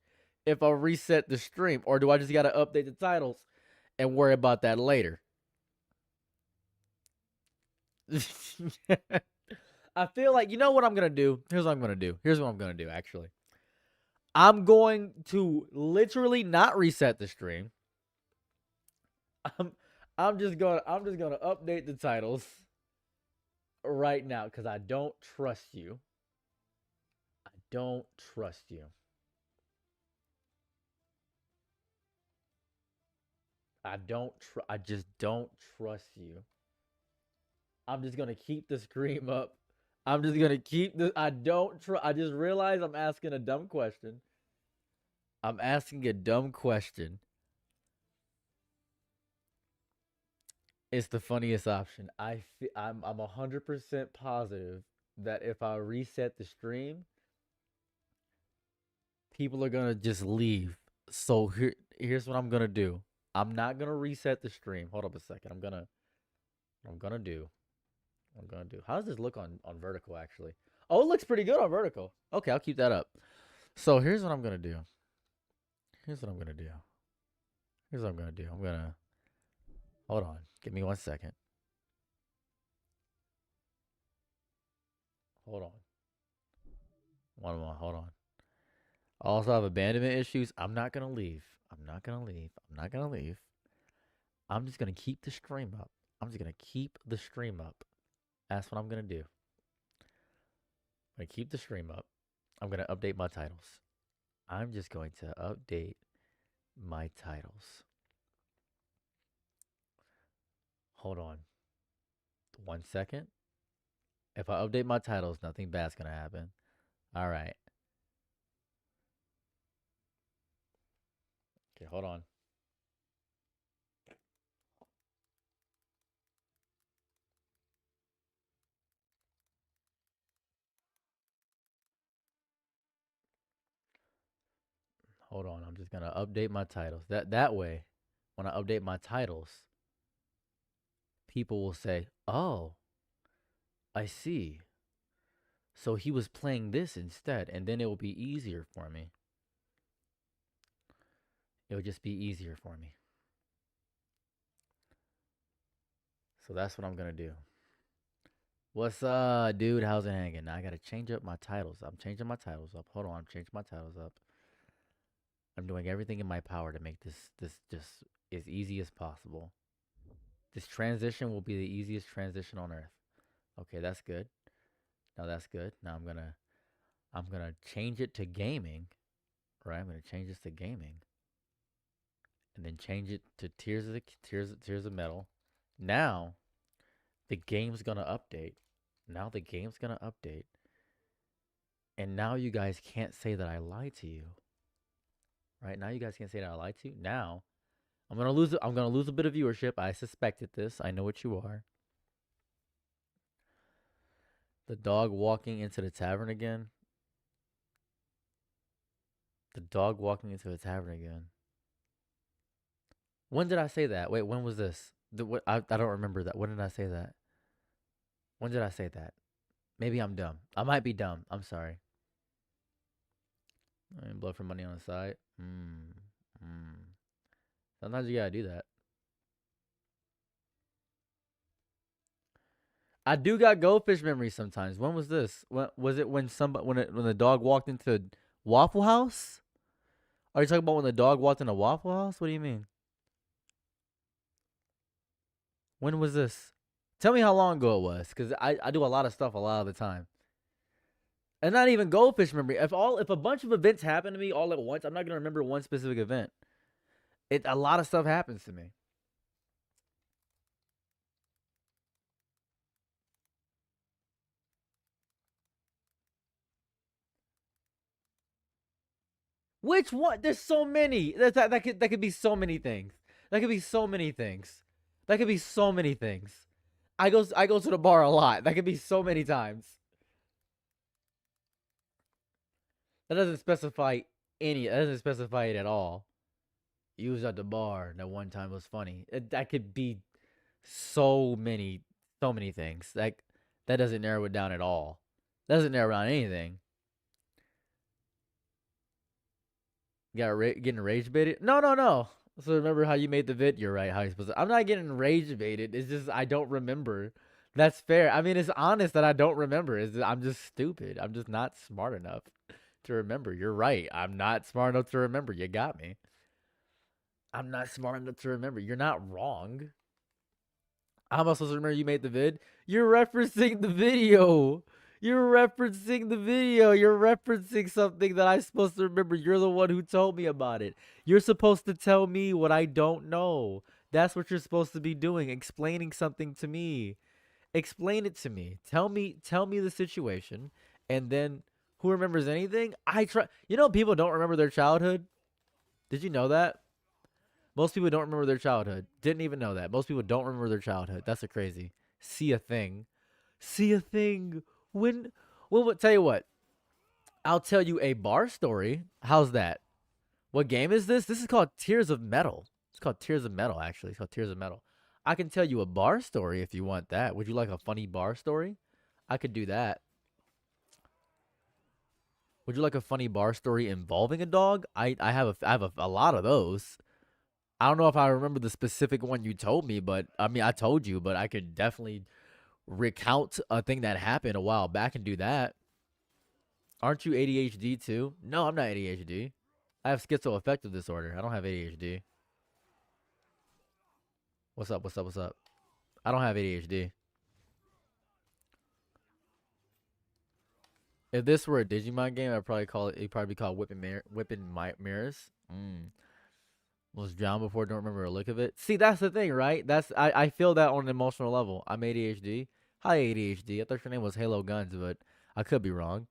if I reset the stream? Or do I just gotta update the titles and worry about that later? I feel like, you know what I'm gonna do? Here's what I'm gonna do, actually. I'm going to literally not reset the stream. I'm just gonna update the titles right now because I don't trust you. I just don't trust you. I'm just gonna keep the screen up. I just realized I'm asking a dumb question. It's the funniest option. I'm 100% positive that if I reset the stream, people are gonna just leave. So here's what I'm gonna do. I'm not gonna reset the stream. Hold up a second. I'm gonna do. How does this look on vertical actually? Oh, it looks pretty good on vertical. Okay, I'll keep that up. So here's what I'm gonna do. I'm gonna hold on. Give me 1 second. Hold on. Hold on. I also have abandonment issues. I'm not gonna leave. I'm just gonna keep the stream up. That's what I'm gonna do. I'm gonna keep the stream up. I'm gonna update my titles. I'm just going to update my titles. Hold on. 1 second. If I update my titles, nothing bad's gonna happen. All right. Okay, hold on. Hold on. I'm just gonna update my titles. That way, when I update my titles, people will say, "Oh, I see. So he was playing this instead," and then it will be easier for me. It would just be easier for me. So that's what I'm gonna do. What's up, dude? How's it hanging? Now I gotta change up my titles. I'm changing my titles up. Hold on, I'm changing my titles up. I'm doing everything in my power to make this just as easy as possible. This transition will be the easiest transition on earth. Okay, that's good. Now that's good. Now I'm gonna change it to gaming. Right? I'm gonna change this to gaming. And then change it to Tears of Metal. Now the game's gonna update. And now you guys can't say that I lied to you. Right? Now you guys can't say that I lied to you. Now I'm gonna lose. I'm gonna lose a bit of viewership. I suspected this. I know what you are. The dog walking into the tavern again. The dog walking into the tavern again. When did I say that? Wait, when was this? I don't remember that. When did I say that? When did I say that? Maybe I'm dumb. I might be dumb. I'm sorry. And blood for money on the side. Sometimes you gotta do that. I do got goldfish memories sometimes. When was this? When was it? When when the dog walked into Waffle House? Are you talking about when the dog walked into Waffle House? What do you mean? When was this? Tell me how long ago it was, because I do a lot of stuff a lot of the time. And not even goldfish memory. If a bunch of events happen to me all at once, I'm not gonna remember one specific event. A lot of stuff happens to me. Which one? There's so many. That could be so many things. That could be so many things. That could be so many things. I go to the bar a lot. That could be so many times. That doesn't specify any. That doesn't specify it at all. You was at the bar. That one time was funny. That could be so many things. That doesn't narrow it down at all. That doesn't narrow down anything. Getting rage baited? No. So remember how you made the vid? You're right. How you supposed to? I'm not getting rage baited. It's just I don't remember. That's fair. I mean, it's honest that I don't remember. I'm just stupid. I'm just not smart enough to remember. You're right. I'm not smart enough to remember. You got me. I'm not smart enough to remember. You're not wrong. How am I supposed to remember you made the vid? You're referencing the video. You're referencing the video. You're referencing something that I'm supposed to remember. You're the one who told me about it. You're supposed to tell me what I don't know. That's what you're supposed to be doing. Explaining something to me. Explain it to me. Tell me the situation. And then who remembers anything? You know, people don't remember their childhood. Did you know that? Most people don't remember their childhood. Didn't even know that. Most people don't remember their childhood. That's a crazy. See a thing. Well, tell you what. I'll tell you a bar story. How's that? What game is this? This is called Tears of Metal. It's called Tears of Metal, actually. It's called Tears of Metal. I can tell you a bar story if you want that. Would you like a funny bar story? I could do that. Would you like a funny bar story involving a dog? I have a lot of those. I don't know if I remember the specific one you told me, but I mean, I told you, but I could definitely recount a thing that happened a while back and do that. Aren't you ADHD too? No, I'm not ADHD. I have schizoaffective disorder. I don't have ADHD. What's up? I don't have ADHD. If this were a Digimon game, I'd probably call it. It'd probably be called Whipping Mirrors. Was drowned before. Don't remember a look of it. See, that's the thing, right? I feel that on an emotional level. I'm ADHD. Hi ADHD. I thought your name was Halo Guns, but I could be wrong.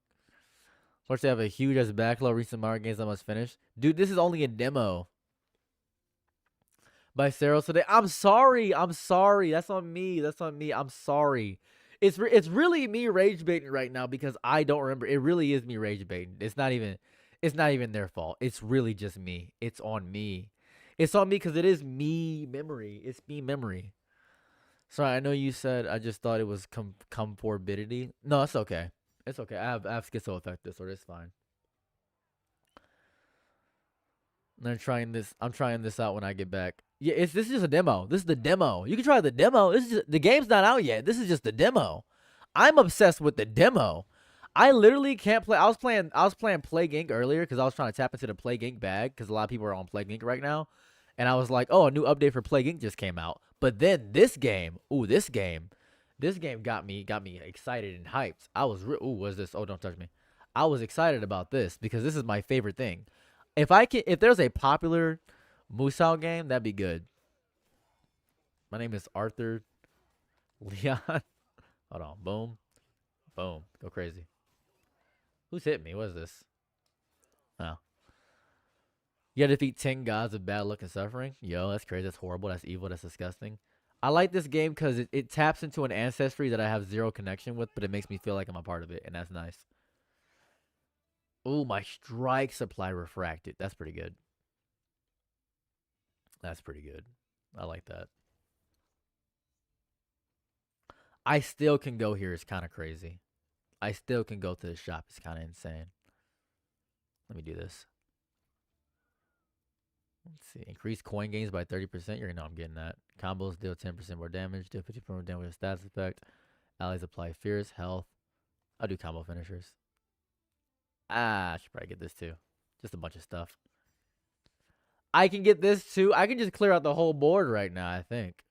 First, they have a huge ass backlog. Recent Mario games I must finish. Dude, this is only a demo. By Sarah today. I'm sorry. That's on me. I'm sorry. It's really me rage baiting right now because I don't remember. It really is me rage baiting. It's not even their fault. It's really just me. It's on me. It's on me because it is me memory. It's me memory. Sorry, I know you said I just thought it was comorbidity. No, it's okay. It's okay. I have schizoaffective disorder. It's fine. I'm trying this out when I get back. Yeah, this is just a demo. This is the demo. You can try the demo. The game's not out yet. This is just the demo. I'm obsessed with the demo. I literally can't play. I was playing Plague Inc. earlier because I was trying to tap into the Plague Inc. bag because a lot of people are on Plague Inc. right now. And I was like, oh, a new update for Plague Inc. just came out. But then this game got me excited and hyped. I was what's this? Oh, don't touch me. I was excited about this because this is my favorite thing. If there's a popular Musou game, that'd be good. My name is Arthur Leon. Hold on. Boom. Boom. Go crazy. Who's hit me? What is this? Oh. You gotta defeat 10 gods of bad luck and suffering. Yo, that's crazy. That's horrible. That's evil. That's disgusting. I like this game because it taps into an ancestry that I have zero connection with, but it makes me feel like I'm a part of it, and that's nice. Ooh, my strike supply refracted. That's pretty good. That's pretty good. I like that. I still can go here. It's kind of crazy. I still can go to the shop. It's kind of insane. Let me do this. Let's see. Increase coin gains by 30%. You're going to know I'm getting that. Combos deal 10% more damage. Deal 50% more damage with a stats effect. Allies apply fears, health. I'll do combo finishers. I should probably get this too. Just a bunch of stuff. I can get this too. I can just clear out the whole board right now, I think.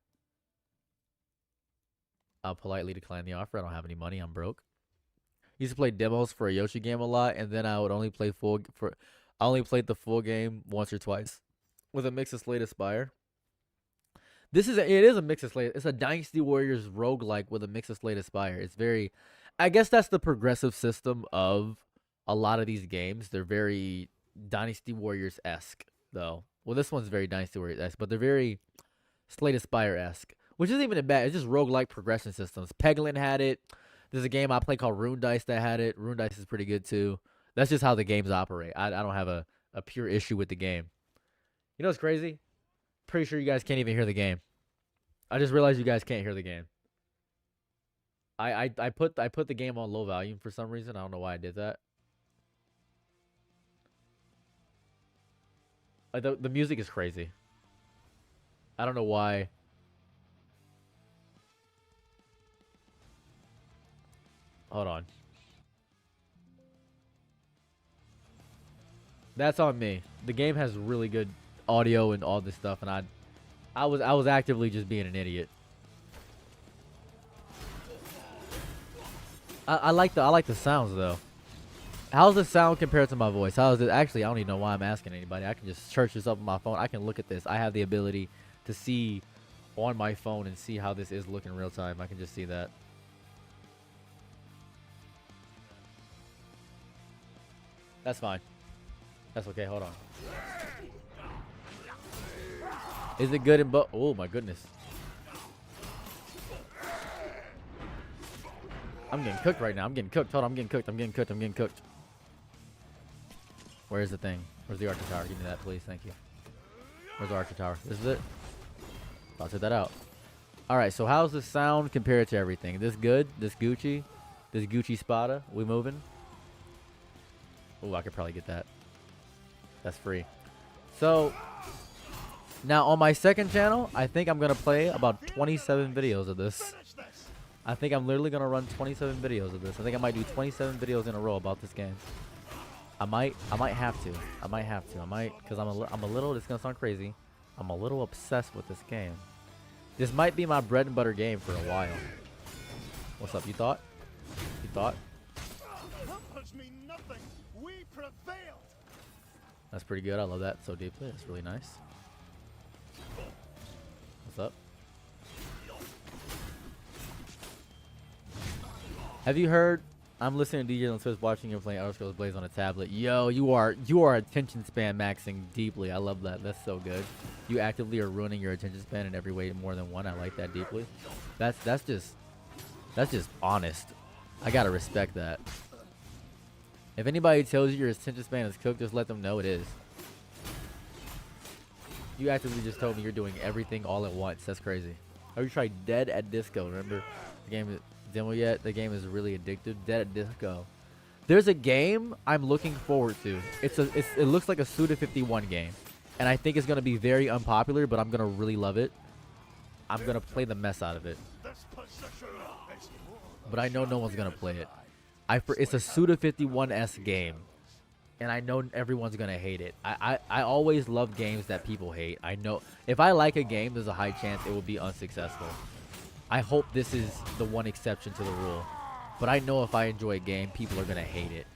I'll politely decline the offer. I don't have any money. I'm broke. Used to play demos for a Yoshi game a lot, and then I would only play I only played the full game once or twice with a mix of Slay Aspire. It is a mix of Slay. It's a Dynasty Warriors roguelike with a mix of Slay Aspire. It's very, I guess that's the progressive system of a lot of these games. They're very Dynasty Warriors-esque, though. Well, this one's very Dynasty Warriors-esque, but they're very Slay Aspire-esque, which isn't even bad. It's just roguelike progression systems. Peglin had it. There's a game I play called Rune Dice that had it. Rune Dice is pretty good, too. That's just how the games operate. I don't have a pure issue with the game. You know what's crazy? Pretty sure you guys can't even hear the game. I just realized you guys can't hear the game. I put the game on low volume for some reason. I don't know why I did that. The music is crazy. I don't know why. Hold on. That's on me. The game has really good audio and all this stuff, and I was actively just being an idiot. I like the sounds though. How's the sound compared to my voice? How is it? Actually, I don't even know why I'm asking anybody. I can just search this up on my phone. I can look at this. I have the ability to see on my phone and see how this is looking in real time. I can just see that. That's fine. That's okay. Hold on. Is it good in both? Oh my goodness. I'm getting cooked right now. I'm getting cooked. Hold on. I'm getting cooked. I'm getting cooked. I'm getting cooked. Where's the thing? Where's the Archer Tower? Give me that, please. Thank you. Where's the Archer Tower? This is it? I'll take that out. Alright, so how's the sound compared to everything? This good? This Gucci? This Gucci Spada? We moving? Oh, I could probably get that. That's free. So, now on my second channel, I think I'm going to play about 27 videos of this. I think I'm literally going to run 27 videos of this. I think I might do 27 videos in a row about this game. I might have to. Because I'm a little, this is going to sound crazy. I'm a little obsessed with this game. This might be my bread and butter game for a while. What's up? You thought? You thought? That's pretty good. I love that so deeply. That's really nice. What's up? Have you heard? I'm listening to DJ on Twitch, watching you playing Elder Scrolls Blaze on a tablet. Yo, you are attention span maxing deeply. I love that. That's so good. You actively are ruining your attention span in every way more than one. I like that deeply. That's just honest. I gotta respect that. If anybody tells you your attention span is cooked, just let them know it is. You actively just told me you're doing everything all at once. That's crazy. Have you tried Dead at Disco? Remember the game demo yet? The game is really addictive. Dead at Disco. There's a game I'm looking forward to. It looks like a Suda 51 game, and I think it's gonna be very unpopular, but I'm gonna really love it. I'm gonna play the mess out of it. But I know no one's gonna play it. It's a Suda 51-esque game, and I know everyone's gonna hate it. I always love games that people hate. I know if I like a game, there's a high chance it will be unsuccessful. I hope this is the one exception to the rule. But I know if I enjoy a game, people are gonna hate it.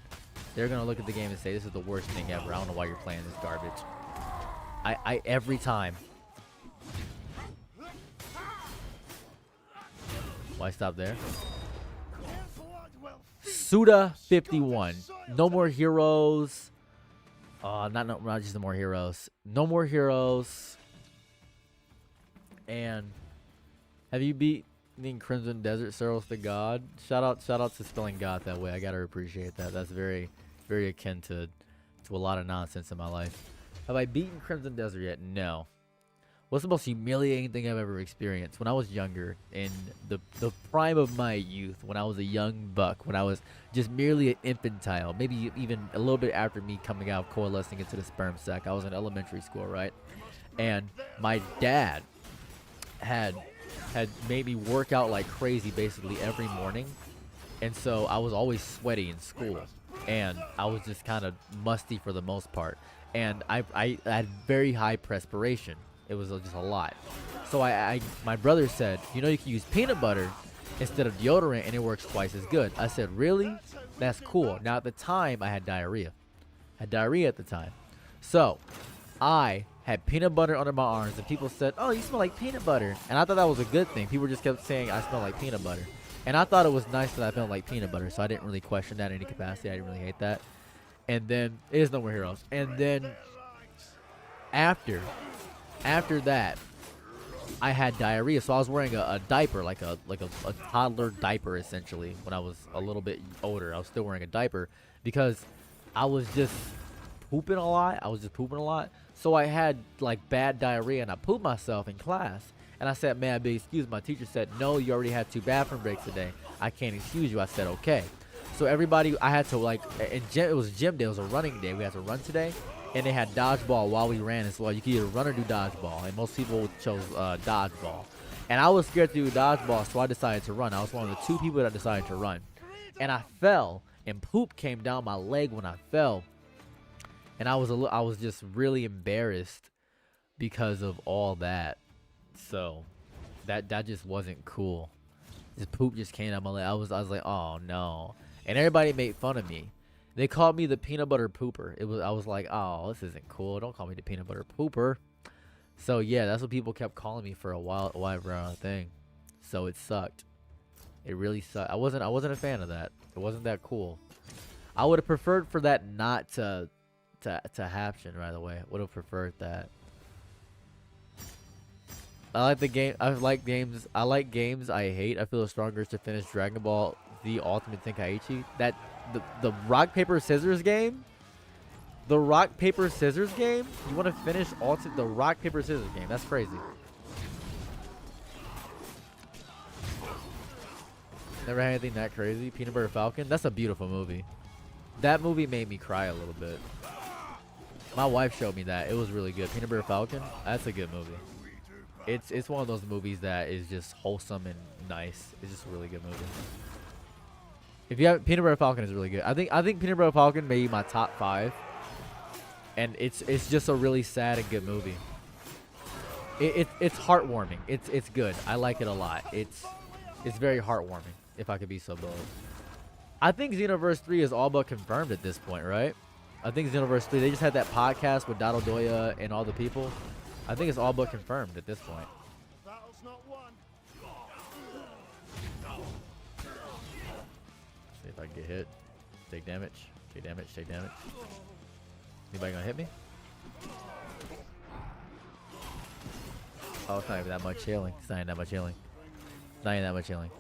They're gonna look at the game and say, this is the worst thing ever. I don't know why you're playing this garbage. I every time. Why stop there? Suda 51. No more heroes. not just No More Heroes. No More Heroes. And have you beat the Crimson Desert Sorrows to God? Shout out to spelling God that way. I gotta appreciate that. That's very, very akin to a lot of nonsense in my life. Have I beaten Crimson Desert yet? No. What's the most humiliating thing I've ever experienced? When I was younger, in the prime of my youth, when I was a young buck, when I was just merely an infantile, maybe even a little bit after me coming out, coalescing into the sperm sac. I was in elementary school, right? And my dad had made me work out like crazy basically every morning, and so I was always sweaty in school, and I was just kind of musty for the most part, and I had very high perspiration. It was just a lot. So my brother said, you know, you can use peanut butter instead of deodorant and it works twice as good. I said, really? That's cool. Now at the time I had diarrhea. At the time. So I had peanut butter under my arms and people said, oh, you smell like peanut butter. And I thought that was a good thing. People just kept saying I smell like peanut butter. And I thought it was nice that I smelled like peanut butter. So I didn't really question that in any capacity. I didn't really hate that. And then it is No More Heroes. And then after that, I had diarrhea, so I was wearing a diaper, like a toddler diaper, essentially. When I was a little bit older, I was still wearing a diaper because I was just pooping a lot. So I had like bad diarrhea, and I pooped myself in class. And I said, "May I be excused?" My teacher said, "No, you already had 2 bathroom breaks today. I can't excuse you." I said, "Okay." So everybody, I had to like, it was gym day. It was a running day. We had to run today. And they had dodgeball while we ran as well. You could either run or do dodgeball. And most people chose dodgeball. And I was scared to do dodgeball, so I decided to run. I was one of the 2 people that decided to run. And I fell, and poop came down my leg when I fell. And I was just really embarrassed because of all that. So that just wasn't cool. This poop just came down my leg. I was like, oh no. And everybody made fun of me. They called me the peanut butter pooper. I was like, oh, this isn't cool. Don't call me the peanut butter pooper. So yeah, that's what people kept calling me for a while thing. So it sucked. It really sucked. I wasn't a fan of that. It wasn't that cool. I would have preferred for that not to happen right away. Would have preferred that. I like the game. I like games I hate. I feel the stronger to finish Dragon Ball The Ultimate Tenkaichi. That the rock paper scissors game. The rock paper scissors game. You want to finish the rock paper scissors game? That's crazy. Never had anything that crazy. Peanut Butter Falcon. That's a beautiful movie. That movie made me cry a little bit. My wife showed me that. It was really good. Peanut Butter Falcon. That's a good movie. It's one of those movies that is just wholesome and nice. It's just a really good movie. If you have Peanut Butter Falcon is really good. I think Peanut Butter Falcon may be my top 5. And it's just a really sad and good movie. It's heartwarming. It's good. I like it a lot. It's very heartwarming, if I could be so bold. I think Xenoverse 3 is all but confirmed at this point, right? I think Xenoverse 3, they just had that podcast with Dado Doya and all the people. I think it's all but confirmed at this point. See if I can get hit. Take damage. Take damage. Take damage. Anybody gonna hit me? Oh, it's not even that much healing. It's not even that much healing. Not even that much healing.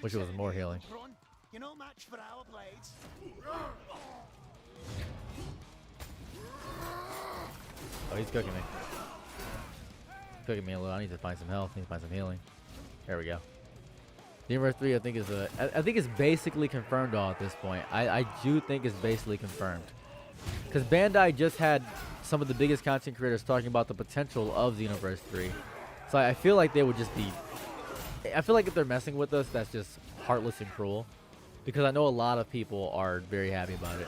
Which was more healing. Oh, he's cooking me. Cooking me a little. I need to find some health. I need to find some healing. There we go. Xenoverse 3, I think is I think it's basically confirmed all at this point. I do think it's basically confirmed. Because Bandai just had some of the biggest content creators talking about the potential of Xenoverse 3. So I feel like they would just be... I feel like if they're messing with us, that's just heartless and cruel. Because I know a lot of people are very happy about it.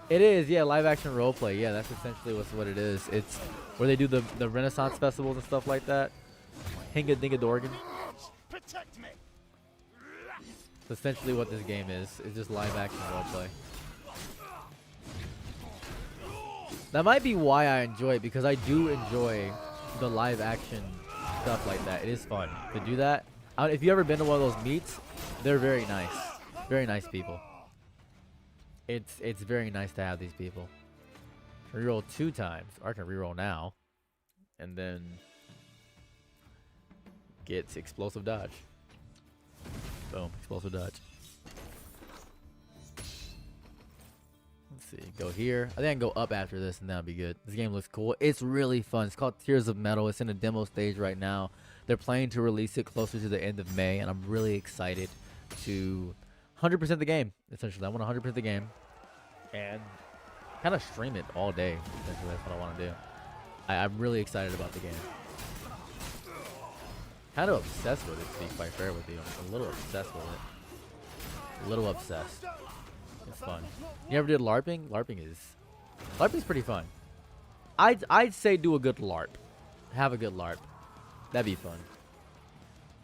It is, yeah, live action roleplay. Yeah, that's essentially what it is. It's where they do the Renaissance festivals and stuff like that. Hinga Dinga Dorgan. That's essentially what this game is. It's just live action roleplay. That might be why I enjoy it, because I do enjoy the live action stuff like that. It is fun to do that. If you ever been to one of those meets, they're very nice. Very nice people. it's very nice to have these people. Reroll 2 times. Or I can reroll now. And then get explosive dodge. Boom, explosive dodge. Let's see, go here. I think I can go up after this and that'll be good. This game looks cool. It's really fun. It's called Tears of Metal. It's in a demo stage right now. They're planning to release it closer to the end of May, and I'm really excited to 100% the game. Essentially, I want to 100% the game and kind of stream it all day. Essentially, that's what I want to do. I'm really excited about the game. Kind of obsessed with it, to be quite fair with you. I'm a little obsessed with it. A little obsessed. It's fun. You ever did LARPing? LARPing's pretty fun. I'd say do a good LARP. Have a good LARP. That'd be fun.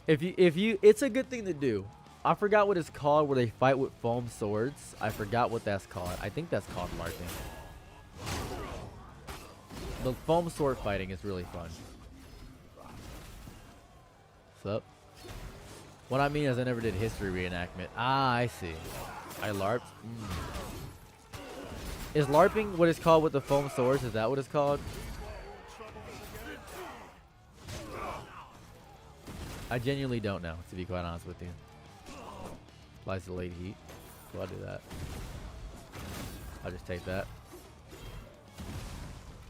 If you, it's a good thing to do. I forgot what it's called where they fight with foam swords. I forgot what that's called. I think that's called LARPing. The foam sword fighting is really fun. What's up? What I mean is I never did history reenactment. Ah, I see. I LARPed. Is LARPing what it's called with the foam swords? Is that what it's called? I genuinely don't know, to be quite honest with you. Applies to late heat. So I'll do that. I'll just take that.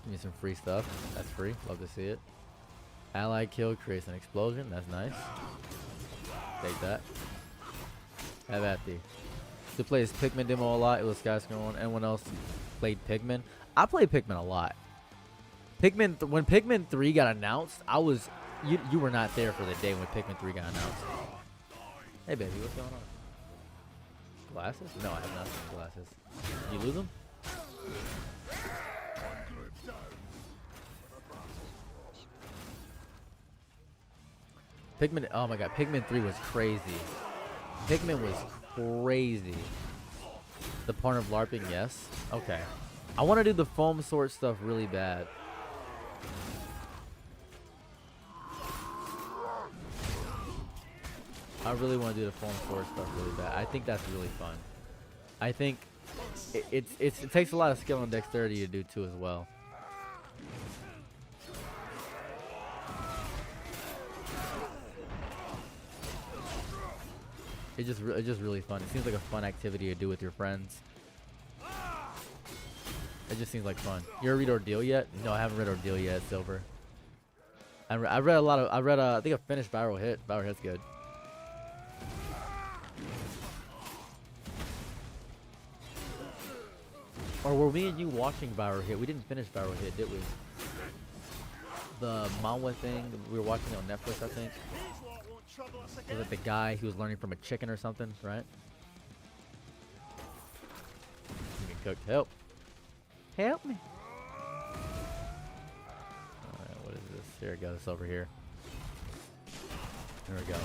Give me some free stuff. That's free. Love to see it. Ally kill creates an explosion. That's nice. Take that. Have at thee. To play this Pikmin demo a lot. It was Sykkuno. Anyone else played Pikmin? I played Pikmin a lot. When Pikmin 3 got announced, you were not there for the day when Pikmin 3 got announced. Hey baby, what's going on? Glasses? No, I have not seen glasses. Did you lose them? Pikmin, oh my god, Pikmin 3 was crazy. Pikmin was crazy. The part of LARPing, yes. Okay. I want to do the foam sword stuff really bad. I really want to do the foam sword stuff really bad. I think that's really fun. I think it takes a lot of skill and dexterity to do too as well. It's just really fun. It seems like a fun activity to do with your friends. It just seems like fun. You ever read Ordeal yet? No, I haven't read Ordeal yet, Silver. I read a lot of. I think I finished Viral Hit. Viral Hit's good. Or were me and you watching Viral Hit? We didn't finish Viral Hit, did we? The manhwa thing we were watching on Netflix, I think. Was it the guy who was learning from a chicken or something, right? You can cook. Help. Help me. Alright, what is this? Here we go. It's over here. There we go.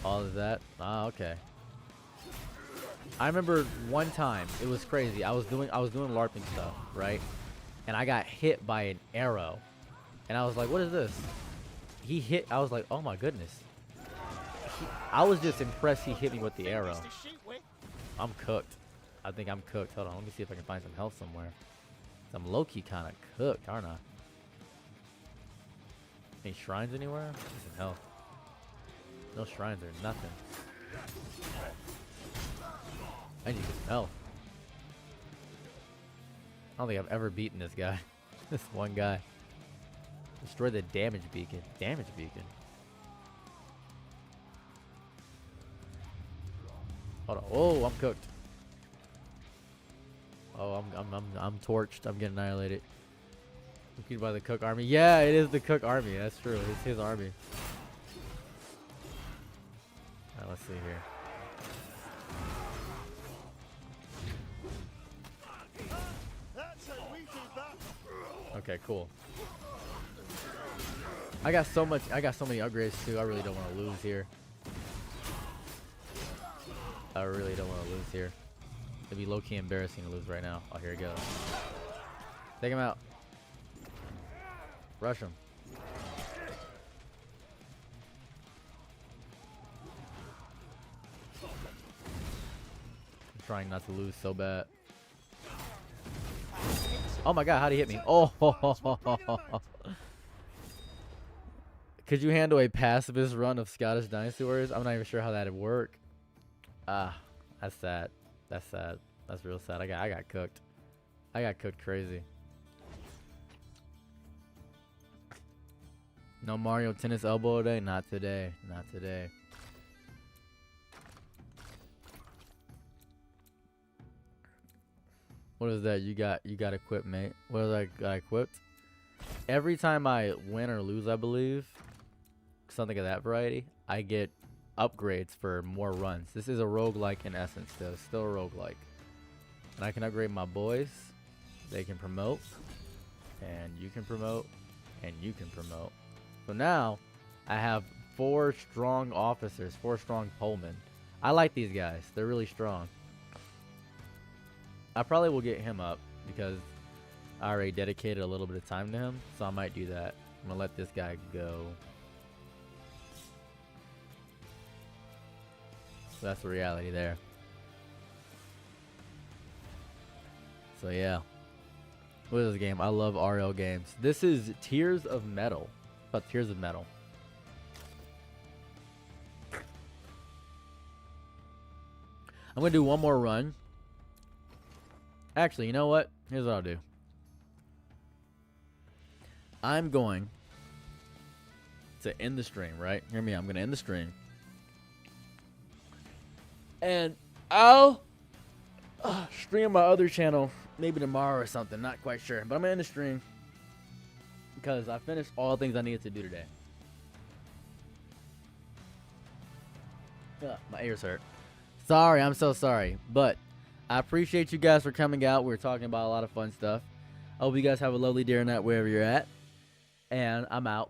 All of that. Ah, okay. I remember one time, it was crazy. I was doing LARPing stuff, right? And I got hit by an arrow. And I was like, what is this? He hit, I was like, oh my goodness. I was just impressed he hit me with the arrow. I'm cooked. I think I'm cooked. Hold on, let me see if I can find some health somewhere. I'm low-key kind of cooked, aren't I? Any shrines anywhere? Need some health. No shrines or nothing. I need some health. I don't think I've ever beaten this guy. This one guy. Destroy the damage beacon. Damage beacon. Hold on. Oh, I'm cooked. Oh, I'm torched. I'm getting annihilated. Defeated by the Cook army. Yeah, it is the Cook army. That's true. It's his army. Alright, let's see here. Okay, cool. I got so many upgrades too. I really don't want to lose here. I really don't want to lose here. It'd be low-key embarrassing to lose right now. Oh, here he goes. Take him out. Rush him. trying not to lose so bad. Oh my god, how'd he hit me? Oh, could you handle a pacifist run of Scottish Dynasty Warriors? I'm not even sure how that'd work. Ah, that's sad. That's sad. That's real sad. I got cooked. I got cooked crazy. No Mario Tennis elbow today? Not today. Not today. What is that? You got equipped, mate. What is I got equipped? Every time I win or lose, I believe, something of that variety, I get upgrades for more runs. This is a roguelike in essence, though. It's still a roguelike. And I can upgrade my boys. They can promote. And you can promote. And you can promote. So now, I have 4 strong officers, 4 strong polemen. I like these guys. They're really strong. I probably will get him up because I already dedicated a little bit of time to him. So I might do that. I'm going to let this guy go. So that's the reality there. So yeah. What is this game? I love RL games. This is Tears of Metal. It's about Tears of Metal. I'm going to do one more run. Actually, you know what? Here's what I'll do. I'm going to end the stream, right? Hear me, I'm going to end the stream. And I'll stream my other channel maybe tomorrow or something. Not quite sure. But I'm going to end the stream because I finished all the things I needed to do today. My ears hurt. Sorry, I'm so sorry. But I appreciate you guys for coming out. We were talking about a lot of fun stuff. I hope you guys have a lovely day or night wherever you're at. And I'm out.